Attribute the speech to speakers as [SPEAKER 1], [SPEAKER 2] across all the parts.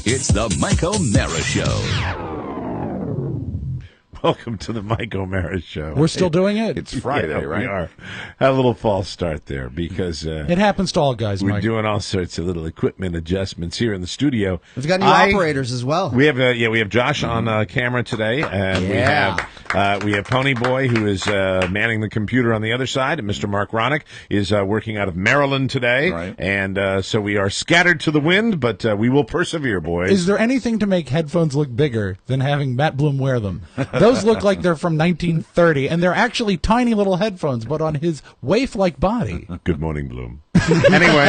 [SPEAKER 1] It's the Mike O'Mara Show.
[SPEAKER 2] Welcome to the Mike O'Mara Show.
[SPEAKER 3] We're still doing it?
[SPEAKER 4] It's Friday, right?
[SPEAKER 2] We are. Had a little false start there because
[SPEAKER 3] it happens to all guys,
[SPEAKER 2] we're
[SPEAKER 3] Mike.
[SPEAKER 2] doing all sorts of little equipment adjustments here in the studio.
[SPEAKER 5] We've got new operators as well.
[SPEAKER 2] We have Josh on camera today, and we have Pony Boy, who is manning the computer on the other side, and Mr. Mark Ronick is working out of Maryland today.
[SPEAKER 4] Right.
[SPEAKER 2] And so we are scattered to the wind, but we will persevere, boys.
[SPEAKER 3] Is there anything to make headphones look bigger than having Matt Bloom wear them? Those look like they're from 1930, and they're actually tiny little headphones, but on his waif-like body.
[SPEAKER 2] Good morning, Bloom. Anyway,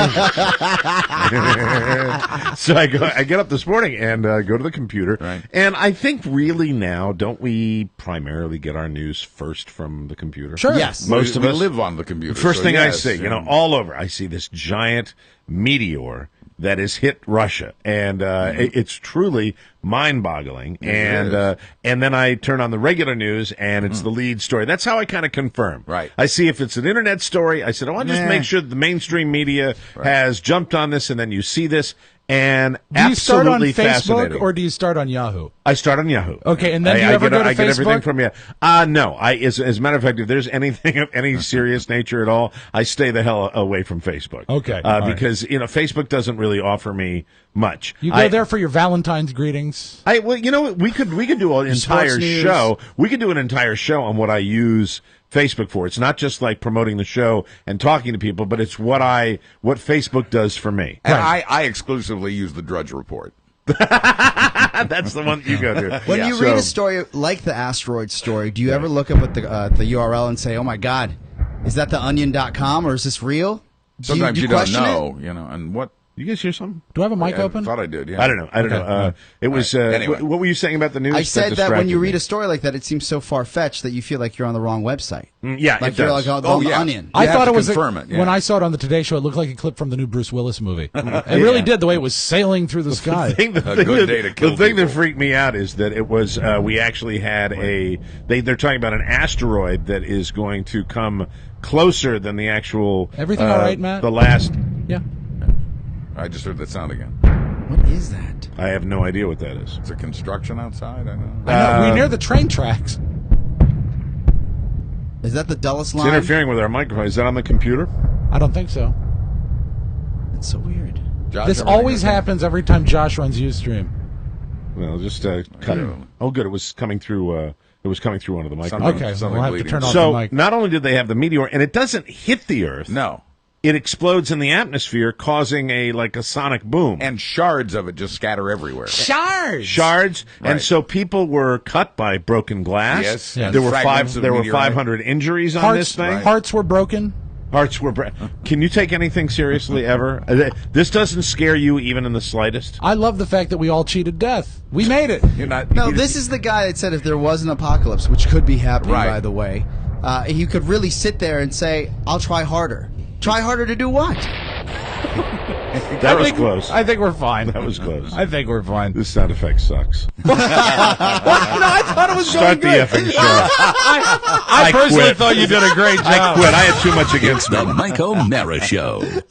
[SPEAKER 2] so I get up this morning and go to the computer,
[SPEAKER 4] right.
[SPEAKER 2] And I think really now, don't we primarily get our news first from the computer?
[SPEAKER 3] Sure.
[SPEAKER 5] Yes.
[SPEAKER 2] Most of
[SPEAKER 4] we
[SPEAKER 2] us
[SPEAKER 4] live on the computer.
[SPEAKER 2] First
[SPEAKER 4] so
[SPEAKER 2] thing
[SPEAKER 4] yes,
[SPEAKER 2] I see, all over, I see this giant meteor that has hit Russia, and it's truly mind-boggling. And then I turn on the regular news, and it's the lead story. That's how I kind of confirm.
[SPEAKER 4] Right.
[SPEAKER 2] I see if it's an internet story. I said, I'll just make sure that the mainstream media has jumped on this, and then you see this. And
[SPEAKER 3] do you start on
[SPEAKER 2] absolutely
[SPEAKER 3] Facebook
[SPEAKER 2] fascinating.
[SPEAKER 3] or do you start on Yahoo?
[SPEAKER 2] I start on Yahoo.
[SPEAKER 3] Okay, and then do you ever go to
[SPEAKER 2] I get everything
[SPEAKER 3] Facebook?
[SPEAKER 2] from Yahoo. No. As a matter of fact, if there's anything of any serious nature at all, I stay the hell away from Facebook.
[SPEAKER 3] Okay,
[SPEAKER 2] because Facebook doesn't really offer me much.
[SPEAKER 3] You go there for your Valentine's greetings.
[SPEAKER 2] We could do an entire show. We could do an entire show on what I use Facebook for. It's not just like promoting the show and talking to people, but it's what Facebook does for me.
[SPEAKER 4] And I exclusively use the Drudge Report.
[SPEAKER 2] That's the one you go to.
[SPEAKER 5] When you read a story like the asteroid story, do you ever look up at the URL and say, oh my God, is that the onion.com or is this real?
[SPEAKER 4] Sometimes you don't know,
[SPEAKER 5] it?
[SPEAKER 4] And what?
[SPEAKER 2] You guys hear something?
[SPEAKER 3] Do I have a mic
[SPEAKER 4] I
[SPEAKER 3] open?
[SPEAKER 4] thought I did, yeah.
[SPEAKER 2] I don't know. It was.
[SPEAKER 4] Anyway.
[SPEAKER 2] What were you saying about the news?
[SPEAKER 5] I said that when you read
[SPEAKER 2] me?
[SPEAKER 5] a story like that, it seems so far-fetched that you feel like you're on the wrong website.
[SPEAKER 2] Yeah,
[SPEAKER 5] like
[SPEAKER 2] it
[SPEAKER 5] you're
[SPEAKER 2] does.
[SPEAKER 5] like on the Onion.
[SPEAKER 3] I thought
[SPEAKER 4] to
[SPEAKER 3] it was
[SPEAKER 4] confirm it, yeah.
[SPEAKER 3] when I saw it on the Today Show. It looked like a clip from the new Bruce Willis movie. It really did, the way it was sailing through the sky.
[SPEAKER 2] The thing that freaked me out is that it was we actually had they're talking about an asteroid that is going to come closer than the actual.
[SPEAKER 3] Everything all right, Matt?
[SPEAKER 2] The last.
[SPEAKER 3] Yeah.
[SPEAKER 4] I just heard that sound again.
[SPEAKER 5] What is that?
[SPEAKER 2] I have no idea what that is.
[SPEAKER 4] It's a construction outside? I don't know.
[SPEAKER 3] I know, we're near the train tracks.
[SPEAKER 5] Is that the dullest
[SPEAKER 2] It's
[SPEAKER 5] line?
[SPEAKER 2] interfering with our microphone. Is that on the computer?
[SPEAKER 3] I don't think so.
[SPEAKER 5] That's so weird.
[SPEAKER 4] Josh,
[SPEAKER 3] This
[SPEAKER 4] everything
[SPEAKER 3] always
[SPEAKER 4] okay?
[SPEAKER 3] happens every time Josh runs Ustream.
[SPEAKER 2] Well, just cut it. Oh, good. It was coming through. It was coming through one of the microphones.
[SPEAKER 4] Something-
[SPEAKER 3] Okay,
[SPEAKER 4] something
[SPEAKER 3] we'll have to
[SPEAKER 4] bleeding.
[SPEAKER 3] turn off the
[SPEAKER 2] So
[SPEAKER 3] mic.
[SPEAKER 2] not only did they have the meteor, and it doesn't hit the Earth.
[SPEAKER 4] No.
[SPEAKER 2] It explodes in the atmosphere, causing a sonic boom.
[SPEAKER 4] And shards of it just scatter everywhere.
[SPEAKER 3] Shards!
[SPEAKER 2] And
[SPEAKER 4] Right.
[SPEAKER 2] so people were cut by broken glass.
[SPEAKER 4] Yes.
[SPEAKER 3] Yes.
[SPEAKER 2] There were
[SPEAKER 4] Fragments of
[SPEAKER 2] There were
[SPEAKER 4] meteorite.
[SPEAKER 2] 500 injuries on this thing.
[SPEAKER 3] Hearts were broken.
[SPEAKER 2] Hearts were. Can you take anything seriously ever? This doesn't scare you even in the slightest.
[SPEAKER 3] I love the fact that we all cheated death. We made it.
[SPEAKER 4] You're not.
[SPEAKER 5] No, this is the guy that said if there was an apocalypse, which could be happening,
[SPEAKER 4] Right.
[SPEAKER 5] by the way, he could really sit there and say, I'll try harder. Try harder to do what?
[SPEAKER 2] That was close.
[SPEAKER 3] I think we're fine.
[SPEAKER 2] That was close.
[SPEAKER 3] I think we're fine.
[SPEAKER 2] This sound effect sucks.
[SPEAKER 3] No, I thought it was
[SPEAKER 2] Start the
[SPEAKER 3] going good.
[SPEAKER 2] effing show.
[SPEAKER 3] I personally
[SPEAKER 2] quit.
[SPEAKER 3] thought you did a great job.
[SPEAKER 2] I quit. I had too much against
[SPEAKER 1] The
[SPEAKER 2] me.
[SPEAKER 1] Mike O'Mara Show. You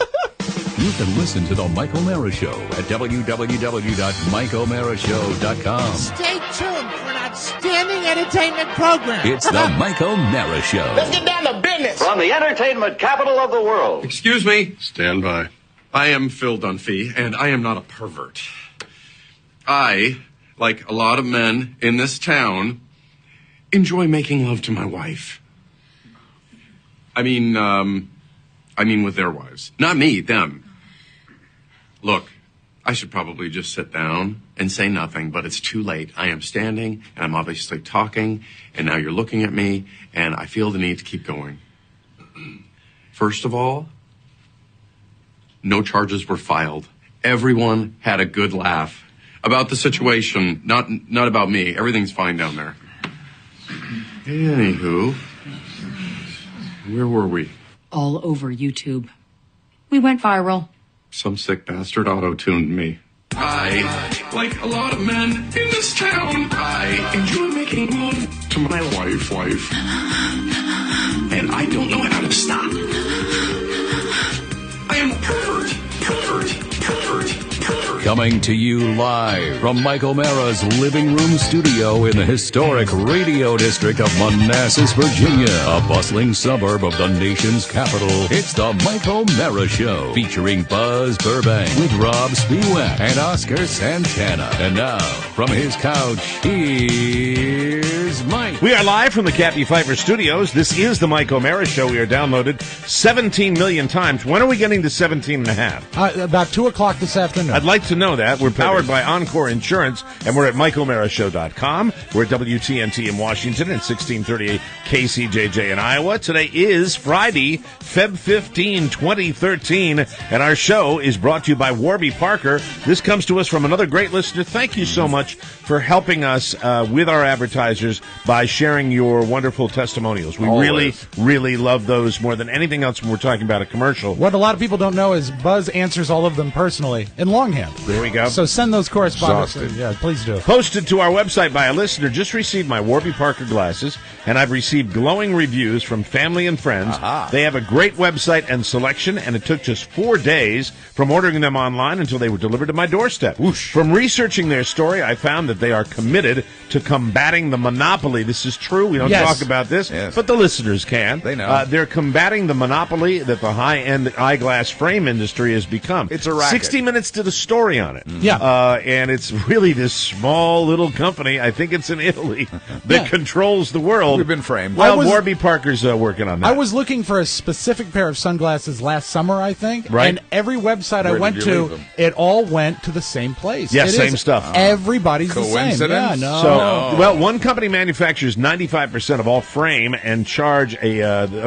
[SPEAKER 1] can listen to The Mike O'Mara Show at www.mikeomarashow.com.
[SPEAKER 6] Stay tuned for an outstanding entertainment program.
[SPEAKER 1] It's The Mike O'Mara Show.
[SPEAKER 6] Let's get down to business.
[SPEAKER 7] From the entertainment capital of the world.
[SPEAKER 8] Excuse me. Stand by. I am Phil Dunphy, and I am not a pervert. I, like a lot of men in this town, enjoy making love to my wife. I mean with their wives. Not me, them. Look, I should probably just sit down and say nothing, but it's too late. I am standing, and I'm obviously talking, and now you're looking at me, and I feel the need to keep going. First of all, no charges were filed. Everyone had a good laugh about the situation, not about me. Everything's fine down there. Anywho, where were we?
[SPEAKER 9] All over YouTube. We went viral.
[SPEAKER 8] Some sick bastard auto-tuned me. I, like a lot of men in this town, I enjoy making love to my wife. And I don't know how to stop. I am a pervert.
[SPEAKER 1] Coming to you live from Mike O'Mara's living room studio in the historic radio district of Manassas, Virginia, a bustling suburb of the nation's capital. It's the Mike O'Mara Show, featuring Buzz Burbank with Rob Spiewak and Oscar Santana. And now, from his couch, here's Mike.
[SPEAKER 2] We are live from the Kathy Pfeiffer Studios. This is the Mike O'Mara Show. We are downloaded 17 million times. When are we getting to 17 and a half?
[SPEAKER 3] About 2 o'clock this afternoon.
[SPEAKER 2] I'd like to know that. We're powered by Encore Insurance, and we're at MikeO'MaraShow.com. We're at WTNT in Washington and 1638 KCJJ in Iowa. Today is Friday, Feb 15, 2013, and our show is brought to you by Warby Parker. This comes to us from another great listener. Thank you so much for helping us with our advertisers by sharing your wonderful testimonials. We really love those more than anything else when we're talking about a commercial.
[SPEAKER 3] What a lot of people don't know is Buzz answers all of them personally in longhand.
[SPEAKER 2] There we go.
[SPEAKER 3] So send those correspondence. Yeah, please do.
[SPEAKER 2] Posted to our website by a listener, just received my Warby Parker glasses, and I've received glowing reviews from family and friends. They have a great website and selection, and it took just 4 days from ordering them online until they were delivered to my doorstep. Whoosh. From researching their story, I found that they are committed to combating the monopoly. This is true. We don't talk about this, but the listeners can.
[SPEAKER 4] They know.
[SPEAKER 2] They're combating the monopoly that the high-end eyeglass frame industry has become.
[SPEAKER 4] It's a racket.
[SPEAKER 2] 60 Minutes did a story on it.
[SPEAKER 3] Yeah.
[SPEAKER 2] And it's really this small little company, I think it's in Italy, that controls the world.
[SPEAKER 4] We've been framed.
[SPEAKER 2] Well, Warby Parker's working on that.
[SPEAKER 3] I was looking for a specific pair of sunglasses last summer, I think.
[SPEAKER 2] Right.
[SPEAKER 3] And every website I went to, it all went to the same place.
[SPEAKER 2] Yeah,
[SPEAKER 3] it
[SPEAKER 2] same
[SPEAKER 3] is.
[SPEAKER 2] stuff.
[SPEAKER 3] Everybody's the same.
[SPEAKER 4] Coincidence?
[SPEAKER 3] Yeah, no.
[SPEAKER 2] So, well, one company manufactures 95% of all frame and charge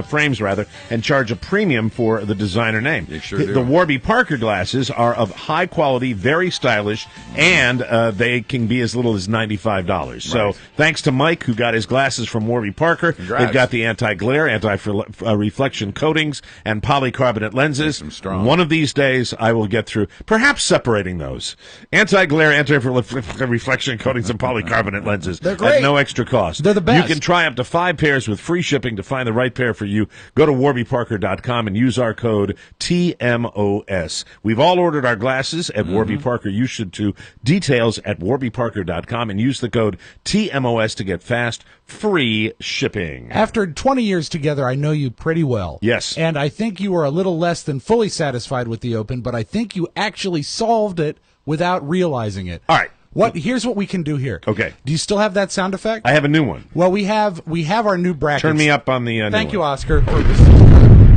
[SPEAKER 2] frames and charge a premium for the designer name.
[SPEAKER 4] You sure do.
[SPEAKER 2] The Warby Parker glasses are of high quality, very stylish, and they can be as little as $95. Right. So, thanks to Mike, who got his glasses from Warby Parker.
[SPEAKER 4] Congrats.
[SPEAKER 2] They've got the anti-glare, anti-reflection coatings, and polycarbonate lenses.
[SPEAKER 4] Strong.
[SPEAKER 2] One of these days, I will get through, perhaps separating those. Anti-glare, anti-reflection coatings, and polycarbonate lenses.
[SPEAKER 3] They're great.
[SPEAKER 2] At no extra cost.
[SPEAKER 3] They're the best.
[SPEAKER 2] You can try up to 5 pairs with free shipping. To find the right pair for you, go to warbyparker.com and use our code TMOS. We've all ordered our glasses at Warby Parker. You should too. Details at warbyparker.com and use the code TMOS to get fast, free shipping.
[SPEAKER 3] After 20 years together, I know you pretty well.
[SPEAKER 2] Yes.
[SPEAKER 3] And I think you are a little less than fully satisfied with the Open, but I think you actually solved it without realizing it.
[SPEAKER 2] All right.
[SPEAKER 3] Here's what we can do here.
[SPEAKER 2] Okay.
[SPEAKER 3] Do you still have that sound effect?
[SPEAKER 2] I have a new one.
[SPEAKER 3] Well, we have our new brackets.
[SPEAKER 2] Turn me up on the new
[SPEAKER 3] Thank you,
[SPEAKER 2] one.
[SPEAKER 3] Oscar, for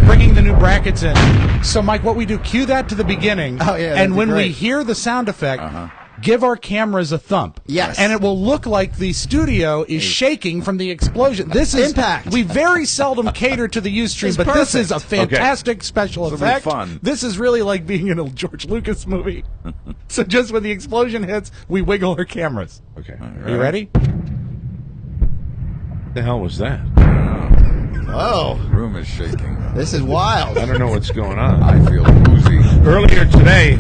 [SPEAKER 3] bringing the new brackets in. So, Mike, what we do, cue that to the beginning.
[SPEAKER 5] Oh, yeah,
[SPEAKER 3] and when we
[SPEAKER 5] great.
[SPEAKER 3] hear the sound effect, give our cameras a thump.
[SPEAKER 5] Yes.
[SPEAKER 3] And it will look like the studio is shaking from the explosion. This is
[SPEAKER 5] impact.
[SPEAKER 3] We very seldom cater to the Ustream, but this is a fantastic special
[SPEAKER 4] This'll be
[SPEAKER 3] effect.
[SPEAKER 4] fun.
[SPEAKER 3] This is really like being in a George Lucas movie. So just when the explosion hits, we wiggle our cameras.
[SPEAKER 2] Okay.
[SPEAKER 3] Are you ready?
[SPEAKER 2] What the hell was that?
[SPEAKER 5] Oh,
[SPEAKER 4] The room is shaking.
[SPEAKER 5] this is wild.
[SPEAKER 2] I don't know what's going on.
[SPEAKER 4] I feel woozy.
[SPEAKER 2] Earlier today,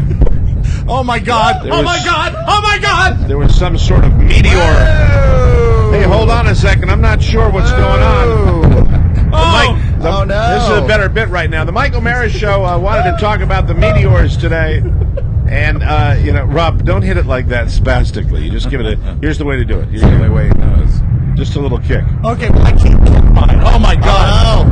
[SPEAKER 3] Oh my God!
[SPEAKER 2] There
[SPEAKER 3] Oh
[SPEAKER 2] was-
[SPEAKER 3] my God! Oh my God!
[SPEAKER 2] there was some sort of meteor. Hey, hold on a second. I'm not sure what's going on.
[SPEAKER 5] Oh, no.
[SPEAKER 2] This is a better bit right now. The Mike O'Mara Show wanted to talk about the meteors today. And, Rob, don't hit it like that spastically. You just give it here's the way to do it.
[SPEAKER 4] It's the only way he knows.
[SPEAKER 2] Just a little kick.
[SPEAKER 3] Okay, well, I can't get mine. Oh my God!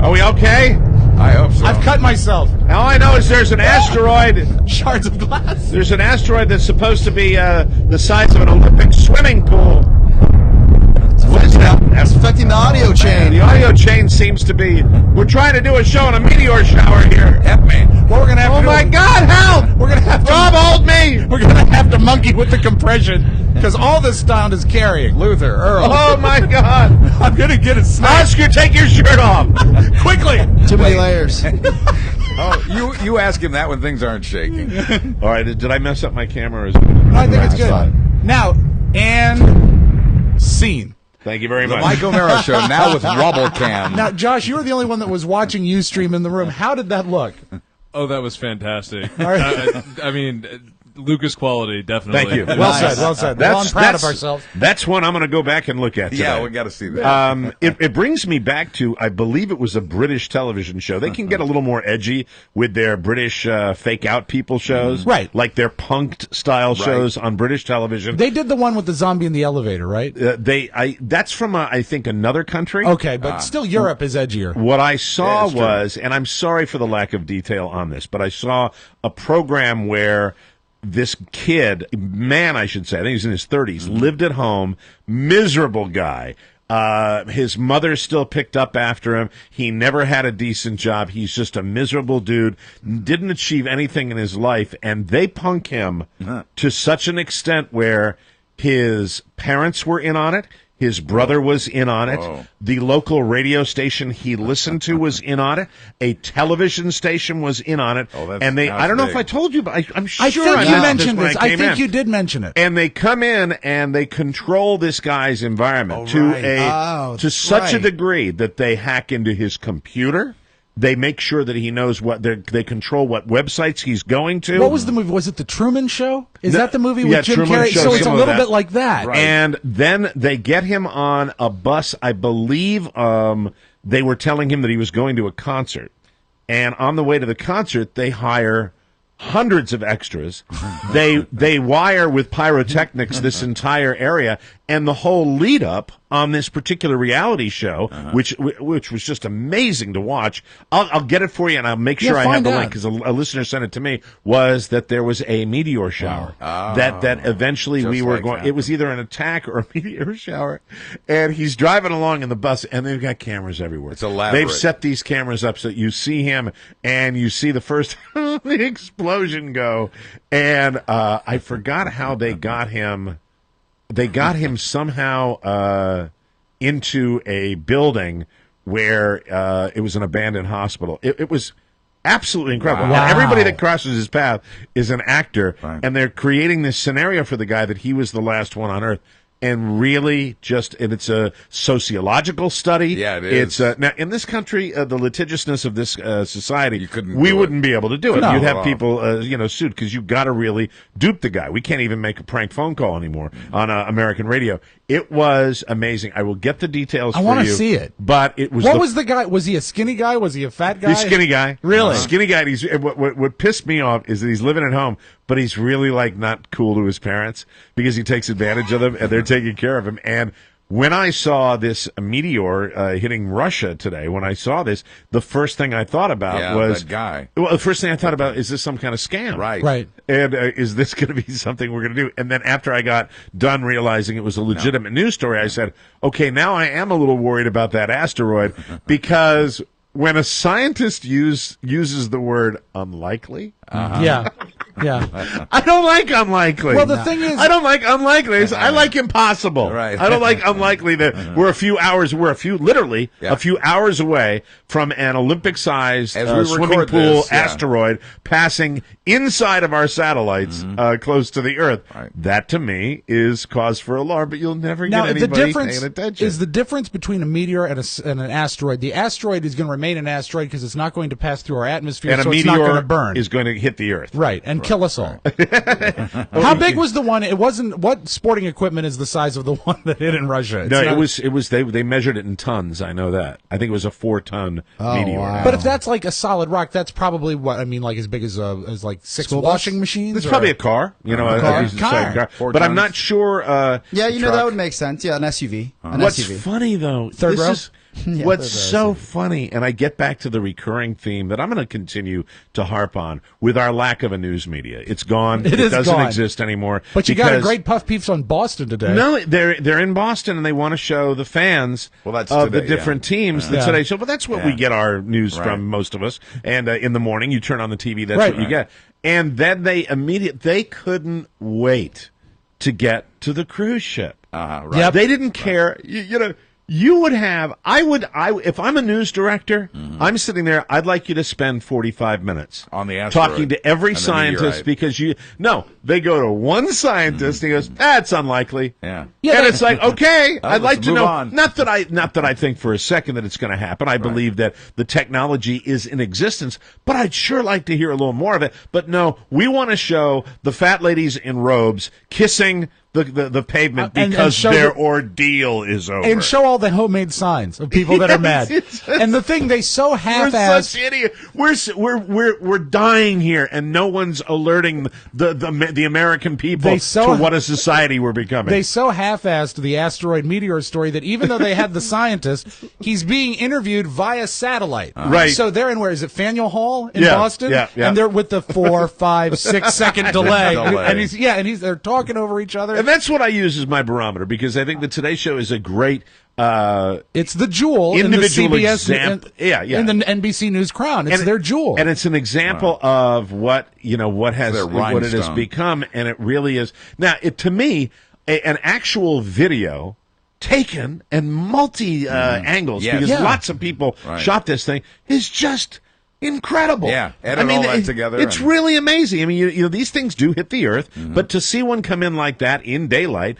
[SPEAKER 2] Are we okay?
[SPEAKER 4] I hope so.
[SPEAKER 3] I've cut myself.
[SPEAKER 2] All I know is there's an asteroid.
[SPEAKER 3] Shards of glass.
[SPEAKER 2] There's an asteroid that's supposed to be the size of an Olympic swimming pool. What is that?
[SPEAKER 5] It's affecting the audio chain.
[SPEAKER 2] The audio chain seems to be. We're trying to do a show on a meteor shower here.
[SPEAKER 4] Help me.
[SPEAKER 3] Well, we're gonna have
[SPEAKER 2] Oh
[SPEAKER 3] to
[SPEAKER 2] my God! Help!
[SPEAKER 3] We're gonna have to.
[SPEAKER 2] Rob, hold me!
[SPEAKER 3] We're gonna have to monkey with the compression because all this sound is carrying.
[SPEAKER 4] Luther, Earl.
[SPEAKER 2] Oh my God!
[SPEAKER 3] I'm gonna get a snap
[SPEAKER 2] Oscar, take your shirt off.
[SPEAKER 3] quickly.
[SPEAKER 5] Too many layers.
[SPEAKER 4] Oh, you ask him that when things aren't shaking.
[SPEAKER 2] All right, did I mess up my camera? Or is
[SPEAKER 3] I think it's
[SPEAKER 5] That's
[SPEAKER 3] good.
[SPEAKER 5] fine.
[SPEAKER 3] Now, and scene.
[SPEAKER 2] Thank you very
[SPEAKER 4] The
[SPEAKER 2] much.
[SPEAKER 4] Mike O'Mara Show now with Wobble Cam.
[SPEAKER 3] Now, Josh, you were the only one that was watching Ustream in the room. How did that look?
[SPEAKER 10] Oh, that was fantastic.
[SPEAKER 3] right.
[SPEAKER 10] I mean, Lucas quality, definitely.
[SPEAKER 2] Thank you.
[SPEAKER 3] Well said, well said. Well, I'm proud of ourselves.
[SPEAKER 2] That's one I'm going to go back and look at today.
[SPEAKER 4] Yeah, we got to see that.
[SPEAKER 2] It brings me back to, I believe it was a British television show. They can get a little more edgy with their British fake out people shows.
[SPEAKER 3] Right.
[SPEAKER 2] Like their punked style shows on British television.
[SPEAKER 3] They did the one with the zombie in the elevator, right?
[SPEAKER 2] That's from, I think, another country.
[SPEAKER 3] Okay, but still Europe is edgier.
[SPEAKER 2] What I saw was, and I'm sorry for the lack of detail on this, but I saw a program where this kid, man, I should say, I think he's in his 30s, lived at home, miserable guy. His mother still picked up after him. He never had a decent job. He's just a miserable dude. Didn't achieve anything in his life. And they punk him to such an extent where his parents were in on it. His brother was in on it.
[SPEAKER 4] Whoa.
[SPEAKER 2] The local radio station he listened to was in on it. A television station was in on it. And I don't know if I told you, but I'm sure
[SPEAKER 3] I think you mentioned this. I think you did mention it.
[SPEAKER 2] And they come in and they control this guy's environment to such a degree that they hack into his computer. They make sure that he knows they control what websites he's going to.
[SPEAKER 3] What was the movie? Was it The Truman Show? Is that the movie with Jim
[SPEAKER 2] Truman
[SPEAKER 3] Carrey?
[SPEAKER 2] Show,
[SPEAKER 3] So it's a little bit like that.
[SPEAKER 2] Right. And then they get him on a bus. I believe they were telling him that he was going to a concert. And on the way to the concert, they hire hundreds of extras. They wire with pyrotechnics this entire area, and the whole lead up on this particular reality show, which was just amazing to watch. I'll get it for you, and I'll make sure I have the link because a listener sent it to me. Was that there was a meteor shower that eventually we were going. It was either an attack or a meteor shower, and he's driving along in the bus, and they've got cameras everywhere.
[SPEAKER 4] It's elaborate.
[SPEAKER 2] They've set these cameras up so that you see him and you see the first explosion go, and I forgot how they got him. They got him somehow into a building where it was an abandoned hospital. It was absolutely incredible.
[SPEAKER 3] Wow.
[SPEAKER 2] And everybody that crosses his path is an actor, and they're creating this scenario for the guy that he was the last one on Earth. And really and it's a sociological study.
[SPEAKER 4] Yeah, it is.
[SPEAKER 2] It's now in this country, the litigiousness of this society, we wouldn't be able to do it.
[SPEAKER 3] No.
[SPEAKER 2] You'd have people, sued because you've got to really dupe the guy. We can't even make a prank phone call anymore on American radio. It was amazing. I will get the details for you.
[SPEAKER 3] I want to see it.
[SPEAKER 2] But it was.
[SPEAKER 3] What was the guy? Was he a skinny guy? Was he a fat guy?
[SPEAKER 2] He's a skinny guy.
[SPEAKER 3] Really?
[SPEAKER 2] Skinny guy. And what pissed me off is that he's living at home, but he's really not cool to his parents because he takes advantage of them and they're taking care of him. And when I saw this meteor hitting Russia today, when I saw this, the first thing I thought about was
[SPEAKER 4] that guy.
[SPEAKER 2] Well, the first thing I thought about is this some kind of scam?
[SPEAKER 3] Right.
[SPEAKER 2] And is this going to be something we're going to do? And then after I got done realizing it was a legitimate news story, I said, okay, now I am a little worried about that asteroid because when a scientist uses the word unlikely,
[SPEAKER 3] Yeah.
[SPEAKER 2] I don't like unlikely.
[SPEAKER 3] Well, the thing is,
[SPEAKER 2] I don't like unlikely. I like impossible.
[SPEAKER 4] Right.
[SPEAKER 2] I don't like unlikely that we're a few hours away from an Olympic-sized swimming pool asteroid passing inside of our satellites close to the Earth.
[SPEAKER 4] Right.
[SPEAKER 2] That, to me, is cause for alarm, but you'll never get anybody paying attention.
[SPEAKER 3] Is the difference between a meteor and an asteroid. The asteroid is going to remain an asteroid because it's not going to pass through our atmosphere,
[SPEAKER 2] and
[SPEAKER 3] so
[SPEAKER 2] a
[SPEAKER 3] it's not going to
[SPEAKER 2] meteor
[SPEAKER 3] burn.
[SPEAKER 2] is going to hit the Earth.
[SPEAKER 3] Right, and kill us all. How big was the one? It wasn't. What sporting equipment is the size of the one that hit in Russia?
[SPEAKER 2] It was. They measured it in tons. I know that. I think it was a 4-ton meteor.
[SPEAKER 5] Wow.
[SPEAKER 3] But if that's like a solid rock, that's probably like as big as like 6 washing machines.
[SPEAKER 2] It's probably a car. A car. But I'm not sure.
[SPEAKER 5] That would make sense. Yeah, an SUV.
[SPEAKER 2] What's funny though?
[SPEAKER 3] Third row?
[SPEAKER 2] What's so funny, and I get back to the recurring theme that I'm going to continue to harp on with our lack of a news media. It's gone. It doesn't exist anymore.
[SPEAKER 3] But you got a great Puff Peeps on Boston today.
[SPEAKER 2] No, they're in Boston, and they want to show the fans of the different teams the Today Show. But that's what we get our news from, most of us. And in the morning, you turn on the TV, that's what you get. And then they couldn't wait to get to the cruise ship.
[SPEAKER 3] Yep.
[SPEAKER 2] They didn't care. If I'm a news director, I'm sitting there, I'd like you to spend 45 minutes
[SPEAKER 4] on the asteroid
[SPEAKER 2] talking to every scientist because They go to one scientist, and he goes, "That's unlikely."
[SPEAKER 4] Yeah.
[SPEAKER 2] And it's like, okay, I'd like to
[SPEAKER 4] move
[SPEAKER 2] know.
[SPEAKER 4] on.
[SPEAKER 2] Not that I think for a second that it's going to happen. I believe that the technology is in existence, but I'd sure like to hear a little more of it. But no, we want to show the fat ladies in robes kissing the pavement because their ordeal is over.
[SPEAKER 3] And show all the homemade signs of people that are mad. And the thing, they so half-assed.
[SPEAKER 2] We're such idiots. We're dying here, and no one's alerting the American people to what a society we're becoming.
[SPEAKER 3] They so half-assed the asteroid meteor story that even though they had the scientist, he's being interviewed via satellite.
[SPEAKER 2] Right.
[SPEAKER 3] So they're in, where is it, Faneuil Hall in
[SPEAKER 2] Yeah,
[SPEAKER 3] Boston?
[SPEAKER 2] yeah.
[SPEAKER 3] And they're with the 4, 5, 6 second delay. And they're talking over each other.
[SPEAKER 2] And that's what I use as my barometer, because I think the Today Show is a great
[SPEAKER 3] it's the jewel
[SPEAKER 2] individual
[SPEAKER 3] in the CBS
[SPEAKER 2] example.
[SPEAKER 3] in the NBC News crown. It's their jewel,
[SPEAKER 2] and it's an example of what it has become, and it really is. Now, to me, an actual video taken and multi angles, because lots of people shot this thing, is just incredible.
[SPEAKER 4] Yeah, edit all that together.
[SPEAKER 2] It's really amazing. I mean, these things do hit the earth, but to see one come in like that in daylight,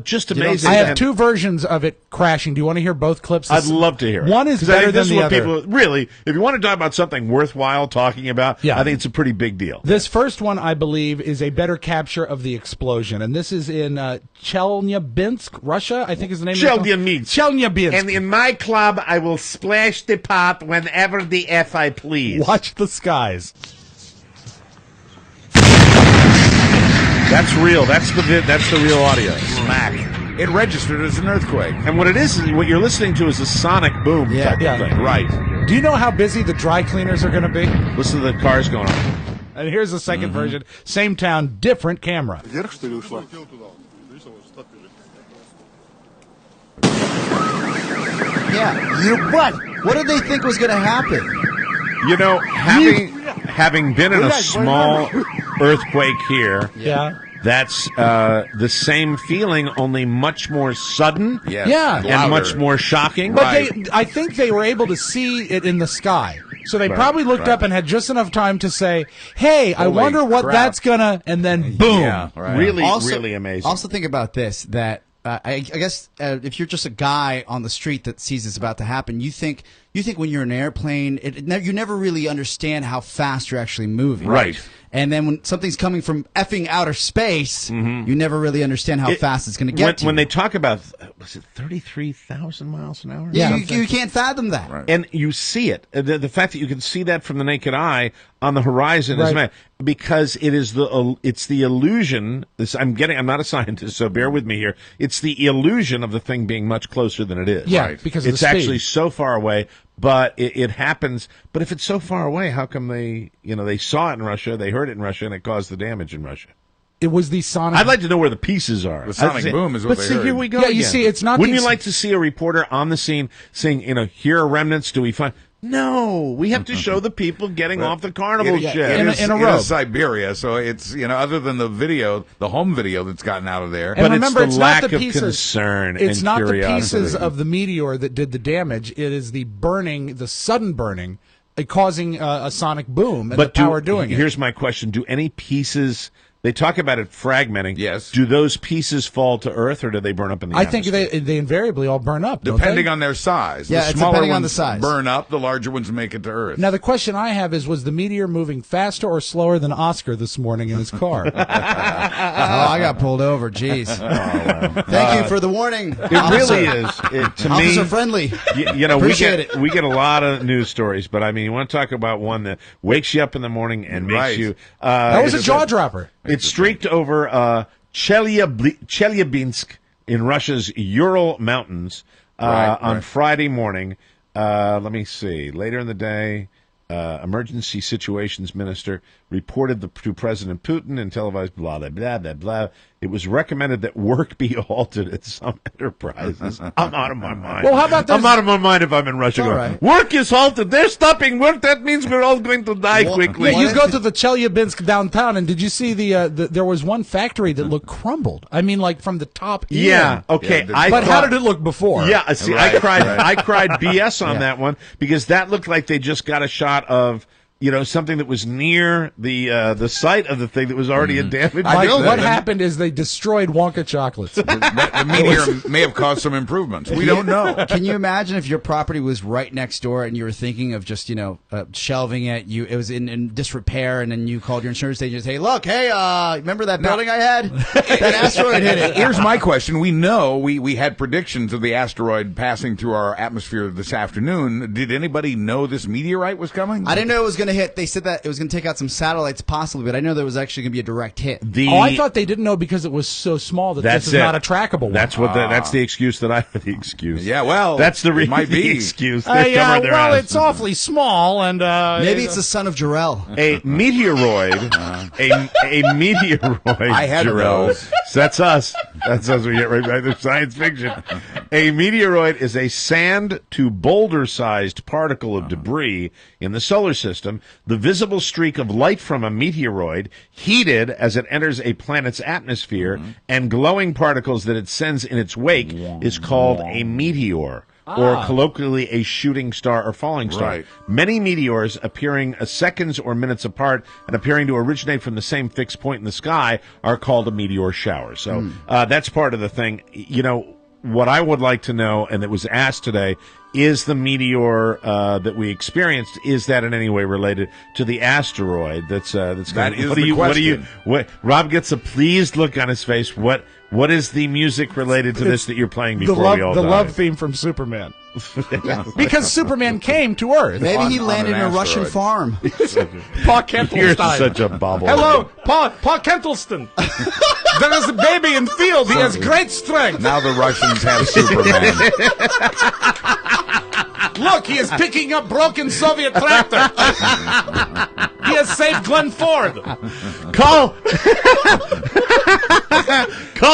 [SPEAKER 2] just amazing.
[SPEAKER 3] I have two versions of it crashing. Do you want to hear both clips?
[SPEAKER 2] I'd love to hear it.
[SPEAKER 3] One is better than the other.
[SPEAKER 2] People, really, if you want to talk about something worthwhile talking about, I think it's a pretty big deal.
[SPEAKER 3] This first one, I believe, is a better capture of the explosion, and this is in Chelyabinsk, Russia, I think is the name of it. Chelyabinsk.
[SPEAKER 2] And in my club, I will splash the pot whenever the F I please.
[SPEAKER 3] Watch the skies.
[SPEAKER 2] That's real. That's the real audio.
[SPEAKER 4] Smack. It registered as an earthquake.
[SPEAKER 2] And what it is what you're listening to is a sonic boom type of thing.
[SPEAKER 4] Right.
[SPEAKER 3] Do you know how busy the dry cleaners are going to be?
[SPEAKER 2] Listen to the cars going on.
[SPEAKER 3] And here's the second version. Same town, different camera.
[SPEAKER 5] Yeah. What did they think was going to happen?
[SPEAKER 2] Having been in a small earthquake here, that's the same feeling, only much more sudden, and much more shocking.
[SPEAKER 3] But I think they were able to see it in the sky. So they probably looked up and had just enough time to say, "Hey, I wonder what that's gonna," and then boom.
[SPEAKER 4] Yeah, right.
[SPEAKER 2] Really amazing.
[SPEAKER 5] Also think about this, that I guess if you're just a guy on the street that sees this about to happen, you think when you're in an airplane, you never really understand how fast you're actually moving.
[SPEAKER 2] Right.
[SPEAKER 5] And then when something's coming from effing outer space, you never really understand how fast it's going to get to you.
[SPEAKER 2] When they talk about, was it 33,000 miles an hour?
[SPEAKER 5] Yeah, you can't fathom that.
[SPEAKER 4] Right.
[SPEAKER 2] And you see it. The fact that you can see that from the naked eye on the horizon is mad, because it's the illusion. I'm not a scientist, so bear with me here. It's the illusion of the thing being much closer than it is.
[SPEAKER 3] Yeah, because of
[SPEAKER 2] it's
[SPEAKER 3] the speed.
[SPEAKER 2] actually so far away. But it happens. But if it's so far away, how come they saw it in Russia, they heard it in Russia, and it caused the damage in Russia?
[SPEAKER 3] It was the sonic.
[SPEAKER 2] I'd like to know where the pieces are.
[SPEAKER 4] The sonic boom is what they heard.
[SPEAKER 2] Here we go.
[SPEAKER 3] Yeah,
[SPEAKER 2] again.
[SPEAKER 3] you see, it's not.
[SPEAKER 2] Wouldn't you like to see a reporter on the scene saying, "Here are remnants. Do we find?" No, we have to show the people getting off the carnival jet
[SPEAKER 3] in a row.
[SPEAKER 4] Siberia, so it's other than the video, the home video that's gotten out of there.
[SPEAKER 3] And
[SPEAKER 2] but
[SPEAKER 3] remember,
[SPEAKER 2] it's the lack
[SPEAKER 3] not the
[SPEAKER 2] of
[SPEAKER 3] pieces,
[SPEAKER 2] concern.
[SPEAKER 3] It's
[SPEAKER 2] and
[SPEAKER 3] not
[SPEAKER 2] curiosity.
[SPEAKER 3] the pieces of the meteor that did the damage. It is the burning, the sudden burning, causing a sonic boom, and the power doing it.
[SPEAKER 2] Here's my question: do any pieces? They talk about it fragmenting.
[SPEAKER 4] Yes.
[SPEAKER 2] Do those pieces fall to Earth, or do they burn up in the atmosphere?
[SPEAKER 3] I think they invariably all burn up,
[SPEAKER 4] Depending on their size.
[SPEAKER 5] Yeah,
[SPEAKER 4] the
[SPEAKER 5] it's
[SPEAKER 4] smaller
[SPEAKER 5] depending
[SPEAKER 4] ones
[SPEAKER 5] on the size.
[SPEAKER 4] burn up, the larger ones make it to Earth.
[SPEAKER 3] Now, the question I have is, was the meteor moving faster or slower than Oscar this morning in his car?
[SPEAKER 5] I got pulled over. Jeez. Thank you for the warning.
[SPEAKER 2] It really is. To me,
[SPEAKER 5] Officer friendly.
[SPEAKER 2] Appreciate it. We get a lot of news stories, but I mean, you want to talk about one that wakes you up in the morning and makes you.
[SPEAKER 3] That was a jaw dropper.
[SPEAKER 2] It streaked over Chelyabinsk in Russia's Ural Mountains on Friday morning. Let me see. Later in the day, Emergency Situations Minister reported to President Putin and televised blah, blah, blah, blah, blah. It was recommended that work be halted at some enterprises. I'm out of my mind.
[SPEAKER 3] Well, how about this?
[SPEAKER 2] I'm out of my mind if I'm in Russia.
[SPEAKER 5] Right.
[SPEAKER 2] Work is halted. They're stopping work. That means we're all going to die quickly.
[SPEAKER 3] You go to the Chelyabinsk downtown, and did you see there was one factory that looked crumbled? I mean, like from the top in.
[SPEAKER 2] Yeah, okay.
[SPEAKER 3] But how did it look before?
[SPEAKER 2] Yeah, see, I cried BS on that one, because that looked like they just got a shot of something that was near the site of the thing that was already a damaged
[SPEAKER 3] Mike,
[SPEAKER 2] building.
[SPEAKER 3] what happened is they destroyed Wonka chocolates.
[SPEAKER 4] The meteor may have caused some improvements. We don't know.
[SPEAKER 5] Can you imagine if your property was right next door and you were thinking of just, shelving it? It was in disrepair, and then you called your insurance agent and say, look, hey, remember that building I had? That asteroid hit it.
[SPEAKER 4] Here's my question. We know we had predictions of the asteroid passing through our atmosphere this afternoon. Did anybody know this meteorite was coming?
[SPEAKER 5] I didn't know it was going to hit. They said that it was going to take out some satellites possibly, but I know there was actually going to be a direct hit.
[SPEAKER 3] I thought they didn't know because it was so small that this is not a trackable one.
[SPEAKER 2] That's the excuse that I have. The excuse.
[SPEAKER 4] Yeah, well,
[SPEAKER 2] that's the
[SPEAKER 4] might be.
[SPEAKER 2] excuse.
[SPEAKER 3] It's awfully small, and
[SPEAKER 5] maybe it's the son of Jarrell.
[SPEAKER 2] A meteoroid. a meteoroid.
[SPEAKER 4] I had
[SPEAKER 2] Jarrell. That's us. That's us. We get right back to science fiction. A meteoroid is a sand to boulder-sized particle of debris in the solar system. The visible streak of light from a meteoroid, heated as it enters a planet's atmosphere, and glowing particles that it sends in its wake is called a meteor, or colloquially a shooting star or falling star.
[SPEAKER 4] Right.
[SPEAKER 2] Many meteors appearing seconds or minutes apart and appearing to originate from the same fixed point in the sky are called a meteor shower. So that's part of the thing. What I would like to know, and that was asked today, is the meteor that we experienced, is that in any way related to the asteroid that's
[SPEAKER 4] That is the question.
[SPEAKER 2] Rob gets a pleased look on his face. What is the music related to this that you're playing before we all die?
[SPEAKER 3] The love theme from Superman. Because Superman came to Earth.
[SPEAKER 5] Maybe he landed in a Russian farm.
[SPEAKER 3] Pa Kentlstein.
[SPEAKER 2] You're such a bobble.
[SPEAKER 3] Hello, Pa Kentlstein. There is a baby in field. He has great strength.
[SPEAKER 4] Now the Russians have Superman.
[SPEAKER 3] Look, he is picking up broken Soviet tractor. He has saved Glenn Ford.
[SPEAKER 2] Call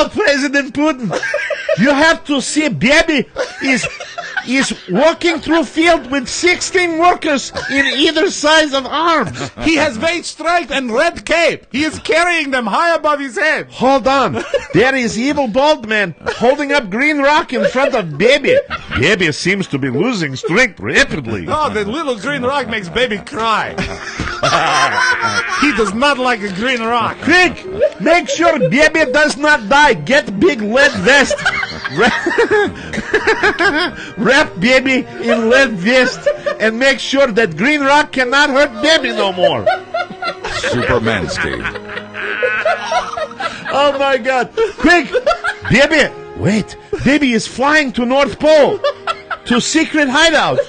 [SPEAKER 2] President Putin. You have to see baby is walking through field with 16 workers in either side of arm.
[SPEAKER 3] He has great strength and red cape. He is carrying them high above his head.
[SPEAKER 2] Hold on. There is evil bald man holding up green rock in front of baby. Baby seems to be losing strength rapidly.
[SPEAKER 3] Oh, the little green rock makes baby cry. He does not like a green rock.
[SPEAKER 2] Quick, make sure baby does not die. Get big lead vest. Wrap baby in lead vest and make sure that green rock cannot hurt baby no more.
[SPEAKER 4] Supermansky.
[SPEAKER 2] Oh my God! Quick, baby! Wait, baby is flying to North Pole to secret hideout.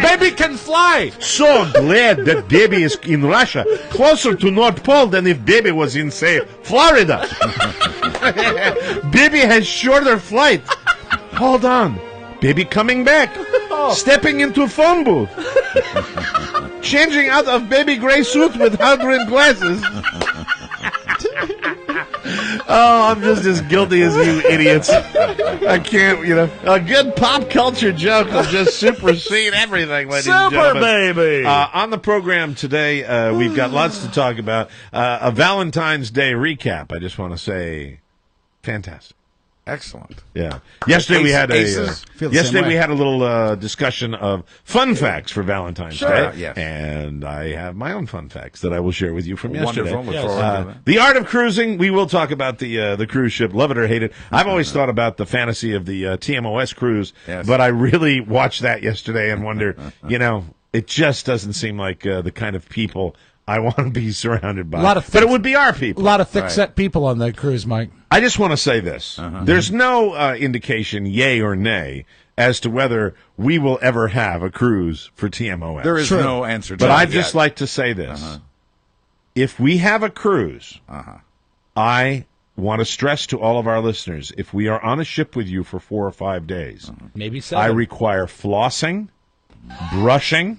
[SPEAKER 3] Baby can fly.
[SPEAKER 2] So glad that baby is in Russia, closer to North Pole than if baby was in, say, Florida. Baby has shorter flight. Hold on. Baby coming back. Stepping into phone booth. Changing out of baby gray suit with hard-rimmed glasses. Oh, I'm just as guilty as you idiots. I can't, a good pop culture joke will just supersede everything, ladies and gentlemen.
[SPEAKER 3] Baby.
[SPEAKER 2] On the program today, we've got lots to talk about. A Valentine's Day recap, I just want to say, fantastic.
[SPEAKER 4] Excellent.
[SPEAKER 2] Yeah. Yesterday we had
[SPEAKER 5] we
[SPEAKER 2] had a little discussion of fun facts for Valentine's Day.
[SPEAKER 4] Yes.
[SPEAKER 2] And I have my own fun facts that I will share with you from yesterday.
[SPEAKER 4] Wonderful. Look forward to that.
[SPEAKER 2] The art of cruising. We will talk about the cruise ship. Love it or hate it. I've always thought about the fantasy of the Tmos cruise, but I really watched that yesterday and wonder, it just doesn't seem like the kind of people I want to be surrounded by. But it would be our people.
[SPEAKER 3] A lot of thick-set people on that cruise, Mike.
[SPEAKER 2] I just want to say this. There's no indication, yay or nay, as to whether we will ever have a cruise for TMOS.
[SPEAKER 4] There is no answer to that.
[SPEAKER 2] But I'd just like to say this. If we have a cruise, I want to stress to all of our listeners, if we are on a ship with you for 4 or 5 days,
[SPEAKER 3] maybe 7.
[SPEAKER 2] I require flossing, brushing,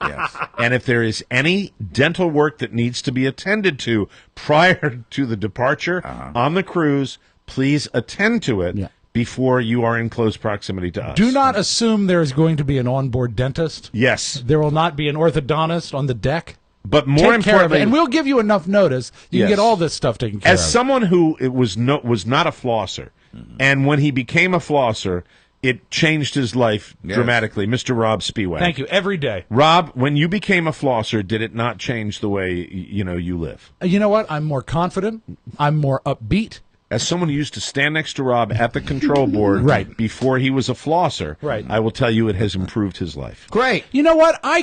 [SPEAKER 2] and if there is any dental work that needs to be attended to prior to the departure on the cruise, please attend to it before you are in close proximity to us.
[SPEAKER 3] Do not assume there is going to be an onboard dentist.
[SPEAKER 2] Yes.
[SPEAKER 3] There will not be an orthodontist on the deck.
[SPEAKER 2] But more importantly,
[SPEAKER 3] and we'll give you enough notice. You can get all this stuff taken care of.
[SPEAKER 2] As someone who was not a flosser, and when he became a flosser, it changed his life dramatically. Mr. Rob Spiewak.
[SPEAKER 10] Thank you. Every day.
[SPEAKER 2] Rob, when you became a flosser, did it not change the way you live?
[SPEAKER 3] You know what? I'm more confident. I'm more upbeat.
[SPEAKER 2] As someone who used to stand next to Rob at the control board before he was a flosser, I will tell you it has improved his life.
[SPEAKER 5] Great.
[SPEAKER 3] You know what? I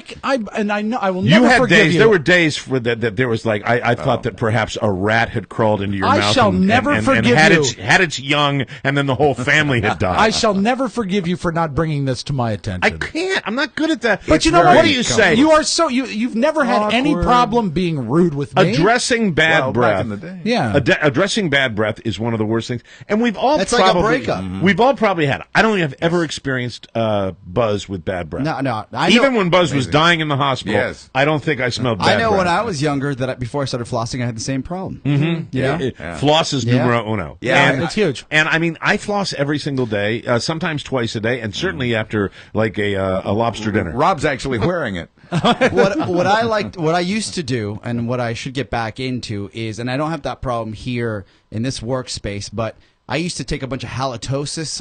[SPEAKER 3] know I will
[SPEAKER 2] You
[SPEAKER 3] never
[SPEAKER 2] had
[SPEAKER 3] forgive
[SPEAKER 2] days.
[SPEAKER 3] you.
[SPEAKER 2] There were days for that there was like I thought that perhaps a rat had crawled into your mouth.
[SPEAKER 3] I shall never forgive
[SPEAKER 2] and had
[SPEAKER 3] you.
[SPEAKER 2] had its young, and then the whole family had died.
[SPEAKER 3] I shall never forgive you for not bringing this to my attention.
[SPEAKER 2] I can't. I'm not good at that.
[SPEAKER 3] But you know what?
[SPEAKER 2] What do you say?
[SPEAKER 3] You are so you've never had any problem being rude with me.
[SPEAKER 2] Addressing bad breath.
[SPEAKER 4] Back in the day.
[SPEAKER 3] Yeah.
[SPEAKER 2] Addressing bad breath is one of the worst things. And we've all
[SPEAKER 5] That's
[SPEAKER 2] probably,
[SPEAKER 5] like a breakup.
[SPEAKER 2] We've all probably had it. I don't have ever experienced Buzz with bad breath.
[SPEAKER 5] No.
[SPEAKER 2] Even when Buzz was dying in the hospital, I don't think I smelled bad
[SPEAKER 5] I know
[SPEAKER 2] breath.
[SPEAKER 5] when I was younger that before I started flossing, I had the same problem.
[SPEAKER 2] Mm-hmm.
[SPEAKER 5] You know?
[SPEAKER 2] Floss is numero uno.
[SPEAKER 3] Yeah, it's huge.
[SPEAKER 2] And I mean, I floss every single day, sometimes twice a day, and certainly after like a lobster dinner.
[SPEAKER 4] Rob's actually wearing it.
[SPEAKER 5] What I used to do, and what I should get back into is, and I don't have that problem here in this workspace, but I used to take a bunch of halitosis,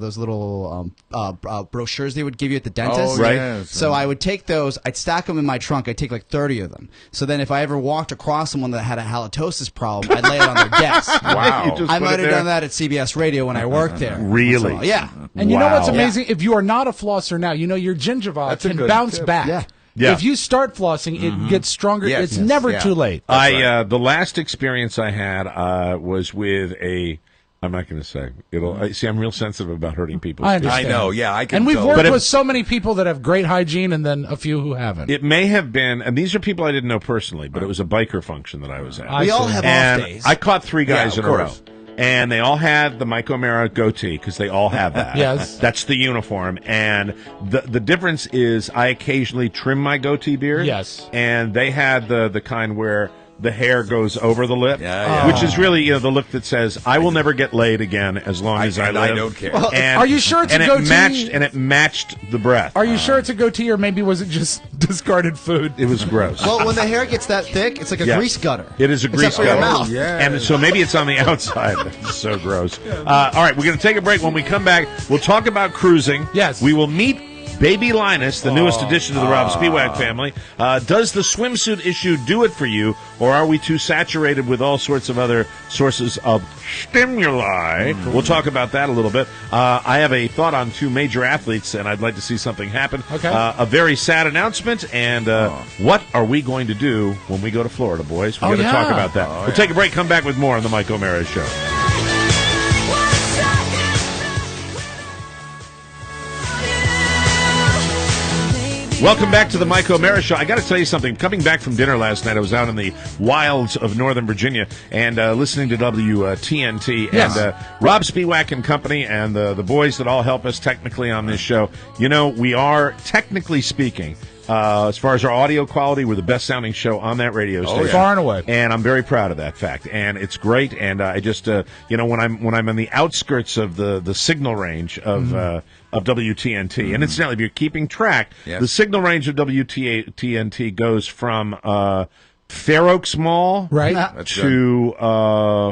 [SPEAKER 5] those little brochures they would give you at the dentist.
[SPEAKER 2] Oh, right.
[SPEAKER 4] Yes.
[SPEAKER 5] So I would take those, I'd stack them in my trunk, I'd take like 30 of them. So then if I ever walked across someone that had a halitosis problem, I'd lay it on their desk.
[SPEAKER 4] Wow.
[SPEAKER 2] You just
[SPEAKER 5] I
[SPEAKER 2] put
[SPEAKER 5] might
[SPEAKER 2] it
[SPEAKER 5] have
[SPEAKER 2] there?
[SPEAKER 5] done that at CBS Radio when I worked there.
[SPEAKER 2] Really?
[SPEAKER 5] So, yeah.
[SPEAKER 3] And you know what's
[SPEAKER 2] Wow.
[SPEAKER 3] amazing? If you are not a flosser now, you know your gingiva
[SPEAKER 4] That's a
[SPEAKER 3] can
[SPEAKER 4] good
[SPEAKER 3] bounce
[SPEAKER 4] tip.
[SPEAKER 3] back.
[SPEAKER 5] Yeah.
[SPEAKER 2] Yeah.
[SPEAKER 3] If you start flossing, it gets stronger.
[SPEAKER 4] Yes.
[SPEAKER 3] It's
[SPEAKER 4] Yes.
[SPEAKER 3] never
[SPEAKER 4] Yeah.
[SPEAKER 3] too late.
[SPEAKER 2] The last experience I had was with I'm not going to say. See, I'm real sensitive about hurting people.
[SPEAKER 3] I understand.
[SPEAKER 4] I know. Yeah, I can.
[SPEAKER 3] And we've
[SPEAKER 4] tell.
[SPEAKER 3] worked
[SPEAKER 2] But
[SPEAKER 3] with so many people that have great hygiene and then a few who haven't.
[SPEAKER 2] It may have been, and these are people I didn't know personally, but it was a biker function that I was at.
[SPEAKER 3] I
[SPEAKER 5] We all
[SPEAKER 3] see.
[SPEAKER 5] have
[SPEAKER 2] and
[SPEAKER 5] off days.
[SPEAKER 2] I caught three guys
[SPEAKER 4] Yeah,
[SPEAKER 2] in
[SPEAKER 4] of
[SPEAKER 2] a row.
[SPEAKER 4] course.
[SPEAKER 2] And they all had the Mike O'Mara goatee because they all have that.
[SPEAKER 3] Yes.
[SPEAKER 2] That's the uniform. And the difference is I occasionally trim my goatee beard.
[SPEAKER 3] Yes.
[SPEAKER 2] And they had the kind where the hair goes over the lip,
[SPEAKER 4] Yeah.
[SPEAKER 2] which is really the lip that says, I will never get laid again as long as I live.
[SPEAKER 4] I don't care.
[SPEAKER 3] Well,
[SPEAKER 2] And,
[SPEAKER 3] are you sure it's
[SPEAKER 2] and
[SPEAKER 3] a
[SPEAKER 2] it
[SPEAKER 3] goatee?
[SPEAKER 2] matched the breath.
[SPEAKER 3] Are you sure it's a goatee, or maybe was it just discarded food?
[SPEAKER 2] It was gross.
[SPEAKER 5] Well, when the hair gets that thick, it's like a
[SPEAKER 2] Yeah.
[SPEAKER 5] grease gutter.
[SPEAKER 2] It is a grease
[SPEAKER 5] Except for your
[SPEAKER 2] gutter.
[SPEAKER 5] mouth.
[SPEAKER 4] Yeah.
[SPEAKER 2] And so maybe it's on the outside. It's so gross. All right, we're going to take a break. When we come back, we'll talk about cruising.
[SPEAKER 3] Yes.
[SPEAKER 2] We will meet Baby Linus, the newest addition to the Rob Spiewak family. Does the swimsuit issue do it for you, or are we too saturated with all sorts of other sources of stimuli? We'll talk about that a little bit. I have a thought on two major athletes, and I'd like to see something happen.
[SPEAKER 3] Okay.
[SPEAKER 2] A very sad announcement, and what are we going to do when we go to Florida, boys? We're going to talk about that. We'll take a break, come back with more on the Mike O'Mara Show. Welcome back to the Mike O'Mara Show. I got to tell you something. Coming back from dinner last night, I was out in the wilds of Northern Virginia and listening to WTNT.
[SPEAKER 3] Yes.
[SPEAKER 2] And Rob Spiewak and company and the boys that all help us technically on this show. You know, we are, technically speaking, as far as our audio quality, we're the best sounding show on that radio station.
[SPEAKER 3] Far and away.
[SPEAKER 2] And I'm very proud of that fact. And it's great. And I just, when I'm on the outskirts of the signal range of WTNT, and incidentally, if you're keeping track, the signal range of WTNT goes from Fair Oaks Mall to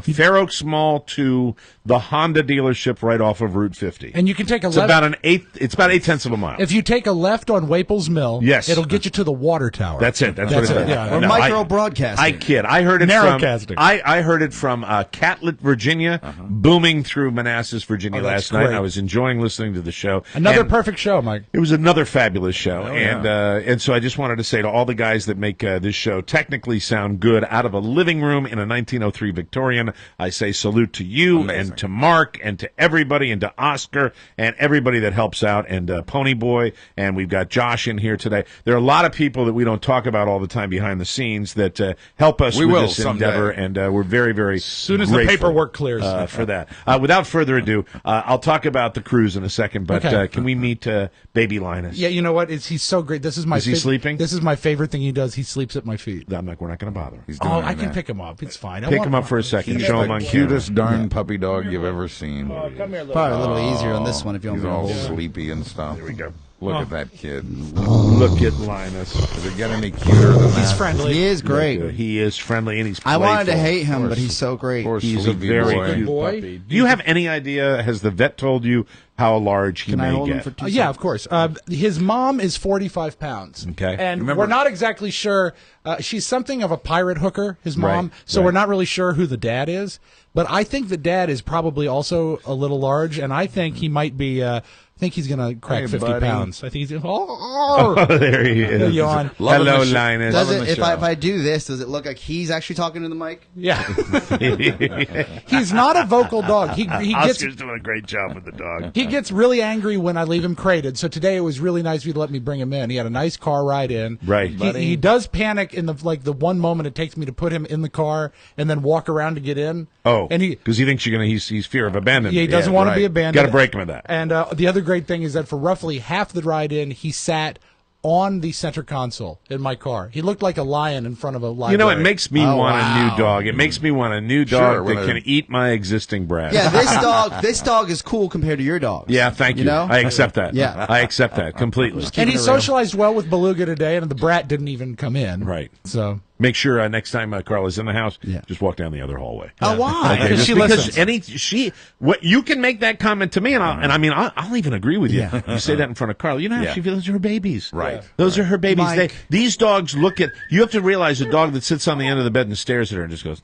[SPEAKER 2] Fair Oaks Mall to the Honda dealership right off of Route 50.
[SPEAKER 3] And you can take a
[SPEAKER 2] It's
[SPEAKER 3] left.
[SPEAKER 2] about it's about 8/10 of a mile.
[SPEAKER 3] If you take a left on Waples Mill,
[SPEAKER 2] Yes.
[SPEAKER 3] it'll get you to the water tower.
[SPEAKER 2] That's it. That's what it is.
[SPEAKER 3] Yeah.
[SPEAKER 5] Or micro broadcasting.
[SPEAKER 2] I kid. I heard it
[SPEAKER 3] Narrowcasting.
[SPEAKER 2] from I heard it from Catlett, Virginia, booming through Manassas, Virginia last night.
[SPEAKER 3] great.
[SPEAKER 2] I was enjoying listening to the show.
[SPEAKER 3] Another
[SPEAKER 2] And
[SPEAKER 3] perfect show, Mike.
[SPEAKER 2] It was another fabulous show, and so I just wanted to say to all the guys that make this show technically sound good out of a living room in a 1903 Victorian, I say salute to you and to Mark and to everybody and to Oscar and everybody that helps out and Pony Boy, and we've got Josh in here today. There are a lot of people that we don't talk about all the time behind the scenes that help us with this endeavor, and we're very, very
[SPEAKER 3] As soon as
[SPEAKER 2] grateful,
[SPEAKER 3] the paperwork clears.
[SPEAKER 2] for that. Without further ado, I'll talk about the cruise in a second, but can we meet Baby Linus?
[SPEAKER 3] Yeah, you know what? He's so great. This is my.
[SPEAKER 2] Is he sleeping?
[SPEAKER 3] This is my favorite thing he does. He sleeps at my feet.
[SPEAKER 2] We're not going to bother him.
[SPEAKER 4] He's doing
[SPEAKER 3] I
[SPEAKER 4] it
[SPEAKER 3] can
[SPEAKER 4] now.
[SPEAKER 3] pick him up. It's fine.
[SPEAKER 2] Pick him up for a second. Show him on camera.
[SPEAKER 4] Cutest darn puppy dog you've ever seen.
[SPEAKER 5] Probably a little easier on this one if you want
[SPEAKER 4] He's
[SPEAKER 5] me to
[SPEAKER 4] all
[SPEAKER 5] hold it.
[SPEAKER 4] sleepy and stuff. There we go. Look at that kid.
[SPEAKER 2] Look at Linus.
[SPEAKER 4] Does it get any cuter than that?
[SPEAKER 3] He's friendly.
[SPEAKER 5] He is great.
[SPEAKER 2] He is friendly and he's
[SPEAKER 5] I
[SPEAKER 2] playful.
[SPEAKER 5] wanted to hate him, but he's so great.
[SPEAKER 4] Poor
[SPEAKER 2] He's a
[SPEAKER 4] sleepy
[SPEAKER 2] very
[SPEAKER 4] boy.
[SPEAKER 2] cute
[SPEAKER 3] Boy.
[SPEAKER 2] puppy. Do you have any idea, has the vet told you how large he
[SPEAKER 5] Can I
[SPEAKER 2] may
[SPEAKER 5] hold him
[SPEAKER 2] get.
[SPEAKER 5] for 2 seconds?
[SPEAKER 3] Yeah, of course. His mom is 45 pounds.
[SPEAKER 2] Okay.
[SPEAKER 3] And
[SPEAKER 4] Remember-
[SPEAKER 3] we're not exactly sure. She's something of a pirate hooker, his mom.
[SPEAKER 2] Right,
[SPEAKER 3] So
[SPEAKER 2] right.
[SPEAKER 3] we're not really sure who the dad is. But I think the dad is probably also a little large, and I think he might be. I think he's going to crack
[SPEAKER 4] Hey,
[SPEAKER 3] 50
[SPEAKER 4] buddy.
[SPEAKER 3] pounds. I think he's.
[SPEAKER 2] Oh, there he is.
[SPEAKER 3] Yawn.
[SPEAKER 4] Loving
[SPEAKER 2] Hello,
[SPEAKER 4] the show.
[SPEAKER 2] Linus.
[SPEAKER 5] Does
[SPEAKER 4] Loving
[SPEAKER 5] it?
[SPEAKER 4] the
[SPEAKER 5] If
[SPEAKER 4] show.
[SPEAKER 5] I do this, does it look like he's actually talking to the mic?
[SPEAKER 3] Yeah. He's not a vocal dog. He gets.
[SPEAKER 2] Oscar's doing a great job with the dog.
[SPEAKER 3] He gets really angry when I leave him crated. So today it was really nice of you to let me bring him in. He had a nice car ride in.
[SPEAKER 2] Right.
[SPEAKER 3] He does panic in the one moment it takes me to put him in the car and then walk around to get in.
[SPEAKER 2] Oh,
[SPEAKER 3] and
[SPEAKER 2] because he thinks you're gonna. He's fear of abandonment.
[SPEAKER 3] he doesn't want to be abandoned.
[SPEAKER 2] Got to break him of that.
[SPEAKER 3] And the other great thing is that for roughly half the ride in, he sat on the center console in my car. He looked like a lion in front of a library.
[SPEAKER 2] You know, it makes me want a
[SPEAKER 5] wow.
[SPEAKER 2] new dog. It makes me want a new
[SPEAKER 4] Sure,
[SPEAKER 2] dog
[SPEAKER 4] when
[SPEAKER 2] that
[SPEAKER 4] a-
[SPEAKER 2] can eat my existing brat.
[SPEAKER 5] Yeah, this dog is cool compared to your dog.
[SPEAKER 2] Yeah, thank you.
[SPEAKER 5] You know?
[SPEAKER 2] I accept that.
[SPEAKER 5] Yeah.
[SPEAKER 2] I accept that completely.
[SPEAKER 3] And he
[SPEAKER 5] it real.
[SPEAKER 3] socialized well with Beluga today, and the brat didn't even come in.
[SPEAKER 2] Right.
[SPEAKER 3] So
[SPEAKER 2] Make sure next time Carla's in the house,
[SPEAKER 5] Yeah.
[SPEAKER 2] just walk down the other hallway.
[SPEAKER 5] Oh, why?
[SPEAKER 2] Okay,
[SPEAKER 3] Because
[SPEAKER 2] just
[SPEAKER 3] she
[SPEAKER 2] because
[SPEAKER 3] listens.
[SPEAKER 2] you can make that comment to me, and I'll even agree with you.
[SPEAKER 5] Yeah.
[SPEAKER 2] You say that in front of Carla. You know how
[SPEAKER 4] Yeah.
[SPEAKER 2] she feels. Those are her babies.
[SPEAKER 4] Right.
[SPEAKER 2] Those are her babies.
[SPEAKER 5] Mike.
[SPEAKER 2] These dogs look at. You have to realize a dog that sits on the end of the bed and stares at her and just goes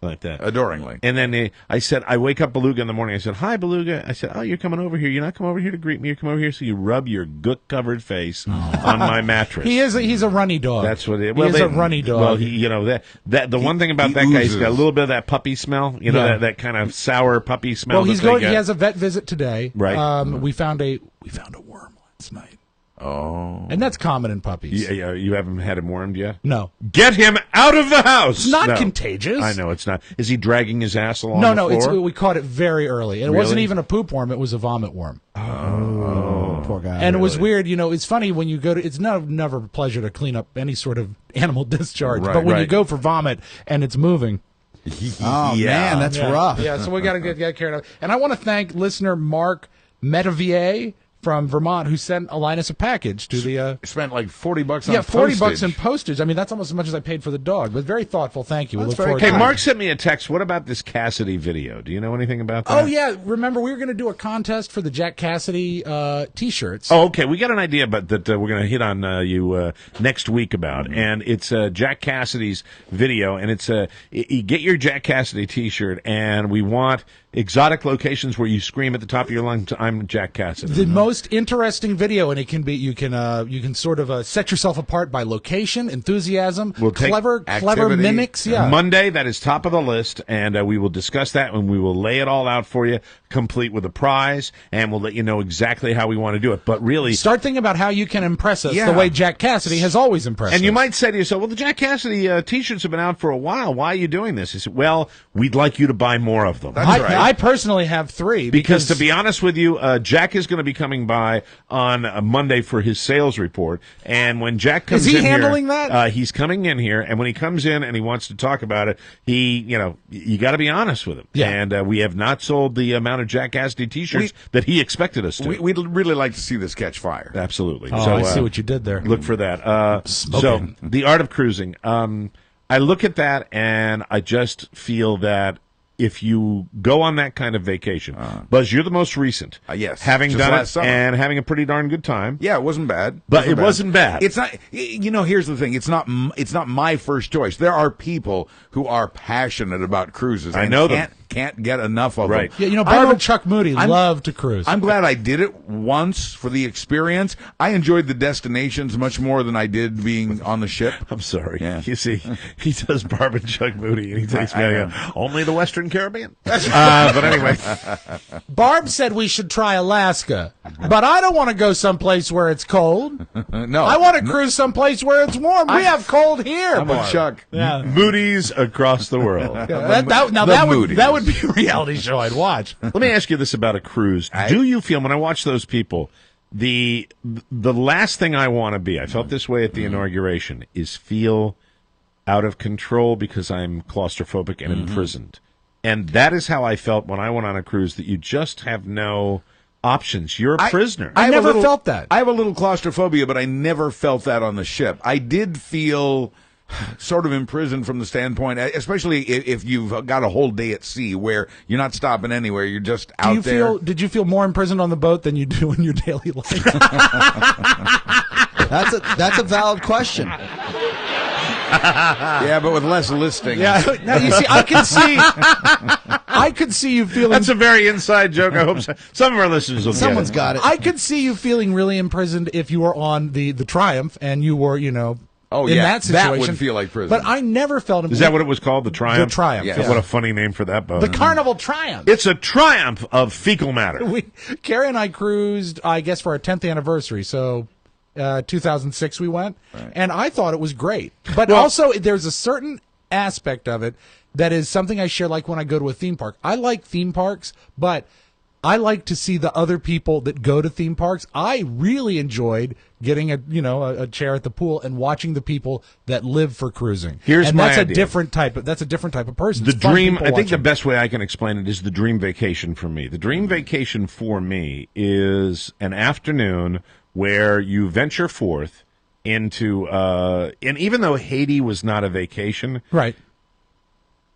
[SPEAKER 2] like that.
[SPEAKER 4] Adoringly.
[SPEAKER 2] And then I wake up Beluga in the morning. I said, "Hi, Beluga." I said, "Oh, you're coming over here. You're not coming over here to greet me. You're coming over here so you rub your gook-covered face on my mattress."
[SPEAKER 3] he's a runny dog.
[SPEAKER 2] That's what it.
[SPEAKER 3] He is a runny dog.
[SPEAKER 2] Well, the one thing about
[SPEAKER 4] he
[SPEAKER 2] that guy, he's got a
[SPEAKER 4] oozes.
[SPEAKER 2] little bit of that puppy smell. You know,
[SPEAKER 3] Yeah.
[SPEAKER 2] that kind of sour puppy smell.
[SPEAKER 3] Well, he's
[SPEAKER 2] that they
[SPEAKER 3] going.
[SPEAKER 2] get.
[SPEAKER 3] He has a vet visit today.
[SPEAKER 2] Right.
[SPEAKER 3] We found a worm last night. Oh. And that's common in puppies.
[SPEAKER 2] Yeah, you haven't had him wormed yet?
[SPEAKER 3] No.
[SPEAKER 2] Get him out of the house!
[SPEAKER 3] It's not
[SPEAKER 2] No.
[SPEAKER 3] contagious.
[SPEAKER 2] I know it's not. Is he dragging his ass along
[SPEAKER 3] No,
[SPEAKER 2] the floor?
[SPEAKER 3] we caught it very early. And it wasn't
[SPEAKER 2] Really?
[SPEAKER 3] even a poop worm; it was a vomit worm.
[SPEAKER 5] Poor guy.
[SPEAKER 3] And it was weird. You know, it's funny when you go to. It's never a pleasure to clean up any sort of animal discharge,
[SPEAKER 4] Right,
[SPEAKER 3] but when you
[SPEAKER 2] right.
[SPEAKER 3] go for vomit and it's moving.
[SPEAKER 5] Oh man, that's rough.
[SPEAKER 3] Yeah, so we got to get carried out. And I want to thank listener Mark Metavier from Vermont who sent Linus a package to the.
[SPEAKER 4] Spent like $40 on
[SPEAKER 3] Yeah, $40
[SPEAKER 4] postage.
[SPEAKER 3] in postage. I mean, that's almost as much as I paid for the dog. But very thoughtful. Thank you. We
[SPEAKER 5] That's
[SPEAKER 3] look
[SPEAKER 5] very
[SPEAKER 3] forward
[SPEAKER 2] Hey,
[SPEAKER 3] to it.
[SPEAKER 2] Mark sent me a text. What about this Cassidy video? Do you know anything about that?
[SPEAKER 3] Oh yeah, remember we were going to do a contest for the Jack Cassidy T-shirts.
[SPEAKER 2] Oh, okay. We got an idea about that we're going to hit on you next week about, and it's Jack Cassidy's video, and it's you get your Jack Cassidy T-shirt, and we want exotic locations where you scream at the top of your lungs, "I'm Jack Cassidy."
[SPEAKER 3] The most interesting video, and it can be you can sort of set yourself apart by location, enthusiasm,
[SPEAKER 2] We'll take
[SPEAKER 3] clever
[SPEAKER 4] activity.
[SPEAKER 3] mimics. Yeah,
[SPEAKER 2] Monday, that is top of the list, and we will discuss that, and we will lay it all out for you, complete with a prize, and we'll let you know exactly how we want to do it. But really,
[SPEAKER 3] start thinking about how you can impress us
[SPEAKER 2] Yeah.
[SPEAKER 3] the way Jack Cassidy has always impressed
[SPEAKER 2] and you
[SPEAKER 3] us.
[SPEAKER 2] might say to yourself, well, the Jack Cassidy T-shirts have been out for a while. Why are you doing this? He said, well, we'd like you to buy more of them.
[SPEAKER 3] I personally have 3
[SPEAKER 2] Because to be honest with you, Jack is going to be coming by on Monday for his sales report. And when Jack comes
[SPEAKER 3] Is he
[SPEAKER 2] in
[SPEAKER 3] handling
[SPEAKER 2] here,
[SPEAKER 3] that?
[SPEAKER 2] he's coming in here. And when he comes in and he wants to talk about it, you got to be honest with him.
[SPEAKER 3] Yeah.
[SPEAKER 2] And we have not sold the amount of Jack Cassidy T-shirts that he expected us to.
[SPEAKER 4] We'd really like to see this catch fire.
[SPEAKER 2] Absolutely.
[SPEAKER 3] Oh,
[SPEAKER 2] So,
[SPEAKER 3] I see what you did there.
[SPEAKER 2] Look for that. So,
[SPEAKER 3] Smoking.
[SPEAKER 2] the art of cruising. I look at that and I just feel that if you go on that kind of vacation, Buzz, you're the most recent.
[SPEAKER 4] Yes,
[SPEAKER 2] having
[SPEAKER 4] just
[SPEAKER 2] done
[SPEAKER 4] last
[SPEAKER 2] it
[SPEAKER 4] summer.
[SPEAKER 2] and having a pretty darn good time.
[SPEAKER 4] Yeah, it wasn't bad.
[SPEAKER 2] But it wasn't bad.
[SPEAKER 4] It's not. Here's the thing. It's not my first choice. There are people who are passionate about cruises.
[SPEAKER 2] I
[SPEAKER 4] and
[SPEAKER 2] know them.
[SPEAKER 4] Can't get enough of
[SPEAKER 2] Right.
[SPEAKER 4] them.
[SPEAKER 3] Yeah, you know,
[SPEAKER 4] I
[SPEAKER 3] Bob
[SPEAKER 4] know-
[SPEAKER 3] and Chuck Moody love to cruise.
[SPEAKER 4] I'm glad I did it once for the experience. I enjoyed the destinations much more than I did being on the ship.
[SPEAKER 2] I'm sorry.
[SPEAKER 4] Yeah.
[SPEAKER 2] You see, he does Barb and Chuck Moody, and he takes me
[SPEAKER 4] I
[SPEAKER 2] out
[SPEAKER 4] know.
[SPEAKER 2] and goes, only the Western Caribbean. But anyway,
[SPEAKER 3] Barb said we should try Alaska, but I don't want to go someplace where it's cold.
[SPEAKER 4] No,
[SPEAKER 3] I want to cruise someplace where it's warm. We have cold here.
[SPEAKER 4] I'm with
[SPEAKER 3] Barb.
[SPEAKER 4] Chuck.
[SPEAKER 3] Yeah.
[SPEAKER 2] Moody's across the world.
[SPEAKER 3] That would be a reality show I'd watch.
[SPEAKER 2] Let me ask you this about a cruise. Do you feel, when I watch those people, the last thing I want to be, I felt this way at the inauguration, is feel out of control because I'm claustrophobic and imprisoned. And that is how I felt when I went on a cruise, that you just have no options. You're a prisoner.
[SPEAKER 3] I
[SPEAKER 4] have
[SPEAKER 3] never felt that.
[SPEAKER 4] I have a little claustrophobia, but I never felt that on the ship. I did feel sort of imprisoned from the standpoint, especially if you've got a whole day at sea where you're not stopping anywhere, you're just out there.
[SPEAKER 3] Did you feel more imprisoned on the boat than you do in your daily life?
[SPEAKER 5] That's a valid question.
[SPEAKER 4] Yeah, but with less listing.
[SPEAKER 3] Yeah. Now you see, I could see you feeling.
[SPEAKER 2] That's a very inside joke. I hope some of our listeners will
[SPEAKER 5] Someone's
[SPEAKER 2] get it.
[SPEAKER 5] got it.
[SPEAKER 3] I could see you feeling really imprisoned if you were on the Triumph and you were, in that situation.
[SPEAKER 4] That would feel like prison.
[SPEAKER 3] But I never felt imprisoned.
[SPEAKER 2] Is that what it was called? The Triumph?
[SPEAKER 3] The Triumph.
[SPEAKER 4] Yeah.
[SPEAKER 2] What a funny name for that boat.
[SPEAKER 3] The Carnival Triumph.
[SPEAKER 2] It's a triumph of fecal matter.
[SPEAKER 3] Carrie and I cruised, I guess, for our 10th anniversary. So 2006 we went, and I thought it was great. But also, there's a certain aspect of it that is something I share, like when I go to a theme park. I like theme parks, but I like to see the other people that go to theme parks. I really enjoyed getting a chair at the pool and watching the people that live for cruising.
[SPEAKER 2] Here's my
[SPEAKER 3] that's
[SPEAKER 2] idea.
[SPEAKER 3] That's a different type of person.
[SPEAKER 2] The
[SPEAKER 3] It's fun
[SPEAKER 2] dream,
[SPEAKER 3] people
[SPEAKER 2] I think
[SPEAKER 3] watching.
[SPEAKER 2] the best way I can explain it is the dream vacation for me. The dream vacation for me is an afternoon where you venture forth into, and even though Haiti was not a vacation,
[SPEAKER 3] right?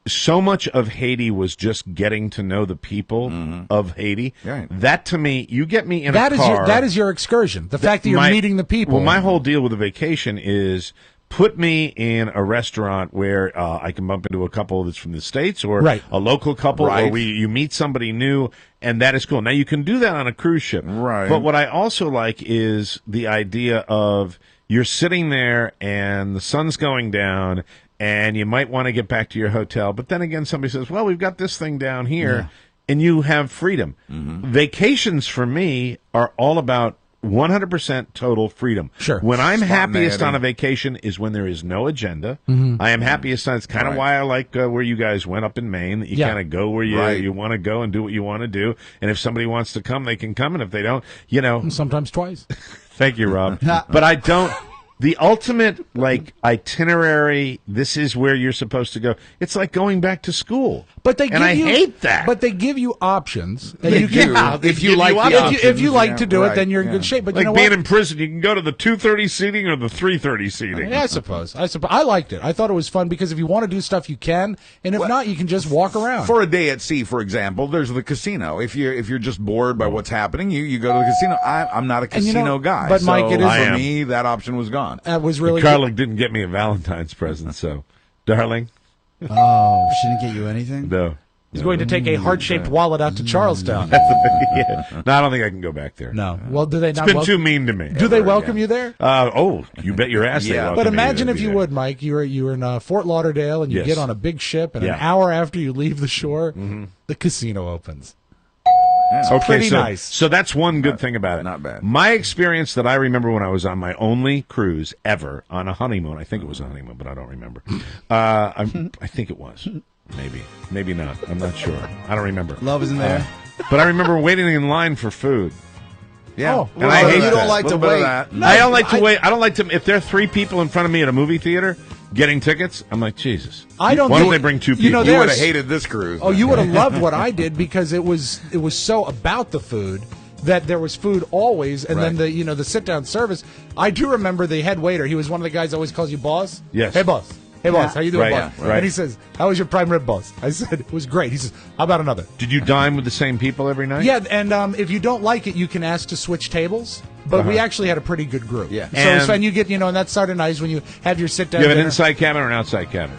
[SPEAKER 2] So much of Haiti was just getting to know the people of Haiti.
[SPEAKER 4] Right.
[SPEAKER 2] That to me, you get me in a car.
[SPEAKER 3] That is your excursion. The fact that you're meeting the people.
[SPEAKER 2] Well, my whole deal with a vacation is put me in a restaurant where I can bump into a couple that's from the States or a local couple, or you meet somebody new, and that is cool. Now, you can do that on a cruise ship.
[SPEAKER 4] Right.
[SPEAKER 2] But what I also like is the idea of you're sitting there and the sun's going down, and you might want to get back to your hotel. But then again, somebody says, well, we've got this thing down here, and you have freedom. Vacations, for me, are all about 100% total freedom.
[SPEAKER 3] Sure.
[SPEAKER 2] When I'm happiest on a vacation is when there is no agenda. I am happiest on, it's kind of why I like where you guys went up in Maine, that you kind of go where you want to go and do what you want to do. And if somebody wants to come, they can come. And if they don't,
[SPEAKER 3] sometimes twice.
[SPEAKER 2] Thank you, Rob. But I don't. The ultimate, itinerary, this is where you're supposed to go. It's like going back to school.
[SPEAKER 3] But they
[SPEAKER 2] I hate that.
[SPEAKER 3] But they give you options. And
[SPEAKER 4] If you like
[SPEAKER 3] to do it, then you're in good shape. But
[SPEAKER 2] like
[SPEAKER 3] you know
[SPEAKER 2] being
[SPEAKER 3] what?
[SPEAKER 2] in prison, you can go to the 2:30 seating or the 3:30 seating.
[SPEAKER 3] Yeah, I suppose. I liked it. I thought it was fun because if you want to do stuff, you can, and if not, you can just walk around.
[SPEAKER 4] For a day at sea, for example, there's the casino. If you're just bored by what's happening, you go to the casino. I'm not a casino guy,
[SPEAKER 3] but Mike,
[SPEAKER 4] so
[SPEAKER 3] it is
[SPEAKER 4] for me that option was gone.
[SPEAKER 3] That was really
[SPEAKER 2] Carla didn't get me a Valentine's present, so darling.
[SPEAKER 5] Oh, she didn't get you anything?
[SPEAKER 2] No.
[SPEAKER 3] He's going to take a heart-shaped wallet out to Charlestown.
[SPEAKER 2] Yeah. No, I don't think I can go back there.
[SPEAKER 3] No. Well, do they
[SPEAKER 2] It's
[SPEAKER 3] not?
[SPEAKER 2] been too mean to me.
[SPEAKER 3] Do they welcome you there?
[SPEAKER 2] You bet your ass they welcome
[SPEAKER 3] But
[SPEAKER 2] me
[SPEAKER 3] imagine
[SPEAKER 2] to
[SPEAKER 3] if
[SPEAKER 2] be
[SPEAKER 3] you
[SPEAKER 2] there.
[SPEAKER 3] would, Mike. You were in Fort Lauderdale, and you get on a big ship, and an hour after you leave the shore, the casino opens. It's pretty nice.
[SPEAKER 2] So that's one good thing about it.
[SPEAKER 4] Not bad.
[SPEAKER 2] My experience that I remember when I was on my only cruise ever on a honeymoon. I think it was a honeymoon, but I don't remember. I think it was. Maybe not. I'm not sure. I don't remember.
[SPEAKER 5] Love isn't there.
[SPEAKER 2] But I remember waiting in line for food.
[SPEAKER 4] Yeah.
[SPEAKER 3] Oh,
[SPEAKER 2] And I hate
[SPEAKER 5] you
[SPEAKER 2] that.
[SPEAKER 5] don't like to wait.
[SPEAKER 2] I don't like to wait. I don't like to. If there are three people in front of me at a movie theater getting tickets, I'm like, Jesus.
[SPEAKER 3] I don't
[SPEAKER 2] Why don't
[SPEAKER 3] think-
[SPEAKER 2] they bring two people?
[SPEAKER 3] You know,
[SPEAKER 4] You would have
[SPEAKER 3] there's-
[SPEAKER 4] hated this cruise.
[SPEAKER 3] Oh, you would have loved what I did because it was so about the food that there was food always, and then the sit down service. I do remember the head waiter. He was one of the guys that always calls you boss.
[SPEAKER 2] Yes.
[SPEAKER 3] Hey boss. Hey boss. How you doing,
[SPEAKER 2] Right,
[SPEAKER 3] boss?
[SPEAKER 2] yeah, right.
[SPEAKER 3] And he says, "How was your prime rib, boss?" I said, "It was great." He says, "How about another?"
[SPEAKER 2] Did you dine with the same people every night?
[SPEAKER 3] Yeah, and if you don't like it, you can ask to switch tables. But we actually had a pretty good group.
[SPEAKER 4] Yeah.
[SPEAKER 3] And you get, and that's sort of nice when you have your sit down.
[SPEAKER 2] Do you have an
[SPEAKER 3] dinner.
[SPEAKER 2] inside cabin or an outside cabin?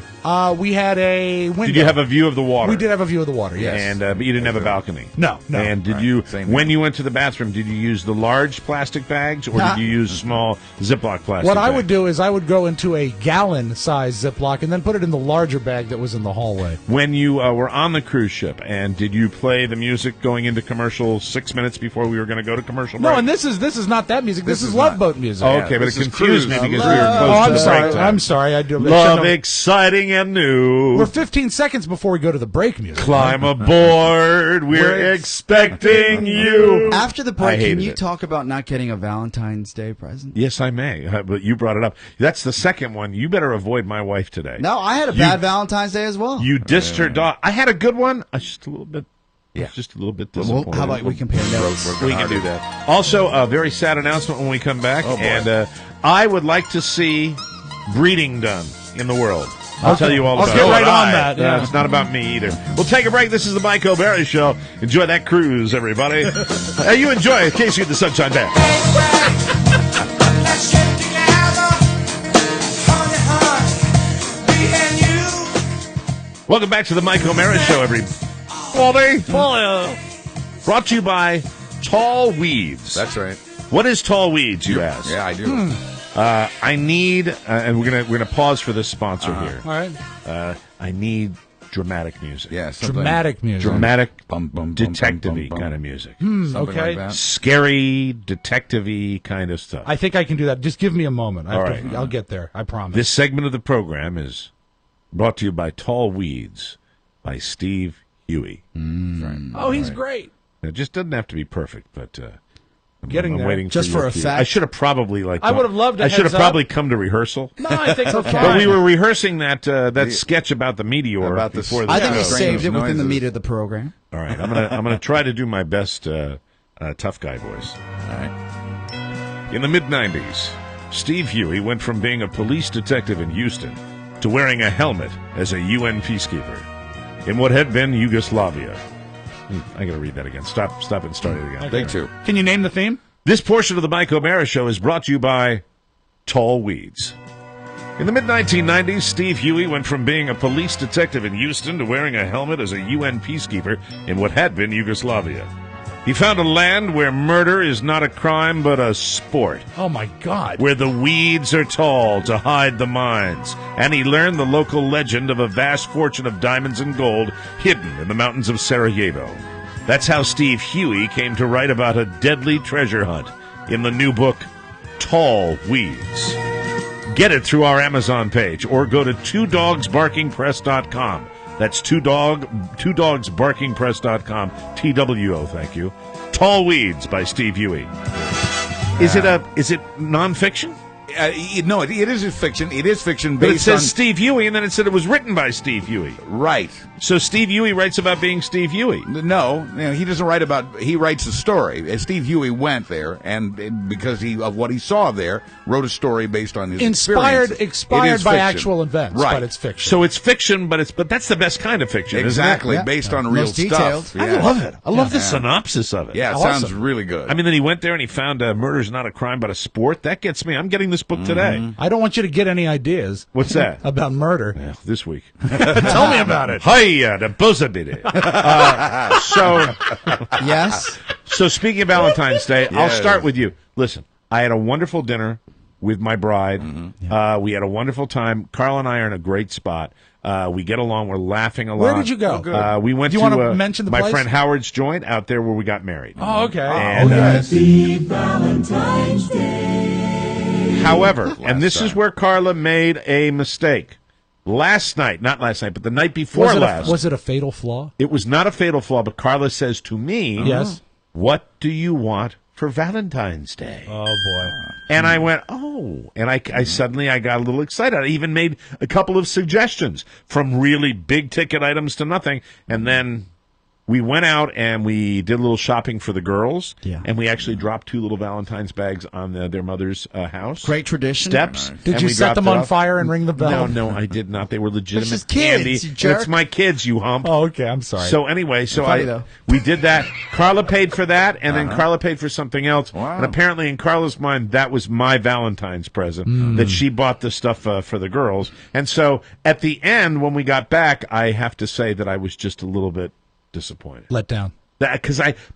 [SPEAKER 3] We had a window.
[SPEAKER 2] Did you have a view of the water?
[SPEAKER 3] We did have a view of the water. Yes.
[SPEAKER 2] And but you didn't have a balcony.
[SPEAKER 3] No.
[SPEAKER 2] And did you, when you went to the bathroom, did you use the large plastic bags or did you use small Ziploc plastic?
[SPEAKER 3] What I
[SPEAKER 2] bags?
[SPEAKER 3] would do is I would go into a gallon-sized Ziploc and then put it in the larger bag that was in the hallway.
[SPEAKER 2] When you were on the cruise ship, and did you play the music going into commercial 6 minutes before we were going to go to commercial break?
[SPEAKER 3] No, and this is not that music. This is Love Boat music.
[SPEAKER 2] Oh, okay, but it
[SPEAKER 4] this is
[SPEAKER 2] confused me
[SPEAKER 4] cruise.
[SPEAKER 2] because we were close
[SPEAKER 3] Oh,
[SPEAKER 2] to
[SPEAKER 3] I'm
[SPEAKER 2] the
[SPEAKER 3] sorry.
[SPEAKER 2] break time.
[SPEAKER 3] I'm sorry. I do.
[SPEAKER 2] Love, exciting and new.
[SPEAKER 3] We're 15 seconds before we go to the break music.
[SPEAKER 2] Climb aboard. We're expecting you.
[SPEAKER 5] After the
[SPEAKER 2] I
[SPEAKER 5] break, can
[SPEAKER 2] hated
[SPEAKER 5] you
[SPEAKER 2] it.
[SPEAKER 5] talk about not getting a Valentine's Day present?
[SPEAKER 2] Yes, I may, but you brought it up. That's the second one. You better avoid my wife today.
[SPEAKER 5] No, I had a bad Valentine's Day as well.
[SPEAKER 2] You dissed her dog. I had a good one. I was just a little bit. Yeah, just a little bit disappointed.
[SPEAKER 5] Well, how about we compare notes?
[SPEAKER 2] We can do that. Also, a very sad announcement when we come back, and I would like to see breeding done. in the world. I'll tell you all about it.
[SPEAKER 3] I'll get right on that. Yeah.
[SPEAKER 2] It's not about me either. We'll take a break. This is the Mike O'Barry Show. Enjoy that cruise, everybody. You enjoy it. Casey and the Sunshine Band. Welcome back to the Mike O'Mara Show, everybody. Brought to you by Tall Weeds.
[SPEAKER 4] That's right.
[SPEAKER 2] What is Tall Weeds, you ask?
[SPEAKER 4] Yeah, I do.
[SPEAKER 2] I need, and we're gonna pause for this sponsor here.
[SPEAKER 3] All right.
[SPEAKER 2] I need dramatic music.
[SPEAKER 4] Yeah,
[SPEAKER 3] Dramatic music.
[SPEAKER 2] Dramatic,
[SPEAKER 4] Bum, bum, bum,
[SPEAKER 2] detective-y
[SPEAKER 4] bum, bum,
[SPEAKER 2] kind
[SPEAKER 4] bum.
[SPEAKER 2] of music.
[SPEAKER 4] Something
[SPEAKER 3] Okay.
[SPEAKER 4] like that.
[SPEAKER 2] Scary, detective-y kind of stuff.
[SPEAKER 3] I think I can do that. Just give me a moment.
[SPEAKER 2] All right.
[SPEAKER 3] I'll get there. I promise.
[SPEAKER 2] This segment of the program is brought to you by Tall Weeds by Steve Huey.
[SPEAKER 3] Oh, he's great.
[SPEAKER 2] It just doesn't have to be perfect, but
[SPEAKER 3] Getting
[SPEAKER 2] I'm
[SPEAKER 3] there.
[SPEAKER 2] waiting
[SPEAKER 5] Just
[SPEAKER 2] for
[SPEAKER 5] for
[SPEAKER 2] your
[SPEAKER 5] a
[SPEAKER 2] cue.
[SPEAKER 5] fact.
[SPEAKER 2] I should have probably
[SPEAKER 3] I would have loved a
[SPEAKER 2] I should have
[SPEAKER 3] heads up.
[SPEAKER 2] probably come to rehearsal.
[SPEAKER 3] No, I think we're fine.
[SPEAKER 2] But we were rehearsing that sketch about the meteor
[SPEAKER 4] About the-
[SPEAKER 2] before the
[SPEAKER 5] I think
[SPEAKER 2] show.
[SPEAKER 5] we saved it
[SPEAKER 4] Noises.
[SPEAKER 5] within the meat of the program.
[SPEAKER 2] All right, I'm gonna try to do my best tough guy voice.
[SPEAKER 4] All right.
[SPEAKER 2] In the mid-'90s, Steve Huey went from being a police detective in Houston to wearing a helmet as a UN peacekeeper in what had been Yugoslavia. I gotta read that again. Stop and start it again.
[SPEAKER 4] Take two.
[SPEAKER 3] Can you name the theme?
[SPEAKER 2] This portion of the Mike O'Mara Show is brought to you by Tall Weeds. In the mid-1990s, Steve Huey went from being a police detective in Houston to wearing a helmet as a UN peacekeeper in what had been Yugoslavia. He found a land where murder is not a crime but a sport,
[SPEAKER 3] Oh, my God.
[SPEAKER 2] where the weeds are tall to hide the mines, and he learned the local legend of a vast fortune of diamonds and gold hidden in the mountains of Sarajevo. That's how Steve Huey came to write about a deadly treasure hunt in the new book, Tall Weeds. Get it through our Amazon page or go to twodogsbarkingpress.com. That's twodogsbarkingpress.com. TWO, thank you. Tall Weeds by Steve Huey. Is it nonfiction?
[SPEAKER 4] No, it is fiction. It is fiction
[SPEAKER 2] But it
[SPEAKER 4] based
[SPEAKER 2] says
[SPEAKER 4] on
[SPEAKER 2] Steve Huey, and then it said it was written by Steve Huey.
[SPEAKER 4] right.
[SPEAKER 2] So Steve Huey writes about being Steve Huey.
[SPEAKER 4] No, he doesn't write about. He writes a story. Steve Huey went there, and because of what he saw there, wrote a story based on his experience. It
[SPEAKER 3] Inspired
[SPEAKER 4] is
[SPEAKER 3] by
[SPEAKER 4] fiction.
[SPEAKER 3] actual events,
[SPEAKER 4] right?
[SPEAKER 3] but it's fiction.
[SPEAKER 2] So it's fiction, but that's the best kind of fiction,
[SPEAKER 4] Exactly,
[SPEAKER 5] Yeah.
[SPEAKER 4] based on
[SPEAKER 5] Most
[SPEAKER 4] real
[SPEAKER 5] detailed.
[SPEAKER 4] stuff.
[SPEAKER 2] isn't it? I love it. I love the synopsis of it.
[SPEAKER 4] Yeah, it
[SPEAKER 3] Awesome.
[SPEAKER 4] sounds really good.
[SPEAKER 2] I mean, then he went there and he found murder's not a crime but a sport. That gets me. I'm getting this book today.
[SPEAKER 3] I don't want you to get any ideas
[SPEAKER 2] What's that?
[SPEAKER 3] about murder.
[SPEAKER 2] Yeah, this week.
[SPEAKER 3] Tell me about it.
[SPEAKER 2] Hiya, the buzzabiddy.
[SPEAKER 5] Yes.
[SPEAKER 2] So speaking of Valentine's Day, I'll
[SPEAKER 4] Yes.
[SPEAKER 2] start with you. Listen, I had a wonderful dinner with my bride. We had a wonderful time. Carl and I are in a great spot. We get along. We're laughing a lot.
[SPEAKER 3] Where did you go?
[SPEAKER 2] We went
[SPEAKER 3] Do you
[SPEAKER 2] to
[SPEAKER 3] wanna mention the
[SPEAKER 2] my
[SPEAKER 3] place?
[SPEAKER 2] friend Howard's joint out there where we got married.
[SPEAKER 3] Oh, okay.
[SPEAKER 2] And, however, and this is where Carla made a mistake. Not last night, but the night before last.
[SPEAKER 3] Was it a fatal flaw?
[SPEAKER 2] It was not a fatal flaw, but Carla says to me,
[SPEAKER 3] Yes.
[SPEAKER 2] "What do you want for Valentine's Day?"
[SPEAKER 3] Oh, boy.
[SPEAKER 2] And I went, "Oh." And I suddenly I got a little excited. I even made a couple of suggestions from really big ticket items to nothing. And then we went out and we did a little shopping for the girls.
[SPEAKER 5] Yeah.
[SPEAKER 2] And we actually dropped 2 little Valentine's bags on their mother's house.
[SPEAKER 5] Great tradition.
[SPEAKER 2] Steps.
[SPEAKER 3] Did
[SPEAKER 2] and
[SPEAKER 3] you
[SPEAKER 2] we
[SPEAKER 3] set
[SPEAKER 2] dropped
[SPEAKER 3] them
[SPEAKER 2] it
[SPEAKER 3] on
[SPEAKER 2] off.
[SPEAKER 3] fire and ring the bell?
[SPEAKER 2] No, I did not. They were legitimate
[SPEAKER 5] just kids,
[SPEAKER 2] candy.
[SPEAKER 5] you
[SPEAKER 2] And
[SPEAKER 5] jerk.
[SPEAKER 2] it's my kids, you hump.
[SPEAKER 3] Oh, okay. I'm sorry.
[SPEAKER 2] So anyway,
[SPEAKER 5] Funny, though.
[SPEAKER 2] we did that. Carla paid for that, and then Carla paid for something else.
[SPEAKER 4] Wow.
[SPEAKER 2] And apparently, in Carla's mind, that was my Valentine's present, that she bought the stuff for the girls. And so at the end, when we got back, I have to say that I was just a little bit disappointed.
[SPEAKER 3] Let down.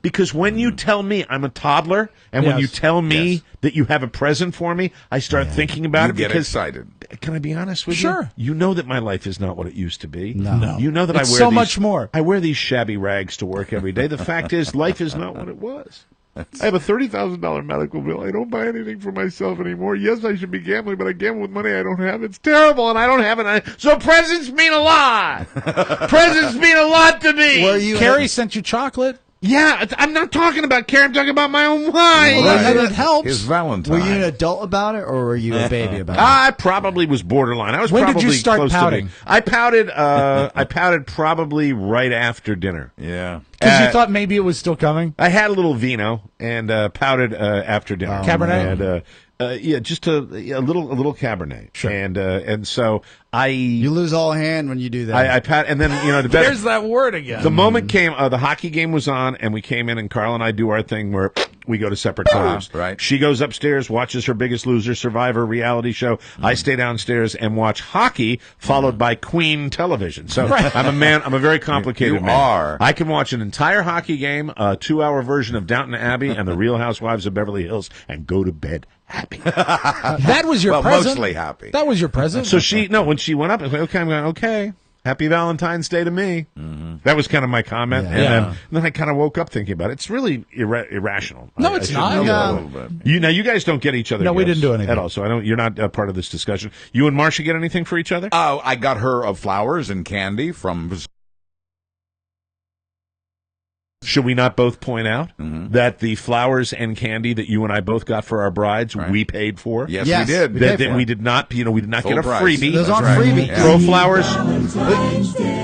[SPEAKER 2] Because when you tell me I'm a toddler, and when
[SPEAKER 3] Yes.
[SPEAKER 2] you tell me
[SPEAKER 4] Yes.
[SPEAKER 2] that you have a present for me, I start thinking about
[SPEAKER 4] You
[SPEAKER 2] it.
[SPEAKER 4] get
[SPEAKER 2] because
[SPEAKER 4] excited.
[SPEAKER 2] Can I be honest with
[SPEAKER 3] Sure.
[SPEAKER 2] you? You know that my life is not what it used to be.
[SPEAKER 5] No.
[SPEAKER 2] You know that
[SPEAKER 3] It's
[SPEAKER 2] I wear
[SPEAKER 3] so
[SPEAKER 2] these,
[SPEAKER 3] much more.
[SPEAKER 2] I wear these shabby rags to work every day. The fact is, life is not what it was. I have a $30,000 medical bill. I don't buy anything for myself anymore. Yes, I should be gambling, but I gamble with money I don't have. It's terrible, and I don't have it. So presents mean a lot. Presents mean a lot to me.
[SPEAKER 5] Were you
[SPEAKER 3] Carrie sent you chocolate?
[SPEAKER 2] Yeah, I'm not talking about Carrie. I'm talking about my own wife.
[SPEAKER 5] Well, it helps.
[SPEAKER 4] His Valentine.
[SPEAKER 5] Were you an adult about it, or were you a baby about it?
[SPEAKER 2] I probably was borderline. I was
[SPEAKER 3] When did
[SPEAKER 2] probably
[SPEAKER 3] you start
[SPEAKER 2] close
[SPEAKER 3] pouting?
[SPEAKER 2] to being. I pouted. I pouted probably right after dinner.
[SPEAKER 4] Yeah.
[SPEAKER 3] Because you thought maybe it was still coming?
[SPEAKER 2] I had a little vino and pouted after dinner.
[SPEAKER 3] Cabernet?
[SPEAKER 2] And, yeah, just a little Cabernet.
[SPEAKER 3] Sure.
[SPEAKER 2] And so
[SPEAKER 5] You lose all hand when you do that.
[SPEAKER 2] I pat, and then
[SPEAKER 3] There's that word again.
[SPEAKER 2] The moment came, the hockey game was on, and we came in, and Carl and I do our thing where we go to separate clubs.
[SPEAKER 4] Right.
[SPEAKER 2] She goes upstairs, watches her Biggest Loser, Survivor reality show. I stay downstairs and watch hockey, followed by Queen television. So I'm a very complicated man.
[SPEAKER 4] Are.
[SPEAKER 2] I can watch an entire hockey game, a 2-hour version of Downton Abbey and the Real Housewives of Beverly Hills, and go to bed happy.
[SPEAKER 3] That was your present?
[SPEAKER 4] Mostly happy.
[SPEAKER 3] That was your present?
[SPEAKER 2] So when she went up, I was like, okay, I'm going, okay. Happy Valentine's Day to me. That was kind of my comment. And then I kind of woke up thinking about it. It's really irrational.
[SPEAKER 3] No, it's not.
[SPEAKER 2] You guys don't get each other.
[SPEAKER 3] No, we didn't do anything
[SPEAKER 2] at all. So you're not part of this discussion. You and Marcia get anything for each other?
[SPEAKER 4] I got her flowers and candy from.
[SPEAKER 2] Should we not both point out that the flowers and candy that you and I both got for our brides, we paid for?
[SPEAKER 4] Yes, we did.
[SPEAKER 2] We did not. We did not
[SPEAKER 4] Full
[SPEAKER 2] get a
[SPEAKER 4] price.
[SPEAKER 2] freebie.
[SPEAKER 5] Those aren't freebies.
[SPEAKER 2] Pro Flowers.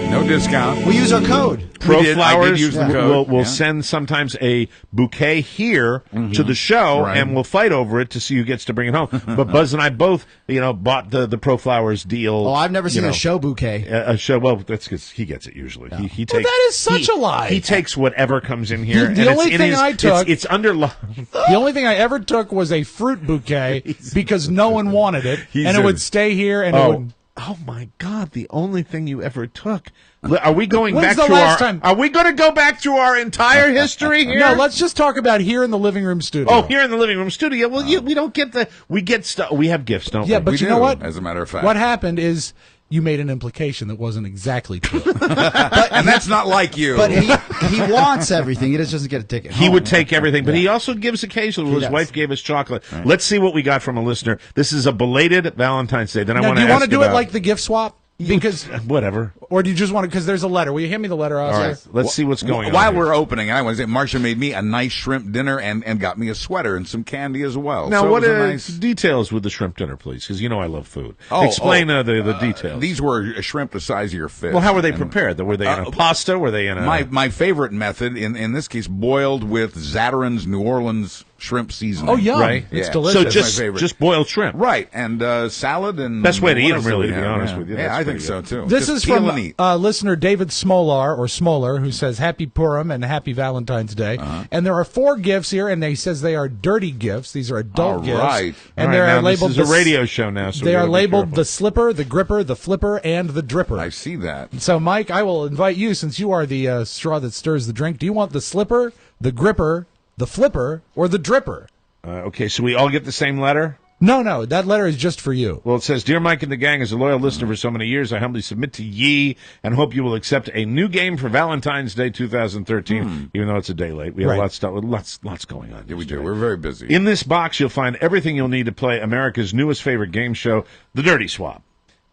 [SPEAKER 4] No discount.
[SPEAKER 5] We use our code.
[SPEAKER 2] Pro
[SPEAKER 4] I did
[SPEAKER 2] Flowers
[SPEAKER 4] use the code.
[SPEAKER 2] will send sometimes a bouquet here to the show, and we'll fight over it to see who gets to bring it home. But Buzz and I both, bought the Pro Flowers deal.
[SPEAKER 5] Oh, I've never seen a show bouquet.
[SPEAKER 2] A show. Well, that's because he gets it usually.
[SPEAKER 5] Yeah.
[SPEAKER 2] He takes.
[SPEAKER 3] Well, that is such a lie.
[SPEAKER 2] He takes whatever comes in here.
[SPEAKER 3] The only thing I took,
[SPEAKER 2] it's under.
[SPEAKER 3] The only thing I ever took was a fruit bouquet because no one wanted it, and it would stay here, and it would.
[SPEAKER 2] Oh my God! The only thing you ever took. Are we going
[SPEAKER 3] When's
[SPEAKER 2] back
[SPEAKER 3] the
[SPEAKER 2] to
[SPEAKER 3] last time?
[SPEAKER 2] Are we going to go back through our entire history here?
[SPEAKER 3] No, let's just talk about here in the living room studio.
[SPEAKER 2] Oh, here in the living room studio. Well, we don't get we get stuff. We have gifts, don't we?
[SPEAKER 3] Yeah, but
[SPEAKER 4] We
[SPEAKER 3] you
[SPEAKER 4] do,
[SPEAKER 3] know what?
[SPEAKER 4] as a matter of fact.
[SPEAKER 3] What happened is you made an implication that wasn't exactly true.
[SPEAKER 4] And that's not like you.
[SPEAKER 5] But he wants everything. He just doesn't get a ticket.
[SPEAKER 2] He would take everything, but he also gives occasionally. His
[SPEAKER 5] does.
[SPEAKER 2] wife gave us chocolate. Right. Let's see what we got from a listener. This is a belated Valentine's Day. Then I
[SPEAKER 3] Now,
[SPEAKER 2] want
[SPEAKER 3] do
[SPEAKER 2] to
[SPEAKER 3] you want
[SPEAKER 2] ask
[SPEAKER 3] to do it
[SPEAKER 2] about-
[SPEAKER 3] like the gift swap? Because
[SPEAKER 2] whatever.
[SPEAKER 3] Or do you just want to? Because there's a letter. Will you hand me the letter, Oscar?
[SPEAKER 2] All right, let's see what's going on.
[SPEAKER 4] While
[SPEAKER 2] here.
[SPEAKER 4] we're opening, I want to say Marcia made me a nice shrimp dinner and got me a sweater and some candy as well.
[SPEAKER 2] Now,
[SPEAKER 4] so
[SPEAKER 2] what
[SPEAKER 4] it was
[SPEAKER 2] are
[SPEAKER 4] a nice...
[SPEAKER 2] details with the shrimp dinner, please? Because I love food.
[SPEAKER 4] Oh,
[SPEAKER 2] Explain the details.
[SPEAKER 4] These were shrimp the size of your fist.
[SPEAKER 2] Well, how were they prepared? Were they in a pasta? Were they in a...
[SPEAKER 4] My favorite method, in this case, boiled with Zatarain's New Orleans shrimp seasoning.
[SPEAKER 3] Oh, yum.
[SPEAKER 2] Right?
[SPEAKER 3] It's
[SPEAKER 4] Yeah.
[SPEAKER 3] delicious.
[SPEAKER 2] So
[SPEAKER 4] That's my favorite.
[SPEAKER 2] just boiled shrimp.
[SPEAKER 4] Right, and salad and...
[SPEAKER 2] Best way to eat
[SPEAKER 4] what
[SPEAKER 2] them,
[SPEAKER 4] else do
[SPEAKER 2] really,
[SPEAKER 4] we
[SPEAKER 2] to be
[SPEAKER 4] have?
[SPEAKER 2] honest with you.
[SPEAKER 4] Yeah,
[SPEAKER 2] That's
[SPEAKER 4] I think
[SPEAKER 2] pretty
[SPEAKER 4] so,
[SPEAKER 2] good.
[SPEAKER 4] too.
[SPEAKER 3] This
[SPEAKER 4] Just
[SPEAKER 3] is
[SPEAKER 4] peel
[SPEAKER 3] from
[SPEAKER 4] and eat.
[SPEAKER 3] listener David Smolar, who says, Happy Purim and Happy Valentine's Day. And there are 4 gifts here, and he says they are dirty gifts. These are adult
[SPEAKER 4] All
[SPEAKER 3] gifts.
[SPEAKER 4] right.
[SPEAKER 3] And
[SPEAKER 2] All
[SPEAKER 3] they
[SPEAKER 2] right,
[SPEAKER 3] are
[SPEAKER 2] now,
[SPEAKER 3] labeled...
[SPEAKER 2] This is a radio show now, so
[SPEAKER 3] they
[SPEAKER 2] we
[SPEAKER 3] are
[SPEAKER 2] gotta be
[SPEAKER 3] labeled
[SPEAKER 2] careful.
[SPEAKER 3] the slipper, the gripper, the flipper, and the dripper.
[SPEAKER 4] I see that.
[SPEAKER 3] So, Mike, I will invite you, since you are the straw that stirs the drink. Do you want the slipper, the gripper, the flipper, or the dripper?
[SPEAKER 2] Okay, so we all get the same letter?
[SPEAKER 3] No, that letter is just for you.
[SPEAKER 2] Well, it says, Dear Mike and the gang, as a loyal listener for so many years, I humbly submit to ye and hope you will accept a new game for Valentine's Day 2013, even though it's a day late. We have
[SPEAKER 3] Right.
[SPEAKER 2] lots going on.
[SPEAKER 4] Yeah, we do. We're very busy.
[SPEAKER 2] In this box, you'll find everything you'll need to play America's newest favorite game show, The Dirty Swap.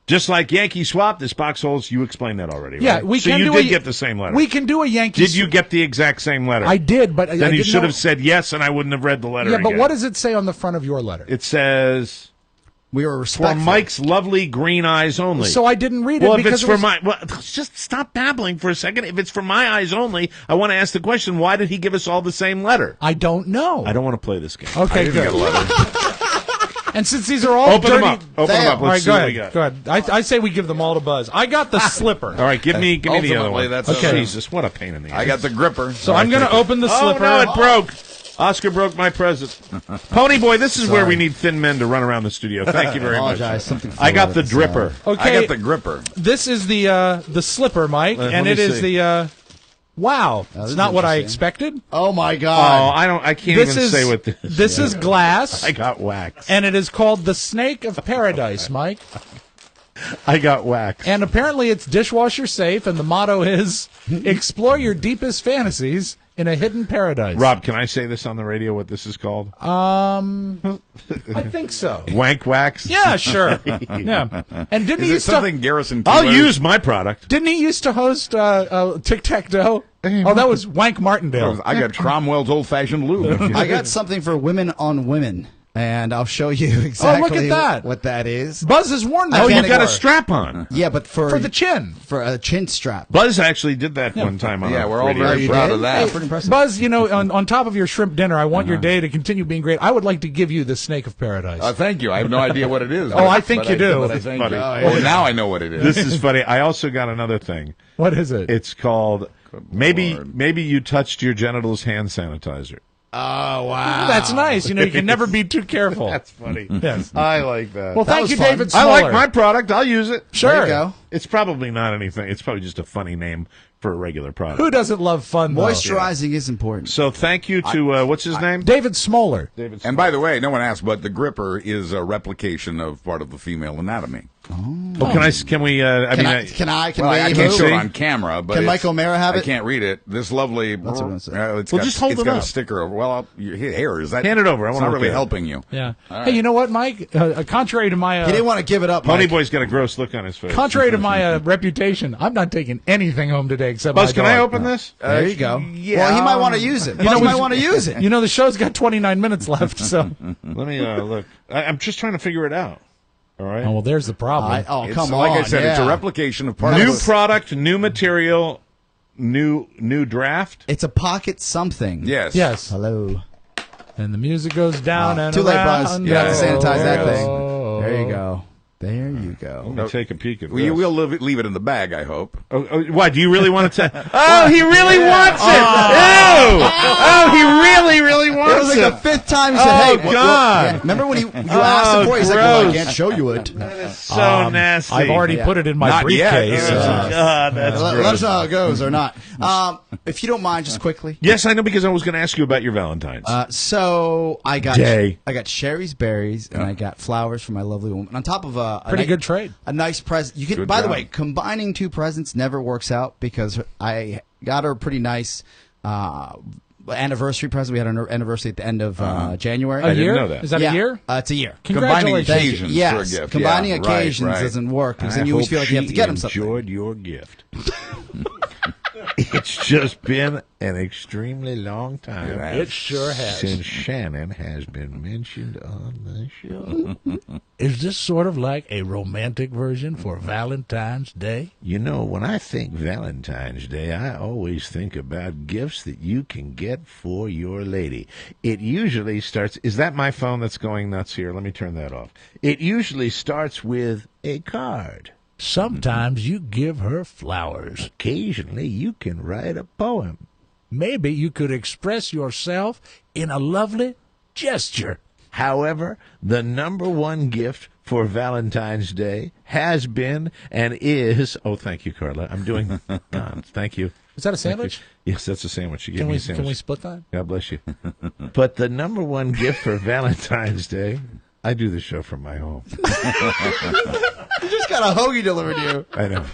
[SPEAKER 2] Just like Yankee Swap, this box holds, you explained that already,
[SPEAKER 3] Yeah,
[SPEAKER 2] right?
[SPEAKER 3] we
[SPEAKER 2] so
[SPEAKER 3] can
[SPEAKER 2] you
[SPEAKER 3] do
[SPEAKER 2] did
[SPEAKER 3] a-
[SPEAKER 2] get the same letter.
[SPEAKER 3] We can do a Yankee...
[SPEAKER 2] Did you get the exact same letter?
[SPEAKER 3] I did, but...
[SPEAKER 2] Then you should have said yes, and I wouldn't have read the letter
[SPEAKER 3] Yeah, but
[SPEAKER 2] again.
[SPEAKER 3] what does it say on the front of your letter?
[SPEAKER 2] It says...
[SPEAKER 5] We were
[SPEAKER 2] For
[SPEAKER 5] respectful.
[SPEAKER 2] Mike's lovely green eyes only.
[SPEAKER 3] So I didn't read it
[SPEAKER 2] Well, if
[SPEAKER 3] because
[SPEAKER 2] it's
[SPEAKER 3] it
[SPEAKER 2] for
[SPEAKER 3] was-
[SPEAKER 2] my... Well, just stop babbling for a second. If it's for my eyes only, I want to ask the question, why did he give us all the same letter?
[SPEAKER 3] I don't know.
[SPEAKER 2] I don't want to play this game.
[SPEAKER 3] Okay,
[SPEAKER 4] Get a
[SPEAKER 3] good.
[SPEAKER 4] letter.
[SPEAKER 3] And since these are all
[SPEAKER 2] Open
[SPEAKER 3] dirty...
[SPEAKER 2] them up. Open them up.
[SPEAKER 3] All
[SPEAKER 2] Let's
[SPEAKER 3] right,
[SPEAKER 2] see
[SPEAKER 3] go
[SPEAKER 2] what
[SPEAKER 3] ahead.
[SPEAKER 2] we got.
[SPEAKER 3] Go ahead. I say we give them all to Buzz. I got the slipper.
[SPEAKER 2] All right, give me the other
[SPEAKER 4] Ultimately,
[SPEAKER 2] one.
[SPEAKER 4] that's
[SPEAKER 3] Okay.
[SPEAKER 2] Jesus, what a pain in the ass.
[SPEAKER 4] I got the gripper.
[SPEAKER 3] So I'm going to open the slipper.
[SPEAKER 2] Oh, no, it broke. Oscar broke my present. Pony Boy, this is where we need thin men to run around the studio. Thank you very much.
[SPEAKER 5] Apologize. Something
[SPEAKER 2] I got the
[SPEAKER 5] flew out of
[SPEAKER 2] dripper.
[SPEAKER 5] the
[SPEAKER 3] Okay,
[SPEAKER 4] I got the gripper.
[SPEAKER 3] this is the slipper, Mike,
[SPEAKER 2] Let
[SPEAKER 3] and
[SPEAKER 2] me
[SPEAKER 3] it is
[SPEAKER 2] see.
[SPEAKER 3] the... Wow,
[SPEAKER 5] this
[SPEAKER 3] it's
[SPEAKER 5] is
[SPEAKER 3] not what I
[SPEAKER 5] interesting.
[SPEAKER 3] expected.
[SPEAKER 5] Oh my
[SPEAKER 2] Oh,
[SPEAKER 5] God!
[SPEAKER 2] I can't
[SPEAKER 3] This
[SPEAKER 2] even
[SPEAKER 3] is
[SPEAKER 2] say what this
[SPEAKER 3] this is glass,
[SPEAKER 2] I got waxed.
[SPEAKER 3] and it is called the Snake of Paradise, Mike.
[SPEAKER 2] I got waxed.
[SPEAKER 3] And apparently it's dishwasher safe, and the motto is explore your deepest fantasies in a hidden paradise.
[SPEAKER 2] Rob, can I say this on the radio, what this is called?
[SPEAKER 3] I think so.
[SPEAKER 2] Wank wax?
[SPEAKER 3] Yeah, sure. Yeah. And didn't
[SPEAKER 4] Is
[SPEAKER 3] he
[SPEAKER 4] it
[SPEAKER 3] used to,
[SPEAKER 4] something Garrison
[SPEAKER 2] I'll
[SPEAKER 4] Keillor-
[SPEAKER 2] use my product.
[SPEAKER 3] didn't he used to host Tic-Tac-Toe? Oh, that was Wank Martindale.
[SPEAKER 4] I got Cromwell's old-fashioned lube.
[SPEAKER 5] I got something for women on women. And I'll show you exactly
[SPEAKER 3] look at that.
[SPEAKER 5] what that is.
[SPEAKER 3] Buzz has worn that.
[SPEAKER 2] Oh, you
[SPEAKER 5] can't
[SPEAKER 2] got a
[SPEAKER 5] ignore.
[SPEAKER 2] strap on.
[SPEAKER 5] Yeah, but for
[SPEAKER 3] the chin.
[SPEAKER 5] For a chin strap.
[SPEAKER 2] Buzz actually did that one time on
[SPEAKER 4] Yeah,
[SPEAKER 2] our
[SPEAKER 4] we're all
[SPEAKER 2] radio.
[SPEAKER 4] very proud of that.
[SPEAKER 5] Pretty impressive.
[SPEAKER 3] Buzz, on top of your shrimp dinner, I want your day to continue being great. I would like to give you the snake of paradise.
[SPEAKER 4] Thank you. I have no idea what it is.
[SPEAKER 3] Oh, I think you do.
[SPEAKER 4] But I thank
[SPEAKER 2] Funny.
[SPEAKER 4] you. Oh, now I know what it is.
[SPEAKER 2] This is funny. I also got another thing.
[SPEAKER 3] What is it?
[SPEAKER 2] It's called maybe
[SPEAKER 4] Lord.
[SPEAKER 2] you touched your genitals hand sanitizer.
[SPEAKER 5] Oh, wow.
[SPEAKER 3] That's nice. You can never be too careful.
[SPEAKER 2] That's funny.
[SPEAKER 3] Yes.
[SPEAKER 2] I like that.
[SPEAKER 3] Well, thank
[SPEAKER 5] was
[SPEAKER 3] you,
[SPEAKER 5] fun.
[SPEAKER 3] David
[SPEAKER 2] I
[SPEAKER 3] Smoller.
[SPEAKER 2] like my product. I'll use it.
[SPEAKER 3] Sure.
[SPEAKER 5] There you go.
[SPEAKER 2] It's probably not anything. It's probably just a funny name for a regular product.
[SPEAKER 3] Who doesn't love fun, though?
[SPEAKER 5] Moisturizing is important.
[SPEAKER 2] So thank you to what's his name?
[SPEAKER 3] David Smoller.
[SPEAKER 2] David.
[SPEAKER 4] And by the way, no one asked, but the gripper is a replication of part of the female anatomy.
[SPEAKER 2] Oh, can we? I
[SPEAKER 5] Can
[SPEAKER 2] mean,
[SPEAKER 5] I
[SPEAKER 4] Well, I
[SPEAKER 5] wave
[SPEAKER 4] can't
[SPEAKER 5] who?
[SPEAKER 4] show it on camera, but
[SPEAKER 5] Can
[SPEAKER 4] it's-
[SPEAKER 5] Michael Mara have
[SPEAKER 4] I
[SPEAKER 5] it?
[SPEAKER 4] can't read it. This lovely.
[SPEAKER 5] That's what I'm saying.
[SPEAKER 4] It's
[SPEAKER 2] Well,
[SPEAKER 4] got,
[SPEAKER 2] just hold
[SPEAKER 4] it's
[SPEAKER 2] it
[SPEAKER 4] got
[SPEAKER 2] up.
[SPEAKER 4] a sticker of. Well, your hair is that.
[SPEAKER 2] Hand it over. I
[SPEAKER 4] It's
[SPEAKER 2] wanna
[SPEAKER 4] not
[SPEAKER 2] look
[SPEAKER 4] really
[SPEAKER 2] at it.
[SPEAKER 4] helping you.
[SPEAKER 3] Yeah.
[SPEAKER 4] All
[SPEAKER 3] Hey,
[SPEAKER 4] right.
[SPEAKER 3] you know what, Mike? Contrary to my
[SPEAKER 5] He didn't want to give it up,
[SPEAKER 2] Pony
[SPEAKER 5] Mike.
[SPEAKER 2] Boy's got a gross look on his face.
[SPEAKER 3] contrary to my reputation, I'm not taking anything home today except
[SPEAKER 2] Buzz,
[SPEAKER 3] my
[SPEAKER 2] can
[SPEAKER 3] dog.
[SPEAKER 2] I open this?
[SPEAKER 5] There you go.
[SPEAKER 4] yeah.
[SPEAKER 5] Well, he might want to use it. Buzz
[SPEAKER 3] know,
[SPEAKER 5] might
[SPEAKER 3] we-
[SPEAKER 5] want to use it.
[SPEAKER 3] The show's got 29 minutes left, so.
[SPEAKER 2] Let me look. I'm just trying to figure it out. All right.
[SPEAKER 3] Oh, well, there's the problem.
[SPEAKER 4] It's,
[SPEAKER 5] come on.
[SPEAKER 4] like I said, it's a
[SPEAKER 5] yeah.
[SPEAKER 4] replication of part
[SPEAKER 2] New
[SPEAKER 4] of the.
[SPEAKER 2] product, new material, new draft.
[SPEAKER 5] It's a pocket something.
[SPEAKER 4] Yes.
[SPEAKER 3] Yes.
[SPEAKER 5] Hello.
[SPEAKER 3] And the music goes down and
[SPEAKER 5] Too late,
[SPEAKER 3] around.
[SPEAKER 5] Buzz. You have to
[SPEAKER 4] Yeah.
[SPEAKER 5] sanitize that
[SPEAKER 4] Yeah.
[SPEAKER 5] thing. There you go. There you go.
[SPEAKER 2] Let me take a peek at
[SPEAKER 4] Well, you
[SPEAKER 2] this.
[SPEAKER 4] will leave it in the bag, I hope.
[SPEAKER 2] Why? Do you really want to? Oh, he really wants it. Ew! Oh, he really
[SPEAKER 5] It
[SPEAKER 2] wants
[SPEAKER 5] was
[SPEAKER 2] it.
[SPEAKER 5] like the fifth time he said,
[SPEAKER 2] Oh,
[SPEAKER 5] "Hey,
[SPEAKER 2] God.
[SPEAKER 5] yeah, remember when you asked him for it? He's like, well, I
[SPEAKER 2] gross.
[SPEAKER 5] can't show you it."
[SPEAKER 2] So nasty.
[SPEAKER 3] I've already put it in my
[SPEAKER 4] Not yet.
[SPEAKER 3] briefcase.
[SPEAKER 2] God, that's
[SPEAKER 5] Let
[SPEAKER 2] gross.
[SPEAKER 5] us know how it goes or not. If you don't mind, just quickly.
[SPEAKER 2] Yes, I know because I was going to ask you about your Valentine's.
[SPEAKER 5] So I got
[SPEAKER 2] Day.
[SPEAKER 5] Sherry's berries and I got flowers for my lovely woman. On top of a
[SPEAKER 3] Pretty good trade.
[SPEAKER 5] a nice present. You can.
[SPEAKER 4] Good
[SPEAKER 5] By the
[SPEAKER 4] job.
[SPEAKER 5] way, combining two presents never works out because I got her a pretty nice anniversary present. We had an anniversary at the end of January.
[SPEAKER 3] A
[SPEAKER 2] didn't
[SPEAKER 3] year?
[SPEAKER 2] know that.
[SPEAKER 3] Is that
[SPEAKER 5] Yeah,
[SPEAKER 3] a year?
[SPEAKER 5] it's a year.
[SPEAKER 4] Combining
[SPEAKER 3] Congratulations.
[SPEAKER 4] occasions
[SPEAKER 5] Yes,
[SPEAKER 4] for a gift.
[SPEAKER 5] combining
[SPEAKER 4] Yeah,
[SPEAKER 5] occasions
[SPEAKER 4] right.
[SPEAKER 5] doesn't work because
[SPEAKER 2] I
[SPEAKER 5] then you always
[SPEAKER 2] hope
[SPEAKER 5] feel like you have
[SPEAKER 2] she
[SPEAKER 5] to get him something.
[SPEAKER 2] enjoyed your gift. It's just been an extremely long time.
[SPEAKER 3] It sure has.
[SPEAKER 2] Since Shannon has been mentioned on the show.
[SPEAKER 3] Is this sort of like a romantic version for Valentine's Day?
[SPEAKER 2] You know, when I think Valentine's Day, I always think about gifts that you can get for your lady. It usually starts... Is that my phone that's going nuts here? Let me turn that off. It usually starts with a card.
[SPEAKER 3] Sometimes you give her flowers.
[SPEAKER 2] Occasionally, you can write a poem.
[SPEAKER 3] Maybe you could express yourself in a lovely gesture.
[SPEAKER 2] However, the number one gift for Valentine's Day has been and is... Oh, thank you, Carla. I'm doing... thank you.
[SPEAKER 3] Is that a sandwich?
[SPEAKER 2] Yes, that's a sandwich. You gave
[SPEAKER 3] Can
[SPEAKER 2] me
[SPEAKER 3] we
[SPEAKER 2] a sandwich.
[SPEAKER 3] can we split that?
[SPEAKER 2] God bless you. But the number one gift for Valentine's Day... I do the show from my home.
[SPEAKER 5] You just got a hoagie delivered to you.
[SPEAKER 2] I know.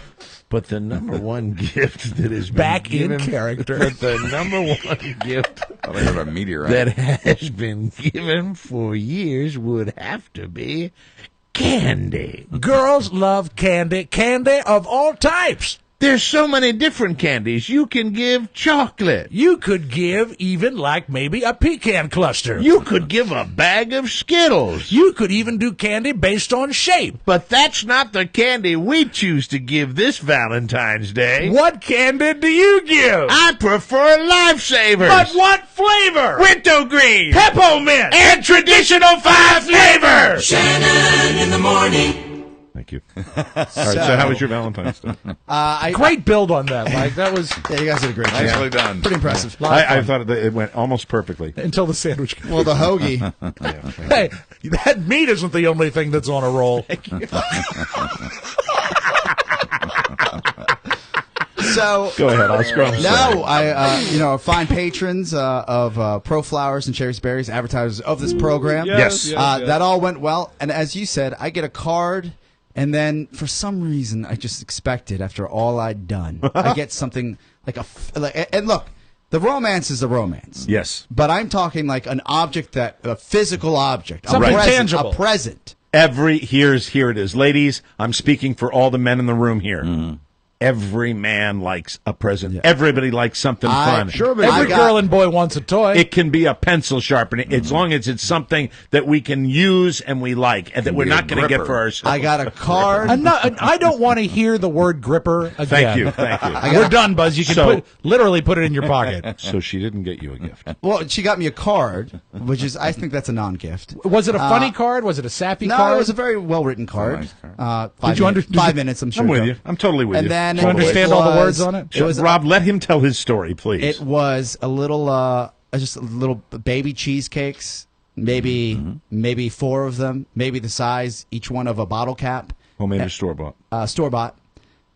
[SPEAKER 2] But the number one gift that is
[SPEAKER 3] Back in character.
[SPEAKER 2] But the number one gift
[SPEAKER 4] Oh, they have a meteorite.
[SPEAKER 2] that has been given for years would have to be candy.
[SPEAKER 3] Girls love candy. Candy of all types.
[SPEAKER 2] There's so many different candies. You can give chocolate.
[SPEAKER 3] You could give even like maybe a pecan cluster.
[SPEAKER 2] You could give a bag of Skittles.
[SPEAKER 3] You could even do candy based on shape.
[SPEAKER 2] But that's not the candy we choose to give this Valentine's Day.
[SPEAKER 3] What candy do you give?
[SPEAKER 2] I prefer Lifesavers.
[SPEAKER 3] But what flavor?
[SPEAKER 2] Wintergreen.
[SPEAKER 3] Peppermint.
[SPEAKER 2] And traditional 5 flavor.
[SPEAKER 10] Shannon in the morning.
[SPEAKER 2] Thank you. All right, so how was your Valentine's Day?
[SPEAKER 3] Great build on that, Mike. That was
[SPEAKER 5] Yeah, you guys did a great job.
[SPEAKER 4] Nicely done.
[SPEAKER 5] Pretty impressive.
[SPEAKER 2] I thought it went almost perfectly.
[SPEAKER 3] until the sandwich.
[SPEAKER 5] Well, the hoagie.
[SPEAKER 3] Hey, that meat isn't the only thing that's on a roll.
[SPEAKER 5] So
[SPEAKER 2] Go ahead, I'll scroll.
[SPEAKER 5] now our fine patrons of Pro Flowers and Cherry's Berries, advertisers of this program.
[SPEAKER 2] Yes.
[SPEAKER 5] That all went well. And as you said, I get a card, and then for some reason, I just expected after all I'd done, I get something and look, the romance is a romance.
[SPEAKER 2] Yes.
[SPEAKER 5] But I'm talking like an object a physical object,
[SPEAKER 3] Something
[SPEAKER 5] a present,
[SPEAKER 3] tangible.
[SPEAKER 5] a present.
[SPEAKER 2] Here it is. Ladies, I'm speaking for all the men in the room here. every man likes a present. Yeah. Everybody likes something fun.
[SPEAKER 3] Sure, every girl and boy wants a toy.
[SPEAKER 2] It can be a pencil sharpener, as long as it's something that we can use and we like, and that we're not going to get for ourselves.
[SPEAKER 5] I got a card.
[SPEAKER 3] I don't want to hear the word gripper again.
[SPEAKER 2] Thank you.
[SPEAKER 3] We're done, Buzz. You can literally put it in your pocket.
[SPEAKER 2] So she didn't get you a gift.
[SPEAKER 5] Well, she got me a card, which is, I think that's a non-gift.
[SPEAKER 3] Was it a funny card? Was it a sappy card?
[SPEAKER 5] No, it was a very well-written card.
[SPEAKER 3] Nice card.
[SPEAKER 5] 5 minutes, I'm sure.
[SPEAKER 2] I'm with you. I'm totally with you.
[SPEAKER 5] Then
[SPEAKER 3] do you understand all the words on it?
[SPEAKER 2] Rob, let him tell his story, please.
[SPEAKER 5] It was a little, just a little baby cheesecakes, maybe 4 of them, maybe the size, each one of a bottle cap.
[SPEAKER 2] Homemade or store-bought?
[SPEAKER 5] Store-bought.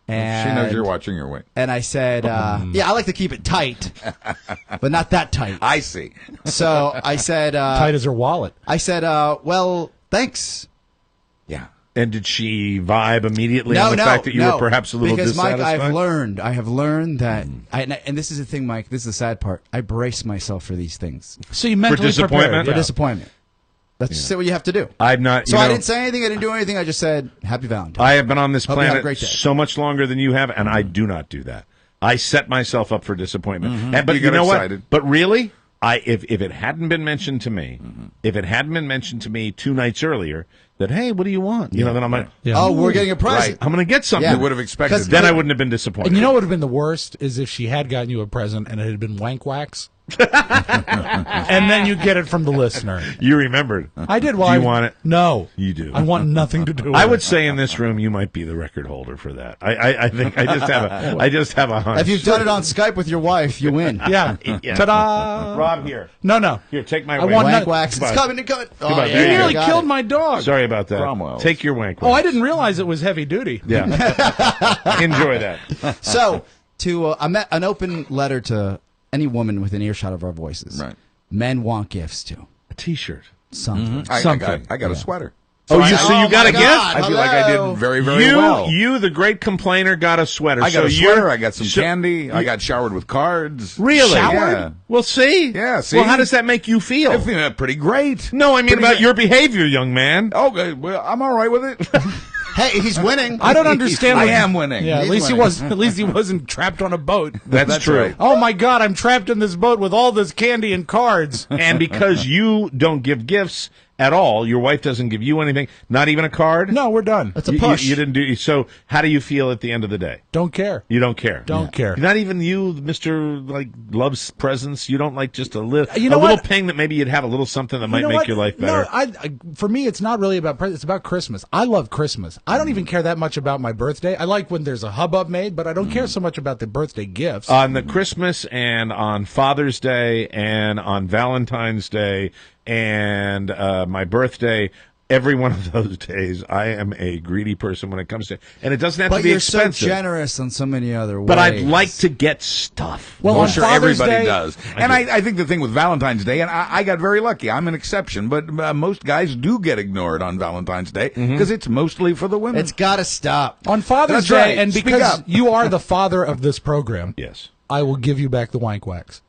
[SPEAKER 5] And
[SPEAKER 4] she knows you're watching your weight.
[SPEAKER 5] And I said, yeah, I like to keep it tight, but not that tight.
[SPEAKER 4] I see.
[SPEAKER 5] So I said...
[SPEAKER 3] tight as her wallet.
[SPEAKER 5] I said, well, thanks.
[SPEAKER 4] Yeah.
[SPEAKER 2] And did she vibe immediately on the fact that you were perhaps a little dissatisfied?
[SPEAKER 5] Because, Mike, I have learned that, and this is the thing, Mike, this is the sad part, I brace myself for these things.
[SPEAKER 3] So you mentally prepared.
[SPEAKER 5] For disappointment. That's just what you have to do.
[SPEAKER 2] I'm not.
[SPEAKER 5] So I didn't say anything. I didn't do anything. I just said, Happy Valentine.
[SPEAKER 2] I have been on this
[SPEAKER 5] Hope you have a
[SPEAKER 2] planet
[SPEAKER 5] great day.
[SPEAKER 2] so much longer than you have, and I do not do that. I set myself up for disappointment. But
[SPEAKER 4] you
[SPEAKER 2] know
[SPEAKER 4] excited.
[SPEAKER 2] what? But really, if it hadn't been mentioned to me, if it hadn't been mentioned to me 2 nights earlier, that, hey, what do you want? You know, then I'm like,
[SPEAKER 5] oh, we're getting a present.
[SPEAKER 2] Right. I'm going to get something.
[SPEAKER 4] You would have expected.
[SPEAKER 2] Then I wouldn't have been disappointed.
[SPEAKER 3] And you know what would have been the worst is if she had gotten you a present and it had been wank wax. And then you get it from the listener.
[SPEAKER 2] You remembered.
[SPEAKER 3] I did.
[SPEAKER 2] Do you want it?
[SPEAKER 3] No.
[SPEAKER 2] You do.
[SPEAKER 3] I want nothing to do with it.
[SPEAKER 2] I would say in this room you might be the record holder for that. I think I just have a hunch.
[SPEAKER 5] If you've done it on Skype with your wife, you win.
[SPEAKER 3] Yeah. Ta-da!
[SPEAKER 2] Rob, here.
[SPEAKER 3] No.
[SPEAKER 2] Here, take my
[SPEAKER 5] wank wax. It's coming. Oh,
[SPEAKER 2] Goodbye.
[SPEAKER 3] You nearly killed my dog.
[SPEAKER 2] Sorry about that.
[SPEAKER 4] Cromwell's.
[SPEAKER 2] Take your wank wax.
[SPEAKER 3] Oh, I didn't realize it was heavy duty.
[SPEAKER 2] Yeah. Enjoy that.
[SPEAKER 5] So, an open letter to any woman within earshot of our voices.
[SPEAKER 4] Right.
[SPEAKER 5] Men want gifts too.
[SPEAKER 2] A T-shirt.
[SPEAKER 5] Something.
[SPEAKER 4] I got a sweater.
[SPEAKER 2] So you got a gift?
[SPEAKER 4] I feel like I did very, very well.
[SPEAKER 2] You, the great complainer, got a sweater.
[SPEAKER 4] I got a sweater. I got some candy. I got showered with cards.
[SPEAKER 2] Really?
[SPEAKER 4] Showered? Yeah.
[SPEAKER 2] Well, see?
[SPEAKER 4] Yeah, see?
[SPEAKER 2] Well, how does that make you feel?
[SPEAKER 4] I feel pretty great.
[SPEAKER 2] No, I mean about your behavior, young man.
[SPEAKER 4] Oh, well, I'm all right with it.
[SPEAKER 5] Hey, he's winning.
[SPEAKER 3] I don't understand.
[SPEAKER 4] I am winning.
[SPEAKER 3] Yeah, at least he wasn't trapped on a boat.
[SPEAKER 2] That's true.
[SPEAKER 4] Right.
[SPEAKER 3] Oh my God, I'm trapped in this boat with all this candy and cards.
[SPEAKER 2] And because you don't give gifts at all, your wife doesn't give you anything, not even a card?
[SPEAKER 3] No, we're done.
[SPEAKER 5] That's a push.
[SPEAKER 2] You didn't do. So how do you feel at the end of the day?
[SPEAKER 3] Don't care.
[SPEAKER 2] You don't care.
[SPEAKER 3] Don't care.
[SPEAKER 2] Not even you, Mr. Like loves presents. You don't like just a little ping that maybe you'd have a little something that might make your life better.
[SPEAKER 3] No, for me, it's not really about presents. It's about Christmas. I love Christmas. I don't even care that much about my birthday. I like when there's a hubbub made, but I don't care so much about the birthday gifts.
[SPEAKER 2] On the Christmas and on Father's Day and on Valentine's Day and my birthday, every one of those days, I am a greedy person when it comes to, and it doesn't have to be expensive.
[SPEAKER 5] But you're so generous on so many other ways.
[SPEAKER 2] But I'd like to get stuff.
[SPEAKER 3] Well,
[SPEAKER 4] I'm sure everybody
[SPEAKER 3] Day,
[SPEAKER 4] does. And I think the thing with Valentine's Day, and I got very lucky. I'm an exception, but most guys do get ignored on Valentine's Day because it's mostly for the women.
[SPEAKER 5] It's got to stop.
[SPEAKER 3] On Father's
[SPEAKER 4] That's
[SPEAKER 3] Day,
[SPEAKER 4] right.
[SPEAKER 3] and
[SPEAKER 4] Speak
[SPEAKER 3] because
[SPEAKER 4] up.
[SPEAKER 3] you are the father of this program,
[SPEAKER 2] Yes.
[SPEAKER 3] I will give you back the wank wax.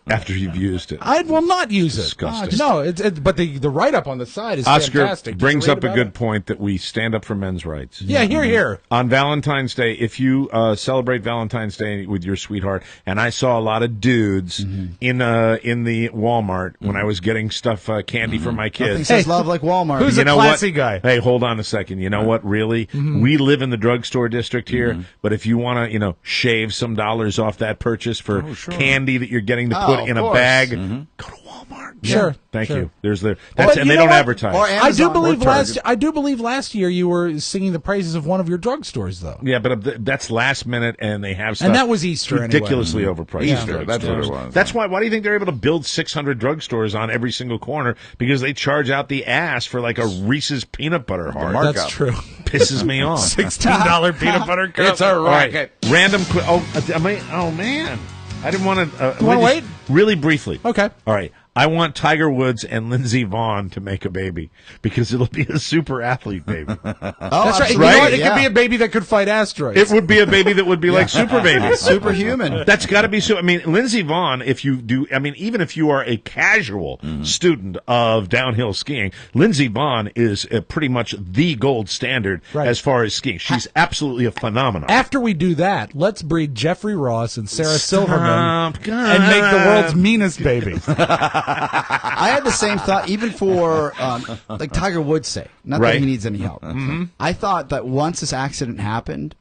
[SPEAKER 2] After you've used it.
[SPEAKER 3] I will not use it.
[SPEAKER 2] Disgusting.
[SPEAKER 3] No, but the write-up on the side is
[SPEAKER 2] Oscar
[SPEAKER 3] fantastic. Did
[SPEAKER 2] brings
[SPEAKER 3] you read
[SPEAKER 2] up a
[SPEAKER 3] about
[SPEAKER 2] good
[SPEAKER 3] it?
[SPEAKER 2] point that we stand up for men's rights.
[SPEAKER 3] Yeah, here.
[SPEAKER 2] On Valentine's Day, if you celebrate Valentine's Day with your sweetheart, and I saw a lot of dudes in the Walmart when I was getting stuff, candy for my
[SPEAKER 5] Nothing
[SPEAKER 2] kids.
[SPEAKER 5] says love like Walmart.
[SPEAKER 3] Who's
[SPEAKER 2] You
[SPEAKER 3] a
[SPEAKER 2] know
[SPEAKER 3] classy
[SPEAKER 2] what?
[SPEAKER 3] guy?
[SPEAKER 2] Hey, hold on a second. You know what? Really, we live in the drugstore district here, but if you want to, shave some dollars off that purchase for candy that you're getting to put in a bag, go to Walmart.
[SPEAKER 3] Sure.
[SPEAKER 2] Thank
[SPEAKER 3] sure.
[SPEAKER 2] you. There's the
[SPEAKER 3] But
[SPEAKER 2] and
[SPEAKER 3] you
[SPEAKER 2] they
[SPEAKER 3] know
[SPEAKER 2] don't
[SPEAKER 3] what?
[SPEAKER 2] advertise.
[SPEAKER 5] Or Amazon
[SPEAKER 3] I do believe last year you were singing the praises of one of your drugstores, though.
[SPEAKER 2] Yeah, but that's last minute, and they have stuff.
[SPEAKER 3] And that was Easter anyway.
[SPEAKER 2] ridiculously overpriced.
[SPEAKER 4] Easter, that's what it was.
[SPEAKER 2] That's why do you think they're able to build 600 drugstores on every single corner? Because they charge out the ass for like a Reese's peanut butter heart.
[SPEAKER 4] markup.
[SPEAKER 3] That's true.
[SPEAKER 2] Pisses me off.
[SPEAKER 3] $16 peanut butter cup.
[SPEAKER 4] It's a racket.
[SPEAKER 2] All right. Random. Oh man, I didn't want to.
[SPEAKER 3] You wanna wait?
[SPEAKER 2] Really briefly.
[SPEAKER 3] Okay.
[SPEAKER 2] All right. I want Tiger Woods and Lindsey Vonn to make a baby because it'll be a super athlete baby.
[SPEAKER 3] That's right. You know
[SPEAKER 2] Right?
[SPEAKER 3] what? It could be a baby that could fight asteroids.
[SPEAKER 2] It would be a baby that would be like Super Baby.
[SPEAKER 5] Superhuman.
[SPEAKER 2] That's got to be so. I mean, Lindsey Vonn, if you do, I mean, even if you are a casual student of downhill skiing, Lindsey Vonn is pretty much the gold standard as far as skiing. She's absolutely a phenomenon.
[SPEAKER 3] After we do that, let's breed Jeffrey Ross and Sarah Silverman and make the world's meanest baby.
[SPEAKER 5] I had the same thought, even for like Tiger Woods' sake. Not that he needs any help. I thought that once this accident happened,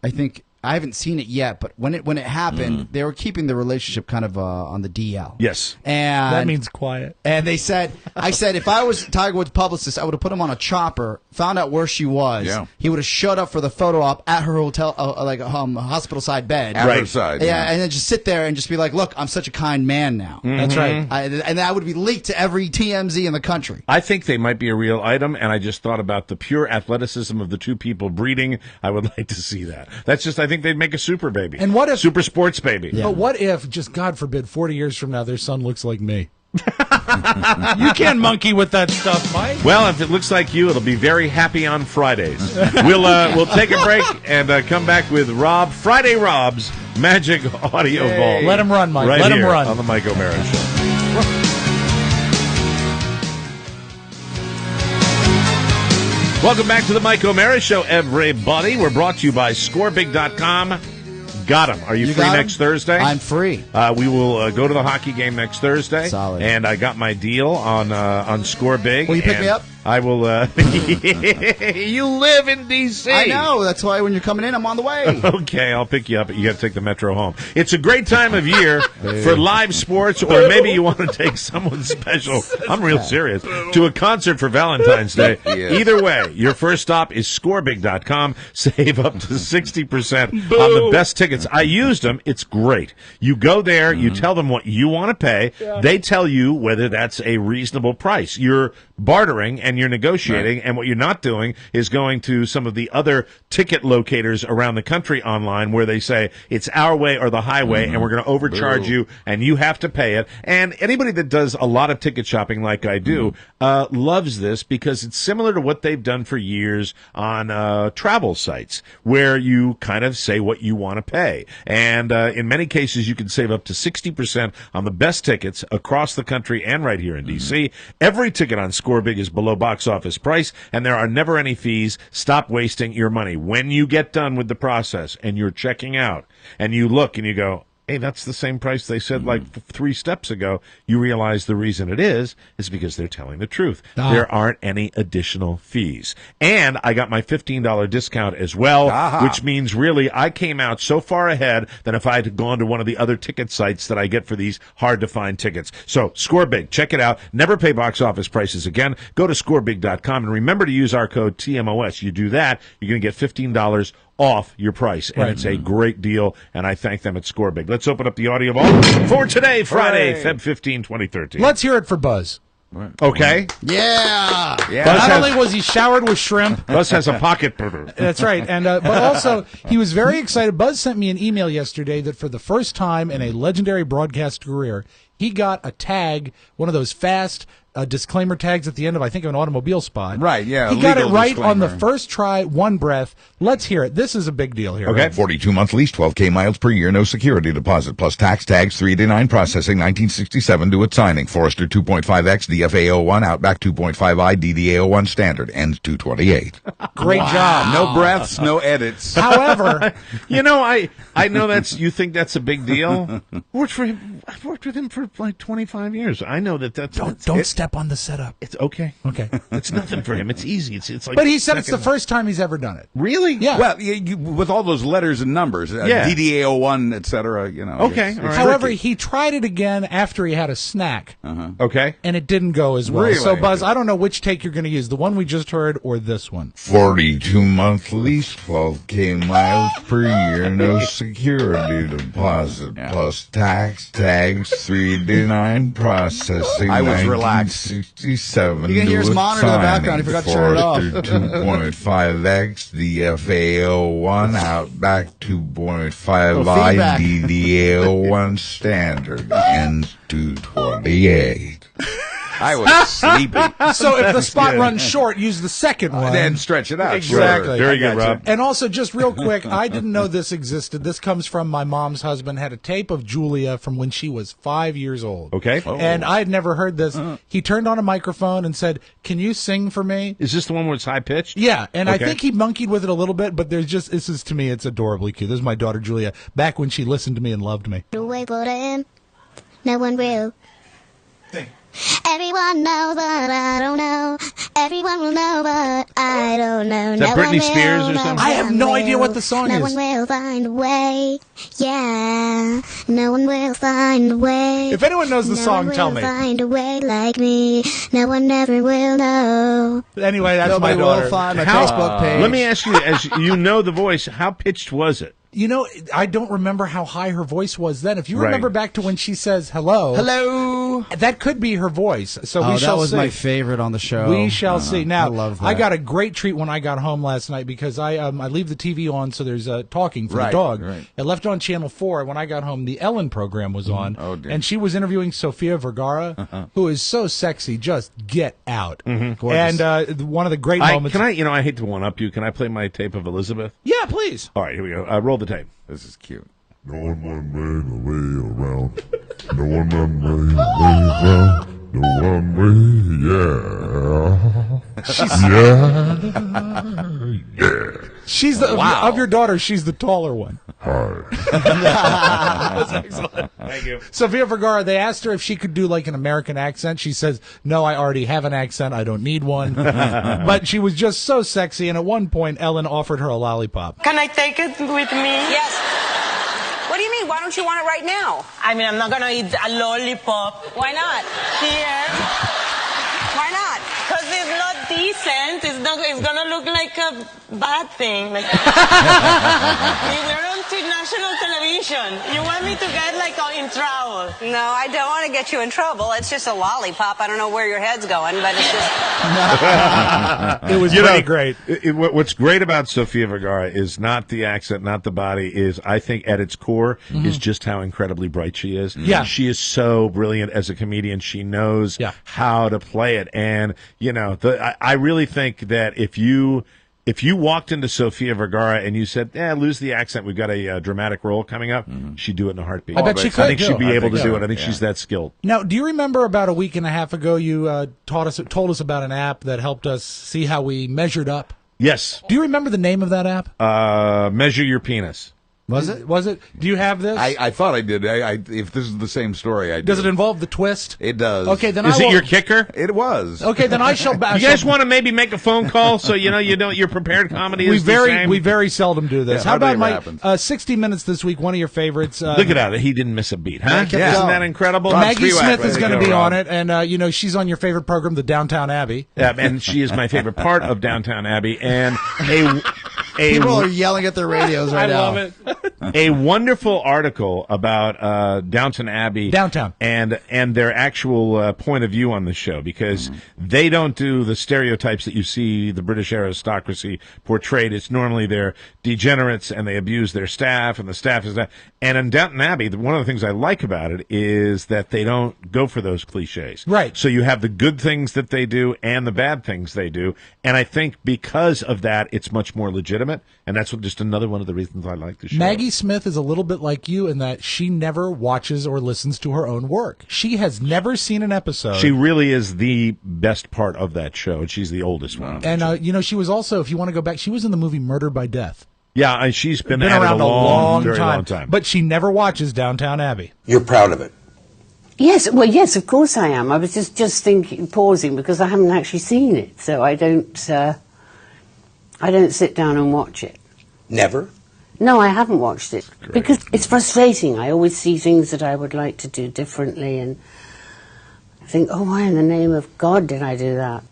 [SPEAKER 5] I haven't seen it yet, but when it happened, they were keeping the relationship kind of on the DL.
[SPEAKER 2] Yes.
[SPEAKER 5] And
[SPEAKER 3] That means quiet.
[SPEAKER 5] And I said, if I was Tiger Woods' publicist, I would have put him on a chopper, found out where she was. Yeah. He would have showed up for the photo op at her hotel, hospital side bed.
[SPEAKER 4] At her side.
[SPEAKER 5] Yeah, and then just sit there and just be like, look, I'm such a kind man now.
[SPEAKER 3] That's right.
[SPEAKER 5] And that would be leaked to every TMZ in the country.
[SPEAKER 2] I think they might be a real item, and I just thought about the pure athleticism of the two people breeding. I would like to see that. That's just, I think they'd make a super baby.
[SPEAKER 3] And what if
[SPEAKER 2] super sports baby?
[SPEAKER 3] But what if, just God forbid, 40 years from now, their son looks like me? You can't monkey with that stuff, Mike.
[SPEAKER 2] Well, if it looks like you, it'll be very happy on Fridays. We'll take a break and come back with Friday Rob's Magic Audio Vault.
[SPEAKER 3] Let him run, Mike.
[SPEAKER 2] Right
[SPEAKER 3] Let
[SPEAKER 2] here
[SPEAKER 3] him run
[SPEAKER 2] on the Mike O'Mara Show. Welcome back to the Mike O'Mara Show, everybody. We're brought to you by ScoreBig.com. Got him. Are you free next Thursday?
[SPEAKER 5] I'm free.
[SPEAKER 2] We will go to the hockey game next Thursday.
[SPEAKER 5] Solid.
[SPEAKER 2] And I got my deal on ScoreBig.
[SPEAKER 5] Will you pick me up?
[SPEAKER 2] I will. You live in D.C.
[SPEAKER 5] I know. That's why when you're coming in, I'm on the way.
[SPEAKER 2] Okay, I'll pick you up. You got to take the Metro home. It's a great time of year for live sports, or maybe you want to take someone special. I'm real serious. To a concert for Valentine's Day. Either way, your first stop is ScoreBig.com. Save up to 60% on the best tickets. I used them. It's great. You go there. You tell them what you want to pay. They tell you whether that's a reasonable price. You're bartering and you're negotiating, and what you're not doing is going to some of the other ticket locators around the country online where they say it's our way or the highway, and we're going to overcharge you, and you have to pay it. And anybody that does a lot of ticket shopping like I do loves this because it's similar to what they've done for years on travel sites where you kind of say what you want to pay. And in many cases, you can save up to 60% on the best tickets across the country and right here in D.C. Every ticket on ScoreBig is below box office price, and there are never any fees. Stop wasting your money. When you get done with the process and you're checking out and you look and you go, hey, that's the same price they said like 3 steps ago, you realize the reason it is because they're telling the truth. There aren't any additional fees. And I got my $15 discount as well, which means really I came out so far ahead than if I had gone to one of the other ticket sites that I get for these hard-to-find tickets. So ScoreBig, check it out. Never pay box office prices again. Go to ScoreBig.com and remember to use our code TMOS. You do that, you're going to get $15 off your price, and it's a great deal, and I thank them at ScoreBig. Let's open up the audio vault for today, Friday, Feb 15, 2013.
[SPEAKER 3] Let's hear it for Buzz.
[SPEAKER 2] Okay.
[SPEAKER 5] Yeah.
[SPEAKER 3] Not only was he showered with shrimp.
[SPEAKER 2] Buzz has a pocket.
[SPEAKER 3] That's right. And but also, he was very excited. Buzz sent me an email yesterday that for the first time in a legendary broadcast career, he got a tag, one of those fast disclaimer tags at the end of, I think, an automobile spot.
[SPEAKER 4] Right, yeah.
[SPEAKER 3] He got it right
[SPEAKER 4] disclaimer.
[SPEAKER 3] on the first try, one breath. Let's hear it. This is a big deal here.
[SPEAKER 2] Okay.
[SPEAKER 11] 42-month lease, 12K miles per year, no security deposit, plus tax tags, 3-9 processing, 1967 to its signing. Forester 2.5X, DFA 01, Outback 2.5i, DDA 01 standard, ends 228.
[SPEAKER 3] Great job.
[SPEAKER 4] No breaths, no edits.
[SPEAKER 3] However,
[SPEAKER 2] you know, I know you think that's a big deal. I've worked with him for like 25 years. I know that's
[SPEAKER 3] don't step on the setup.
[SPEAKER 2] It's okay.
[SPEAKER 3] Okay.
[SPEAKER 2] It's nothing for him. It's easy. It's like.
[SPEAKER 3] But he said it's the first time he's ever done it.
[SPEAKER 2] Really?
[SPEAKER 3] Yeah.
[SPEAKER 4] Well, with all those letters and numbers, DDA 01, et cetera, you know.
[SPEAKER 2] Okay.
[SPEAKER 4] It's
[SPEAKER 3] However,
[SPEAKER 4] tricky.
[SPEAKER 3] he tried it again after he had a snack.
[SPEAKER 2] Okay.
[SPEAKER 3] And it didn't go as well.
[SPEAKER 4] Really?
[SPEAKER 3] So, Buzz, I don't know which take you're going to use, the one we just heard or this one.
[SPEAKER 11] 42-month lease, 12K miles per year, no security deposit, plus tax tags, 3-9 processing.
[SPEAKER 4] I was relaxed.
[SPEAKER 11] 1967.
[SPEAKER 5] You can hear his
[SPEAKER 11] to
[SPEAKER 5] monitor in the
[SPEAKER 11] signing.
[SPEAKER 5] background. He forgot to turn it off.
[SPEAKER 11] Forester 2.5X, DFA 01, Outback 2.5i,
[SPEAKER 5] feedback.
[SPEAKER 11] DDA 01 standard, ends 228.
[SPEAKER 4] I was sleepy.
[SPEAKER 3] So if the spot runs short, use the second one.
[SPEAKER 4] Then stretch it out.
[SPEAKER 3] Exactly.
[SPEAKER 2] Very good, Rob.
[SPEAKER 3] And also, just real quick, I didn't know this existed. This comes from my mom's husband, had a tape of Julia from when she was 5 years old.
[SPEAKER 2] Okay.
[SPEAKER 3] And I had never heard this. He turned on a microphone and said, "Can you sing for me?"
[SPEAKER 2] Is this the one where it's high pitched?
[SPEAKER 3] Yeah, and I
[SPEAKER 2] Okay.
[SPEAKER 3] think he monkeyed with it a little bit, but there's just, this is, to me, it's adorably cute. This is my daughter Julia, back when she listened to me and loved me.
[SPEAKER 12] Wait for them. No one will. Everyone knows, but I don't know. Everyone will know, but I don't know.
[SPEAKER 2] Is that
[SPEAKER 12] no
[SPEAKER 2] Britney
[SPEAKER 12] one
[SPEAKER 2] Spears
[SPEAKER 12] will,
[SPEAKER 2] or something?
[SPEAKER 3] I have no idea what the song
[SPEAKER 12] no
[SPEAKER 3] is.
[SPEAKER 12] one will find a way. Yeah, no one will find a way.
[SPEAKER 3] If anyone knows the song, tell me.
[SPEAKER 12] No one will find a way like me. No one ever will know.
[SPEAKER 3] Anyway, that's
[SPEAKER 5] Nobody
[SPEAKER 3] my daughter.
[SPEAKER 5] will find my Facebook page.
[SPEAKER 2] Let me ask you, as you know the voice, how pitched was it?
[SPEAKER 3] You know, I don't remember how high her voice was then. If you
[SPEAKER 2] Right.
[SPEAKER 3] remember back to when she says hello, that could be her voice. So we
[SPEAKER 5] that
[SPEAKER 3] shall
[SPEAKER 5] was
[SPEAKER 3] see.
[SPEAKER 5] my favorite on the show.
[SPEAKER 3] We shall see. Now,
[SPEAKER 5] I love that.
[SPEAKER 3] I got a great treat when I got home last night because I leave the TV on, so there's talking for the
[SPEAKER 4] Right,
[SPEAKER 3] dog.
[SPEAKER 4] right.
[SPEAKER 3] I left it on Channel 4. When I got home, the Ellen program was on,
[SPEAKER 4] Oh, dear.
[SPEAKER 3] and she was interviewing Sofia Vergara, who is so sexy. Just get out.
[SPEAKER 5] Gorgeous.
[SPEAKER 3] And one of the great moments.
[SPEAKER 2] Can I, I hate to one-up you. Can I play my tape of Elizabeth?
[SPEAKER 3] Yeah, please.
[SPEAKER 2] All right, here we go. Roll the tape.
[SPEAKER 4] This is cute.
[SPEAKER 13] No one made a way around. No one made a way around. No one way, yeah.
[SPEAKER 3] She's the of your daughter. She's the taller one.
[SPEAKER 13] Hi.
[SPEAKER 3] That's excellent.
[SPEAKER 2] Thank you.
[SPEAKER 3] Sofia Vergara, they asked her if she could do like an American accent. She says, "No, I already have an accent. I don't need one." But she was just so sexy, and at one point, Ellen offered her a lollipop.
[SPEAKER 14] Can I take it with me?
[SPEAKER 15] Yes. What do you mean? Why don't you want it right now?
[SPEAKER 14] I mean, I'm not gonna eat a lollipop
[SPEAKER 15] Why not?
[SPEAKER 14] here
[SPEAKER 15] Why not?
[SPEAKER 14] because it's not decent. It's gonna look like a bad thing. Like, we're on national television. You want me to get like in trouble?
[SPEAKER 15] No, I don't want to get you in trouble. It's just a lollipop. I don't know where your head's going, but it's just.
[SPEAKER 3] It was pretty great.
[SPEAKER 2] What's great about Sofia Vergara is not the accent, not the body, is I think at its core is just how incredibly bright she is.
[SPEAKER 3] Yeah.
[SPEAKER 2] She is so brilliant as a comedian. She knows how to play it. And, I really think that if you walked into Sofia Vergara and you said, lose the accent, we've got a dramatic role coming up, she'd do it in a heartbeat.
[SPEAKER 3] I bet she could,
[SPEAKER 2] I think
[SPEAKER 3] too.
[SPEAKER 2] she'd be
[SPEAKER 3] I
[SPEAKER 2] able
[SPEAKER 3] think
[SPEAKER 2] to
[SPEAKER 3] so.
[SPEAKER 2] do it. I think she's that skilled.
[SPEAKER 3] Now, do you remember about a week and a half ago you told us about an app that helped us see how we measured up?
[SPEAKER 2] Yes.
[SPEAKER 3] Do you remember the name of that app?
[SPEAKER 2] Measure Your Penis.
[SPEAKER 3] Was it? Do you have this?
[SPEAKER 4] I thought I did. If this is the same story, I do.
[SPEAKER 3] Does it involve the twist?
[SPEAKER 4] It does.
[SPEAKER 3] Okay, then
[SPEAKER 2] Is it your kicker?
[SPEAKER 4] It was.
[SPEAKER 3] Okay, then I shall.
[SPEAKER 2] You guys want to maybe make a phone call so your prepared comedy is the same?
[SPEAKER 3] We very seldom do this.
[SPEAKER 4] Yeah,
[SPEAKER 3] How about
[SPEAKER 4] hardly ever
[SPEAKER 3] my 60 Minutes this week? One of your favorites.
[SPEAKER 2] Look at that. He didn't miss a beat, huh?
[SPEAKER 3] Yeah.
[SPEAKER 2] Isn't that incredible?
[SPEAKER 3] Maggie Smith is
[SPEAKER 2] Way
[SPEAKER 3] going to
[SPEAKER 2] go,
[SPEAKER 3] be
[SPEAKER 2] Rob.
[SPEAKER 3] on it, and she's on your favorite program, the Downtown Abbey.
[SPEAKER 2] Yeah, and she is my favorite part of Downtown Abbey, and
[SPEAKER 5] People are yelling at their radios right now.
[SPEAKER 3] I love it.
[SPEAKER 2] A wonderful article about Downton Abbey, and their actual point of view on the show, because they don't do the stereotypes that you see the British aristocracy portrayed. It's normally they're degenerates and they abuse their staff, and the staff is that. And in Downton Abbey, one of the things I like about it is that they don't go for those cliches.
[SPEAKER 3] Right.
[SPEAKER 2] So you have the good things that they do and the bad things they do, and I think because of that, it's much more legitimate, and that's just another one of the reasons I like the show.
[SPEAKER 3] Maggie Smith is a little bit like you in that she never watches or listens to her own work. She has never seen an episode.
[SPEAKER 2] She really is the best part of that show, and she's the oldest one.
[SPEAKER 3] And, she was also, if you want to go back, she was in the movie Murder by Death.
[SPEAKER 2] Yeah, and she's been at
[SPEAKER 3] around
[SPEAKER 2] it a very
[SPEAKER 3] time.
[SPEAKER 2] long time.
[SPEAKER 3] But she never watches Downtown Abbey.
[SPEAKER 16] You're proud of it.
[SPEAKER 17] Yes, well, yes, of course I am. I was just thinking, pausing, because I haven't actually seen it, so I don't sit down and watch it.
[SPEAKER 16] Never?
[SPEAKER 17] No, I haven't watched it because it's frustrating. I always see things that I would like to do differently, and I think, oh, why in the name of God did I do that?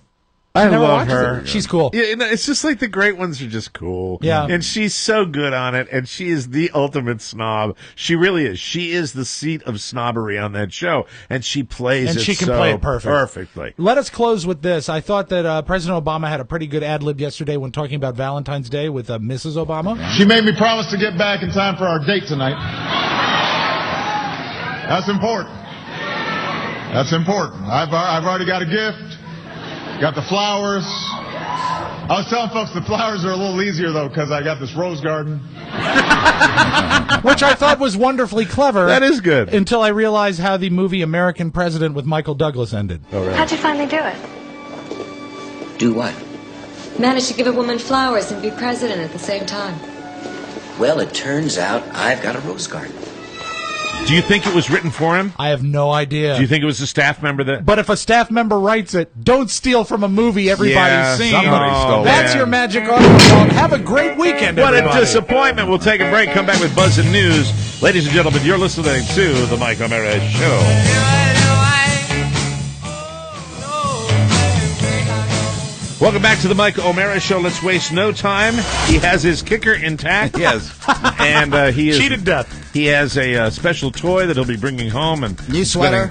[SPEAKER 2] I
[SPEAKER 3] never
[SPEAKER 2] love
[SPEAKER 3] watches
[SPEAKER 2] her.
[SPEAKER 3] it. She's cool.
[SPEAKER 2] Yeah, it's just like the great ones are just cool.
[SPEAKER 3] Yeah.
[SPEAKER 2] And she's so good on it, and she is the ultimate snob. She really is. She is the seat of snobbery on that show, and she plays
[SPEAKER 3] And
[SPEAKER 2] it
[SPEAKER 3] she can
[SPEAKER 2] so
[SPEAKER 3] play it
[SPEAKER 2] perfectly.
[SPEAKER 3] Let us close with this. I thought that President Obama had a pretty good ad-lib yesterday when talking about Valentine's Day with Mrs. Obama.
[SPEAKER 18] She made me promise to get back in time for our date tonight. That's important. That's important. I've already got a gift. Got the flowers. I was telling folks the flowers are a little easier, though, because I got this rose garden.
[SPEAKER 3] Which I thought was wonderfully clever.
[SPEAKER 2] That is good.
[SPEAKER 3] Until I realized how the movie American President with Michael Douglas ended.
[SPEAKER 2] Oh, right.
[SPEAKER 16] How'd you finally do it?
[SPEAKER 19] Do what?
[SPEAKER 16] Managed to give a woman flowers and be president at the same time.
[SPEAKER 19] Well, it turns out I've got a rose garden.
[SPEAKER 2] Do you think it was written for him?
[SPEAKER 3] I have no idea.
[SPEAKER 2] Do you think it was a staff member that...
[SPEAKER 3] But if a staff member writes it, don't steal from a movie everybody's seen.
[SPEAKER 4] Somebody stole
[SPEAKER 3] That's
[SPEAKER 2] it.
[SPEAKER 3] your magic article. Have a great weekend,
[SPEAKER 2] What
[SPEAKER 3] everybody.
[SPEAKER 2] a disappointment. We'll take a break, come back with Buzz and News. Ladies and gentlemen, you're listening to The Mike O'Mara Show. Welcome back to the Mike O'Mara Show. Let's waste no time. He has his kicker intact.
[SPEAKER 4] Yes.
[SPEAKER 2] And he is
[SPEAKER 3] cheated death.
[SPEAKER 2] He has a special toy that he'll be bringing home and
[SPEAKER 5] new sweater,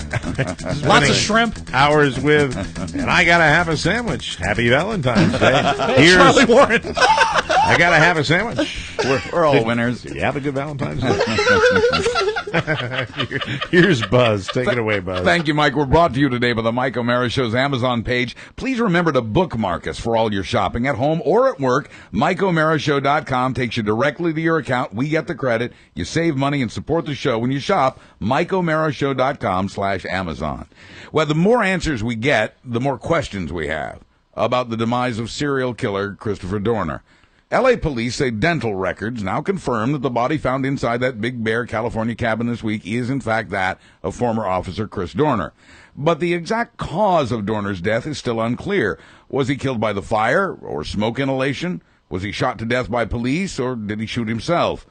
[SPEAKER 3] lots of shrimp,
[SPEAKER 2] hours with. And I gotta have a sandwich. Happy Valentine's Day.
[SPEAKER 3] Hey, Charlie Warren.
[SPEAKER 2] I gotta have a sandwich.
[SPEAKER 4] We're all winners.
[SPEAKER 2] You have a good Valentine's Day. Here's Buzz. Take it away, Buzz.
[SPEAKER 4] Thank you, Mike. We're brought to you today by the Mike O'Mara Show's Amazon page. Please remember to bookmark us for all your shopping at home or at work. MikeO'MaraShow.com takes you directly to your account. We get the credit. You save money and support the show when you shop. MikeO'MaraShow.com/Amazon. Well, the more answers we get, the more questions we have about the demise of serial killer Christopher Dorner. L.A. police say dental records now confirm that the body found inside that Big Bear, California cabin this week is, in fact, that of former officer Chris Dorner. But the exact cause of Dorner's death is still unclear. Was he killed by the fire or smoke inhalation? Was he shot to death by police or did he shoot himself?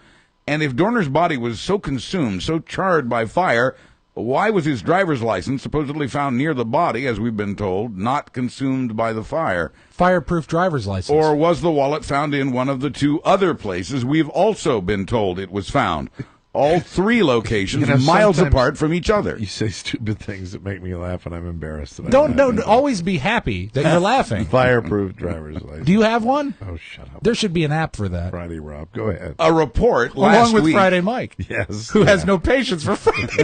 [SPEAKER 4] And if Dorner's body was so consumed, so charred by fire, why was his driver's license supposedly found near the body, as we've been told, not consumed by the fire?
[SPEAKER 3] Fireproof driver's license.
[SPEAKER 4] Or was the wallet found in one of the two other places we've also been told it was found? All three locations miles apart from each other.
[SPEAKER 2] You say stupid things that make me laugh, and I'm embarrassed.
[SPEAKER 3] Don't always be happy that you're laughing.
[SPEAKER 2] Fireproof driver's license.
[SPEAKER 3] Do you have one?
[SPEAKER 2] Oh, shut up.
[SPEAKER 3] There should be an app for that.
[SPEAKER 2] Friday, Rob. Go ahead.
[SPEAKER 4] A report last
[SPEAKER 3] along with
[SPEAKER 4] week.
[SPEAKER 3] Friday Mike.
[SPEAKER 2] Yes.
[SPEAKER 3] Who has no patience for Friday.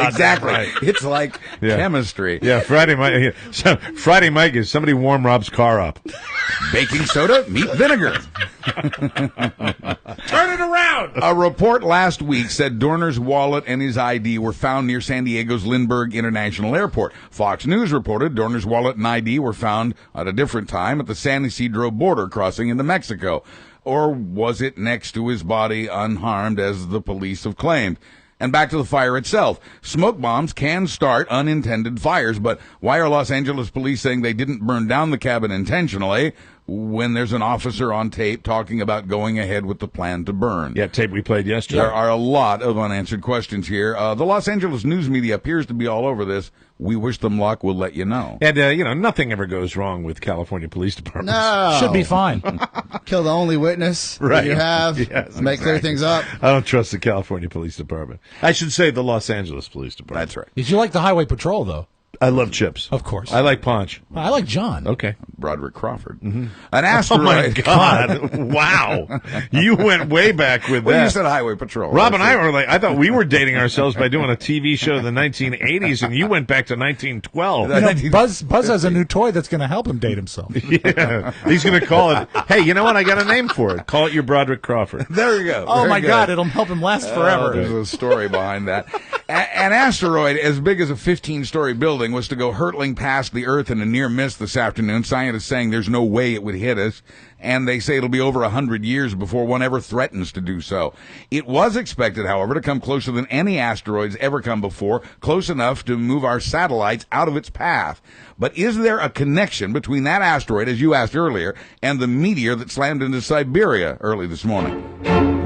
[SPEAKER 4] Exactly.
[SPEAKER 2] Right.
[SPEAKER 4] It's like chemistry.
[SPEAKER 2] Yeah, Friday Mike. So, Friday Mike is somebody warm Rob's car up.
[SPEAKER 4] Baking soda, meat vinegar.
[SPEAKER 2] Turn it around.
[SPEAKER 4] A report last week said Dorner's wallet and his ID were found near San Diego's Lindbergh International Airport. Fox News reported Dorner's wallet and ID were found at a different time at the San Isidro border crossing into Mexico. Or was it next to his body unharmed, as the police have claimed? And back to the fire itself. Smoke bombs can start unintended fires, but why are Los Angeles police saying they didn't burn down the cabin intentionally when there's an officer on tape talking about going ahead with the plan to burn?
[SPEAKER 2] Yeah, tape we played yesterday.
[SPEAKER 4] There are a lot of unanswered questions here. The Los Angeles news media appears to be all over this. We wish them luck. We'll let you know.
[SPEAKER 2] And, nothing ever goes wrong with California police departments.
[SPEAKER 5] No.
[SPEAKER 3] Should be fine.
[SPEAKER 5] Kill the only witness that you have.
[SPEAKER 2] Yes,
[SPEAKER 5] make clear things up.
[SPEAKER 2] I don't trust the California Police Department. I should say the Los Angeles Police Department.
[SPEAKER 4] That's right.
[SPEAKER 3] Did you like the Highway Patrol, though?
[SPEAKER 2] I love Chips.
[SPEAKER 3] Of course.
[SPEAKER 2] I like Ponch.
[SPEAKER 3] I like John.
[SPEAKER 2] Okay.
[SPEAKER 4] Broderick Crawford.
[SPEAKER 2] Mm-hmm.
[SPEAKER 4] An asteroid.
[SPEAKER 2] Oh, my God. Wow. You went way back with
[SPEAKER 4] Well,
[SPEAKER 2] that.
[SPEAKER 4] you said Highway Patrol.
[SPEAKER 2] Rob and I were like, I thought we were dating ourselves by doing a TV show in the 1980s, and you went back to 1912.
[SPEAKER 3] Buzz has a new toy that's going to help him date himself.
[SPEAKER 2] Yeah. He's going to call it, hey, you know what? I got a name for it. Call it your Broderick Crawford.
[SPEAKER 4] There you go.
[SPEAKER 3] Oh,
[SPEAKER 4] Very
[SPEAKER 3] my
[SPEAKER 4] good.
[SPEAKER 3] God. It'll help him last forever.
[SPEAKER 4] There's a story behind that. An asteroid as big as a 15-story building was to go hurtling past the Earth in a near miss this afternoon. Scientists saying there's no way it would hit us, and they say it'll be over 100 years before one ever threatens to do so. It was expected, however, to come closer than any asteroids ever come before, close enough to move our satellites out of its path. But is there a connection between that asteroid, as you asked earlier, and the meteor that slammed into Siberia early this morning?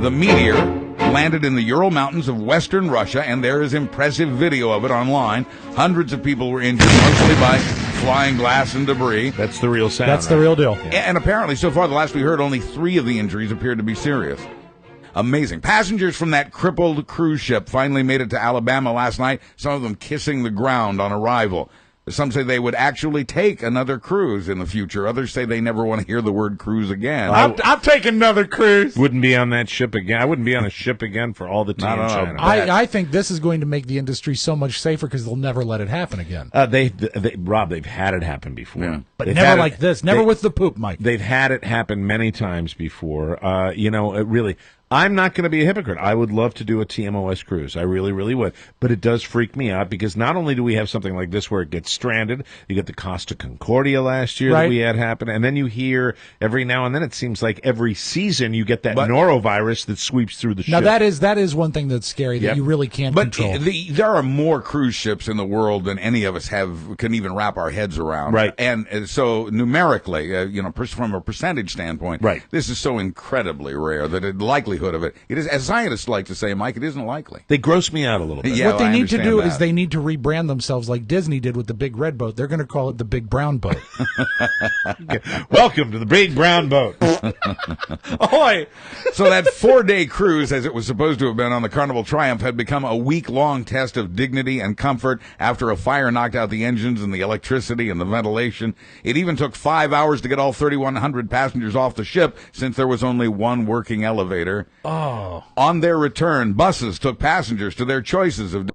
[SPEAKER 4] The meteor landed in the Ural Mountains of western Russia, and there is impressive video of it online. Hundreds of people were injured, mostly by flying glass and debris.
[SPEAKER 2] That's the real sound.
[SPEAKER 3] That's the real deal.
[SPEAKER 4] And apparently, so far, the last we heard, only 3 of the injuries appeared to be serious. Amazing. Passengers from that crippled cruise ship finally made it to Alabama last night, some of them kissing the ground on arrival. Some say they would actually take another cruise in the future. Others say they never want to hear the word cruise again.
[SPEAKER 3] I'll take another cruise.
[SPEAKER 2] Wouldn't be on that ship again. I wouldn't be on a ship again for all the tea in China.
[SPEAKER 3] I think this is going to make the industry so much safer because they'll never let it happen again.
[SPEAKER 2] Rob, they've had it happen before.
[SPEAKER 4] Yeah.
[SPEAKER 3] But never like this. Never with the poop, Mike.
[SPEAKER 2] They've had it happen many times before. Really, I'm not going to be a hypocrite. I would love to do a TMOS cruise. I really, really would. But it does freak me out because not only do we have something like this where it gets stranded, you get the Costa Concordia last year that we had happen, and then you hear every now and then, it seems like every season you get that norovirus that sweeps through the ship.
[SPEAKER 3] Now that is one thing that's scary that you really can't control.
[SPEAKER 4] But there are more cruise ships in the world than any of us can even wrap our heads around.
[SPEAKER 2] Right.
[SPEAKER 4] And so numerically, from a percentage standpoint, this is so incredibly rare that the likelihood of it is, as scientists like to say, Mike, it isn't likely.
[SPEAKER 2] They gross me out a little bit.
[SPEAKER 3] What they need to do is they need to rebrand themselves like Disney did with the Big Red Boat. They're going to call it the Big Brown Boat.
[SPEAKER 2] Welcome to the Big Brown Boat.
[SPEAKER 3] Ahoy!
[SPEAKER 4] So that 4-day cruise, as it was supposed to have been on the Carnival Triumph, had become a week-long test of dignity and comfort after a fire knocked out the engines and the electricity and the ventilation. It even took 5 hours to get all 3,100 passengers off the ship since there was only one working elevator.
[SPEAKER 3] Oh.
[SPEAKER 4] On their return, buses took passengers to their choices of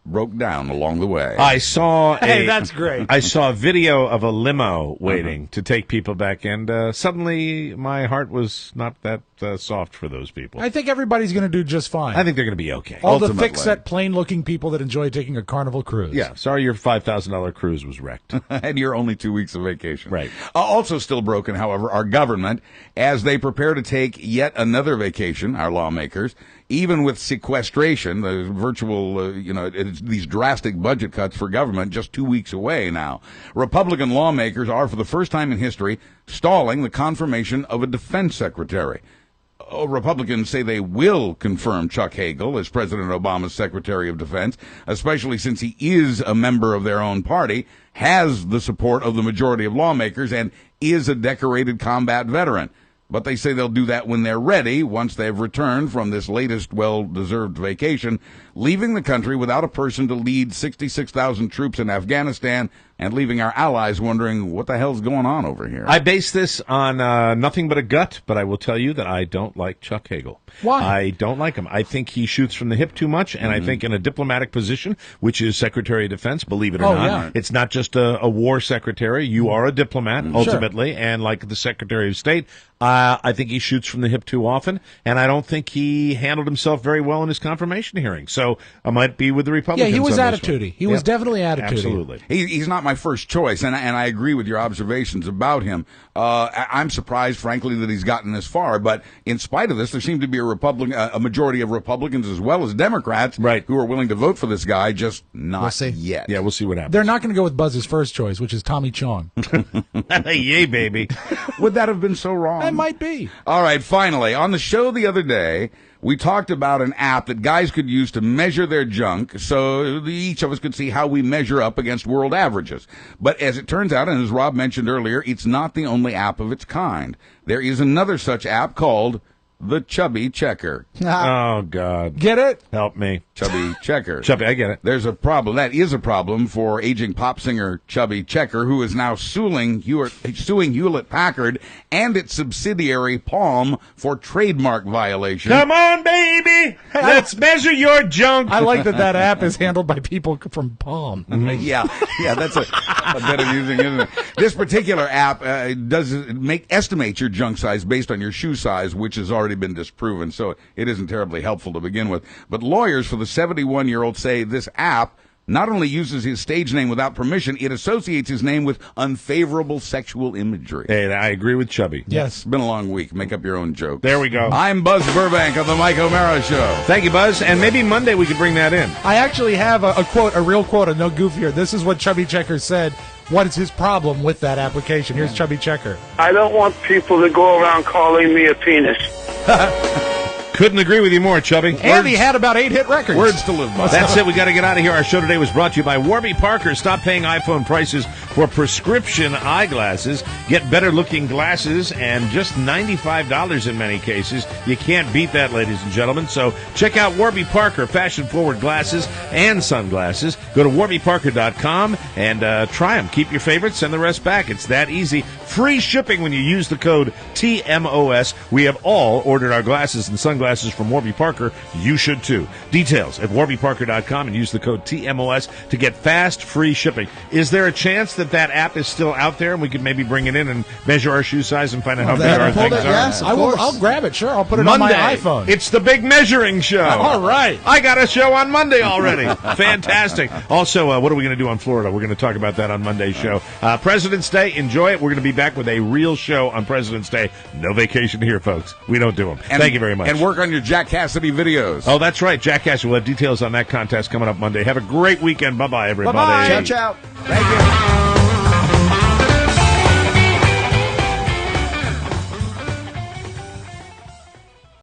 [SPEAKER 4] broke down along the way.
[SPEAKER 2] I saw
[SPEAKER 3] that's great.
[SPEAKER 2] I saw a video of a limo waiting to take people back, and suddenly my heart was not that soft for those people.
[SPEAKER 3] I think everybody's going to do just fine.
[SPEAKER 2] I think they're going to be okay.
[SPEAKER 3] All the thick-set, plain-looking people that enjoy taking a Carnival cruise.
[SPEAKER 2] Yeah, sorry your $5,000 cruise was wrecked.
[SPEAKER 4] And you're only 2 weeks of vacation.
[SPEAKER 2] Right.
[SPEAKER 4] Also still broken, however, our government, as they prepare to take yet another vacation, our lawmakers, even with sequestration, the virtual, these drastic budget cuts for government just 2 weeks away now. Republican lawmakers are, for the first time in history, stalling the confirmation of a defense secretary. Republicans say they will confirm Chuck Hagel as President Obama's Secretary of Defense, especially since he is a member of their own party, has the support of the majority of lawmakers, and is a decorated combat veteran. But they say they'll do that when they're ready, once they've returned from this latest well-deserved vacation, leaving the country without a person to lead 66,000 troops in Afghanistan and leaving our allies wondering what the hell's going on over here.
[SPEAKER 2] I base this on nothing but a gut, but I will tell you that I don't like Chuck Hagel.
[SPEAKER 3] Why?
[SPEAKER 2] I don't like him. I think he shoots from the hip too much, and I think in a diplomatic position, which is Secretary of Defense, believe it or not, it's not just a war secretary. You are a diplomat, ultimately, and like the Secretary of State, I think he shoots from the hip too often, and I don't think he handled himself very well in his confirmation hearing. So I might be with the Republicans.
[SPEAKER 3] Yeah, he was
[SPEAKER 2] on this
[SPEAKER 3] attitudey.
[SPEAKER 2] one.
[SPEAKER 3] He was definitely attitudey.
[SPEAKER 2] Absolutely.
[SPEAKER 4] He's not my first choice, and I agree with your observations about him. I'm surprised, frankly, that he's gotten this far. But in spite of this, there seems to be a majority of Republicans as well as Democrats who are willing to vote for this guy, just not yet.
[SPEAKER 2] Yeah, we'll see what happens.
[SPEAKER 3] They're not going to go with Buzz's first choice, which is Tommy Chong.
[SPEAKER 2] Yay, baby.
[SPEAKER 4] Would that have been so wrong?
[SPEAKER 3] It might be.
[SPEAKER 4] All right, finally, on the show the other day, we talked about an app that guys could use to measure their junk so each of us could see how we measure up against world averages. But as it turns out, and as Rob mentioned earlier, it's not the only app of its kind. There is another such app called the Chubby Checker.
[SPEAKER 2] Oh, God.
[SPEAKER 3] Get it?
[SPEAKER 2] Help me.
[SPEAKER 4] Chubby Checker.
[SPEAKER 2] Chubby, I get it.
[SPEAKER 4] There's a problem. That is a problem for aging pop singer Chubby Checker, who is now suing Hewlett-Packard and its subsidiary Palm for trademark violation.
[SPEAKER 2] Come on, baby. Let's measure your junk.
[SPEAKER 3] I like that app is handled by people from Palm.
[SPEAKER 4] Yeah, that's a bit amusing, isn't it? This particular app estimates your junk size based on your shoe size, which has already been disproven, so it isn't terribly helpful to begin with. But lawyers for the 71-year-old say this app not only uses his stage name without permission, it associates his name with unfavorable sexual imagery.
[SPEAKER 2] Hey, I agree with Chubby.
[SPEAKER 4] Yes. It's been a long week. Make up your own joke.
[SPEAKER 2] There we go.
[SPEAKER 4] I'm Buzz Burbank of the Mike O'Mara Show.
[SPEAKER 2] Thank you, Buzz. And maybe Monday we could bring that in.
[SPEAKER 3] I actually have a quote, a real quote, no goofier. This is what Chubby Checker said. What is his problem with that application? Here's Chubby Checker.
[SPEAKER 20] I don't want people to go around calling me a penis.
[SPEAKER 2] Couldn't agree with you more, Chubby.
[SPEAKER 3] And he had about 8 hit records.
[SPEAKER 4] Words to live by.
[SPEAKER 2] That's it. We got to get out of here. Our show today was brought to you by Warby Parker. Stop paying iPhone prices for prescription eyeglasses. Get better-looking glasses and just $95 in many cases. You can't beat that, ladies and gentlemen. So check out Warby Parker, fashion-forward glasses and sunglasses. Go to warbyparker.com and try them. Keep your favorites, send the rest back. It's that easy. Free shipping when you use the code TMOS. We have all ordered our glasses and sunglasses from Warby Parker. You should too. Details at warbyparker.com and use the code TMOS to get fast, free shipping. Is there a chance that app is still out there and we could maybe bring it in and measure our shoe size and find out how big our things are?
[SPEAKER 5] Yes,
[SPEAKER 3] I'll grab it. Sure, I'll put it
[SPEAKER 2] Monday,
[SPEAKER 3] on my iPhone.
[SPEAKER 2] It's the big measuring show.
[SPEAKER 3] All right.
[SPEAKER 2] I got a show on Monday already. Fantastic. Also, what are we going to do on Florida? We're going to talk about that on Monday's show. President's Day, enjoy it. We're going to be back with a real show on President's Day. No vacation here, folks. We don't do them. Thank you very much.
[SPEAKER 4] And work on your Jack Cassidy videos.
[SPEAKER 2] Oh, that's right. Jack Cassidy will have details on that contest coming up Monday. Have a great weekend. Bye-bye, everybody.
[SPEAKER 5] Bye-bye. Ciao, ciao. Thank you.